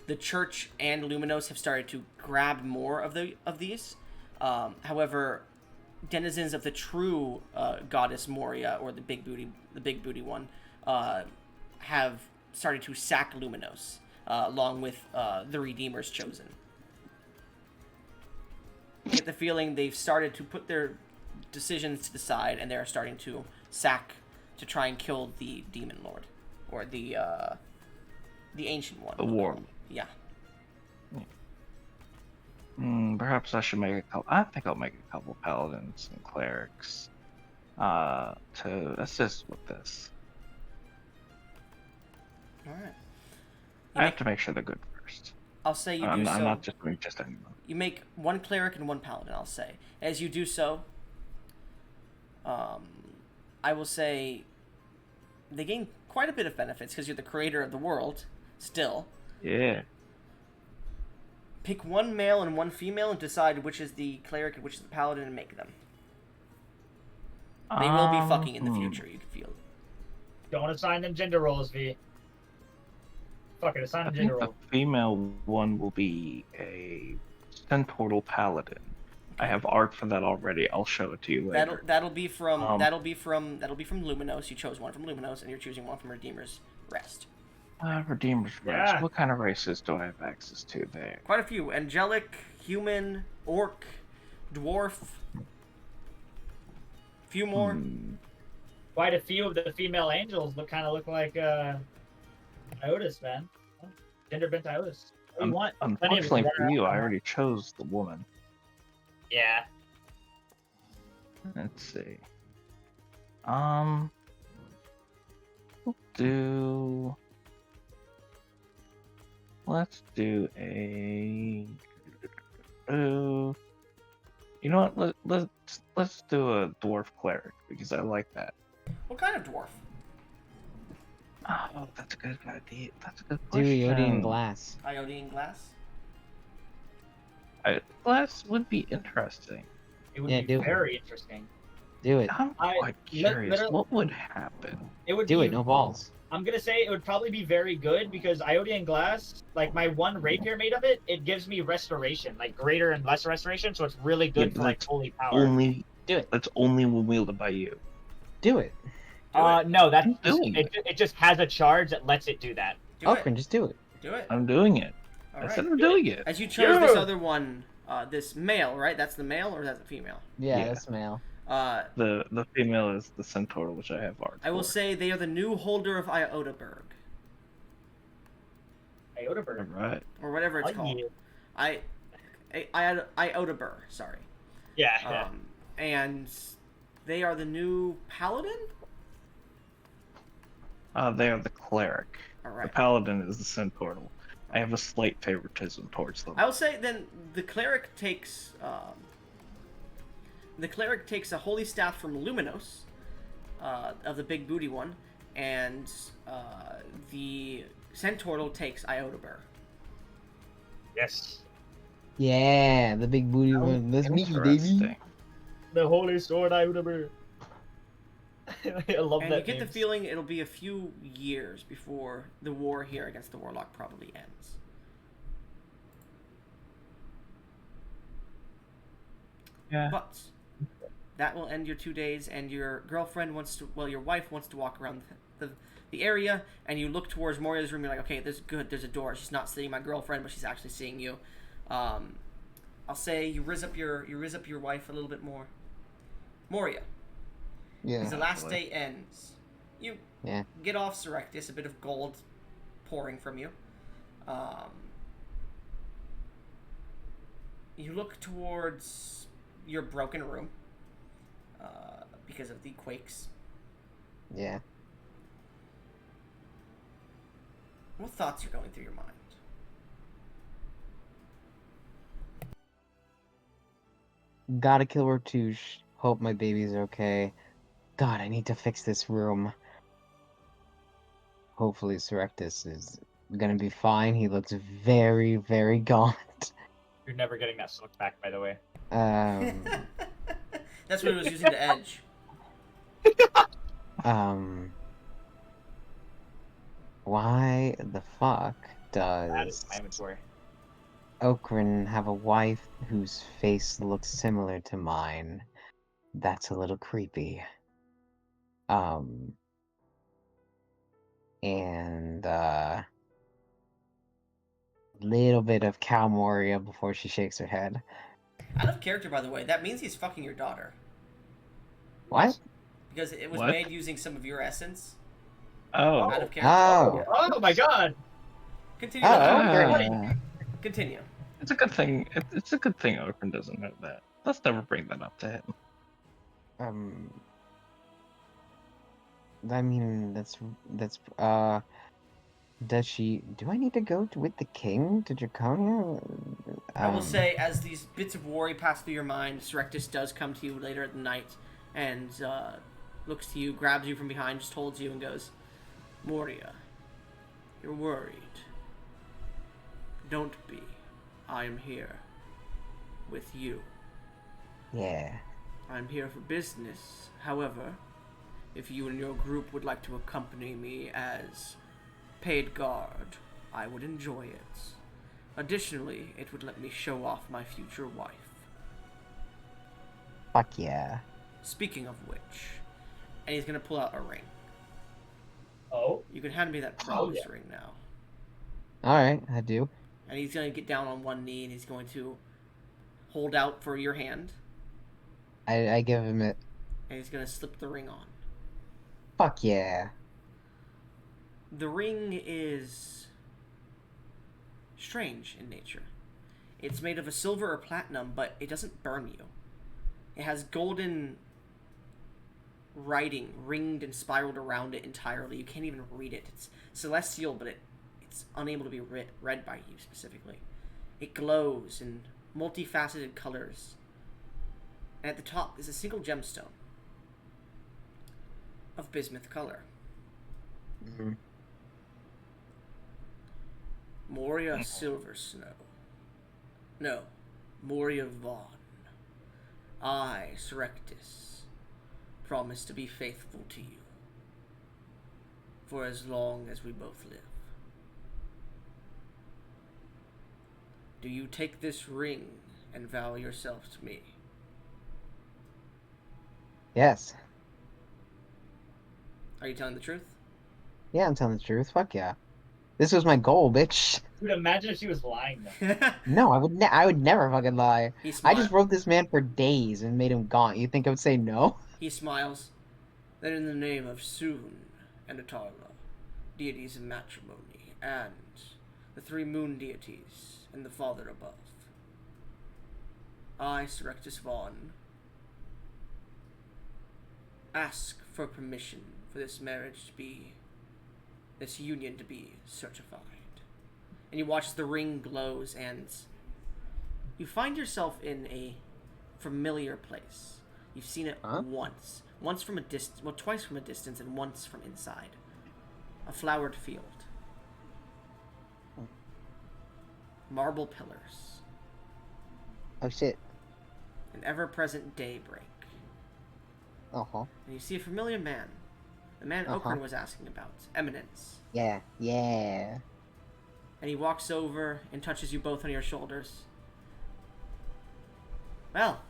the church and Luminos have started to grab more of these. However, denizens of the true goddess Moria, or the big booty one, have started to sack Luminos, along with the Redeemers chosen. You get the feeling they've started to put their decisions to the side, and they're starting to sack to try and kill the Demon Lord, or the Ancient One.
The War.
Yeah.
Perhaps I should make a couple. I think I'll make a couple paladins and clerics to assist with this.
All right.
I have to make sure they're good first.
I'll say you do
I'm
so.
not just doing just anyone.
You make one cleric and one paladin, I'll say. As you do so, I will say they gain quite a bit of benefits because you're the creator of the world, still.
Yeah.
Pick one male and one female and decide which is the cleric and which is the paladin and make them. They will be fucking in the future, you can feel it.
Don't assign them gender roles, V. Fuck it, assign them gender roles.
The female one will be a Centaural Paladin. I have art for that already. I'll show it to you later.
That'll be from Luminos. You chose one from Luminos, and you're choosing one from Redeemer's Rest.
Redeemer's Rest.
Yeah.
What kind of races do I have access to there?
Quite a few: angelic, human, orc, dwarf. Few more.
Quite a few of the female angels look like Iodus, man. Gender bent Iodus. What do you want?
Unfortunately for you, I already chose the woman.
Yeah.
Let's see. Let's do a. You know what? Let's do a dwarf cleric because I like that.
What kind of dwarf?
Oh, that's a good idea. That's a good
Do
question.
Iodian glass.
Iodian glass?
Glass would be interesting.
It would
Yeah,
be
do it.
very interesting.
Do it.
I'm quite curious.
literally-
What would happen?
It would
Do
be,
it. No balls.
I'm gonna say it would probably be very good because Iodian glass, like my one rapier made of it, it gives me restoration, like greater and lesser restoration, so it's really good
Yeah,
for like
that's
holy power.
Only
Do it.
That's only when wielded by you.
Do it.
No, that's
I'm doing
it just has a charge that lets it do that.
Do it.
Okran, just do it.
Do it.
I'm doing it.
All
I
right.
said I'm doing it.
As you chose this
Yeah.
other one, this male, right? That's the male, or that's the female?
Yeah,
Yeah.
that's male.
The female is the centaur, which I have art
I will
for.
say they are the new holder of Iodaberg,
Iodaberg.
Alright.
or whatever it's
Oh,
called.
yeah.
Iodaberg, sorry.
Yeah.
And they are the new paladin.
They are the cleric.
All
The
right.
paladin is the centaur. I have a slight favoritism towards them.
I will say then the cleric takes a holy staff from Luminos, of the big booty one, and the centaur takes Iodaberg.
Yes.
Yeah, the big booty one. That's me, baby.
Interesting.
The holy sword Iodaberg. I love
And
that.
you get the
name.
feeling it'll be a few years before the war here against the Warlock probably ends.
Yeah.
But that will end your 2 days, and your girlfriend wants to, well, your wife wants to walk around the area, and you look towards Moria's room. You're like, okay, there's a door. She's not seeing my girlfriend, but she's actually seeing you. I'll say you riz up your wife a little bit more. Moria.
Yeah.
As the last day ends, you
Yeah.
get off Serectus, a bit of gold pouring from you. You look towards your broken room because of the quakes.
Yeah.
What thoughts are going through your mind?
Gotta kill Rotouche. Hope my baby's okay. God, I need to fix this room. Hopefully Serectus is gonna be fine. He looks very, very gaunt.
You're never getting that sook back, by the way.
That's what it was using to edge.
Why the fuck
That is
does
my inventory.
Okran have a wife whose face looks similar to mine? That's a little creepy. And little bit of Cow Moria before she shakes her head.
Out of character, by the way, that means he's fucking your daughter.
What?
Because it was
What?
made using some of your essence.
Oh.
Out of character.
Oh.
Oh my god!
Continue. Continue.
It's a good thing. It's a good thing Okran doesn't know that. Let's never bring that up to him.
I mean, that's does she, do I need to go with the king to Draconia?
I will say, as these bits of worry pass through your mind, Serectus does come to you later at the night and looks to you, grabs you from behind, just holds you and goes, Moria, you're worried. Don't be. I am here with you.
Yeah.
I'm here for business. However, if you and your group would like to accompany me as paid guard, I would enjoy it. Additionally, it would let me show off my future wife.
Fuck yeah.
Speaking of which, and he's gonna pull out a ring.
Oh?
You can hand me that promise ring now.
Alright, I do.
And he's gonna get down on one knee and he's going to hold out for your hand.
I give him it.
And he's gonna slip the ring on.
Fuck yeah.
The ring is strange in nature. It's made of a silver or platinum, but it doesn't burn you. It has golden writing ringed and spiraled around it entirely. You can't even read it. It's celestial, but it's unable to be read by you specifically. It glows in multifaceted colors. And at the top is a single gemstone of bismuth color.
Mm-hmm.
Moria Silver Snow. No, Moria Vaughn. I, Serectus, promise to be faithful to you for as long as we both live. Do you take this ring and vow yourself to me?
Yes.
Are you telling the truth?
Yeah, I'm telling the truth. Fuck yeah. This was my goal, bitch.
Dude, imagine if she was lying though.
No, I would never fucking lie.
He
I just
smiles.
wrote this man for days and made him gaunt. You think I would say no?
He smiles. Then in the name of Soon and Atarla, deities of matrimony, and the three moon deities and the Father above, I, Serectus Vaughn, ask for permission for this marriage to be, this union to be certified. And you watch the ring glows and you find yourself in a familiar place. You've seen it once. Once from a distance, well, twice from a distance and once from inside. A flowered field. Marble pillars.
Oh shit.
An ever-present daybreak.
Uh-huh.
And you see a familiar man. The man Okran was asking about. Eminence.
Yeah, yeah.
And he walks over and touches you both on your shoulders. Well.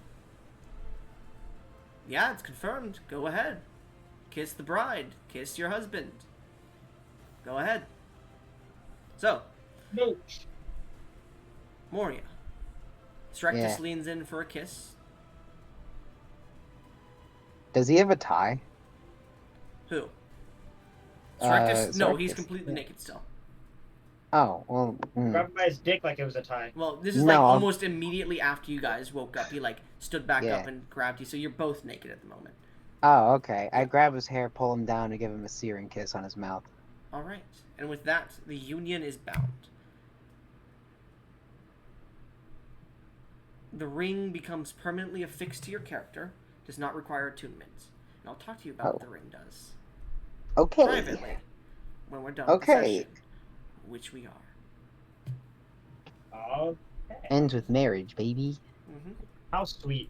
Yeah, it's confirmed. Go ahead. Kiss the bride. Kiss your husband. Go ahead. So.
No.
Moria. Strectus leans in for a kiss.
Does he have a tie?
Who? Strectus? No, he's
Strectus,
completely
yeah.
naked still.
Oh, well.
Grabbed by his dick like it was a tie.
Well, this is
No,
like
I'll-
almost immediately after you guys woke up. He like stood back
Yeah.
up and grabbed you, so you're both naked at the moment.
Oh, okay. I grab his hair, pull him down, and give him a searing kiss on his mouth.
All right, and with that, the union is bound. The ring becomes permanently affixed to your character. Does not require attunement. And I'll talk to you about what the ring does
Okay.
privately when we're done
Okay.
with the session, which we are.
Oh,
Ends with marriage, baby.
Mm-hmm.
how sweet.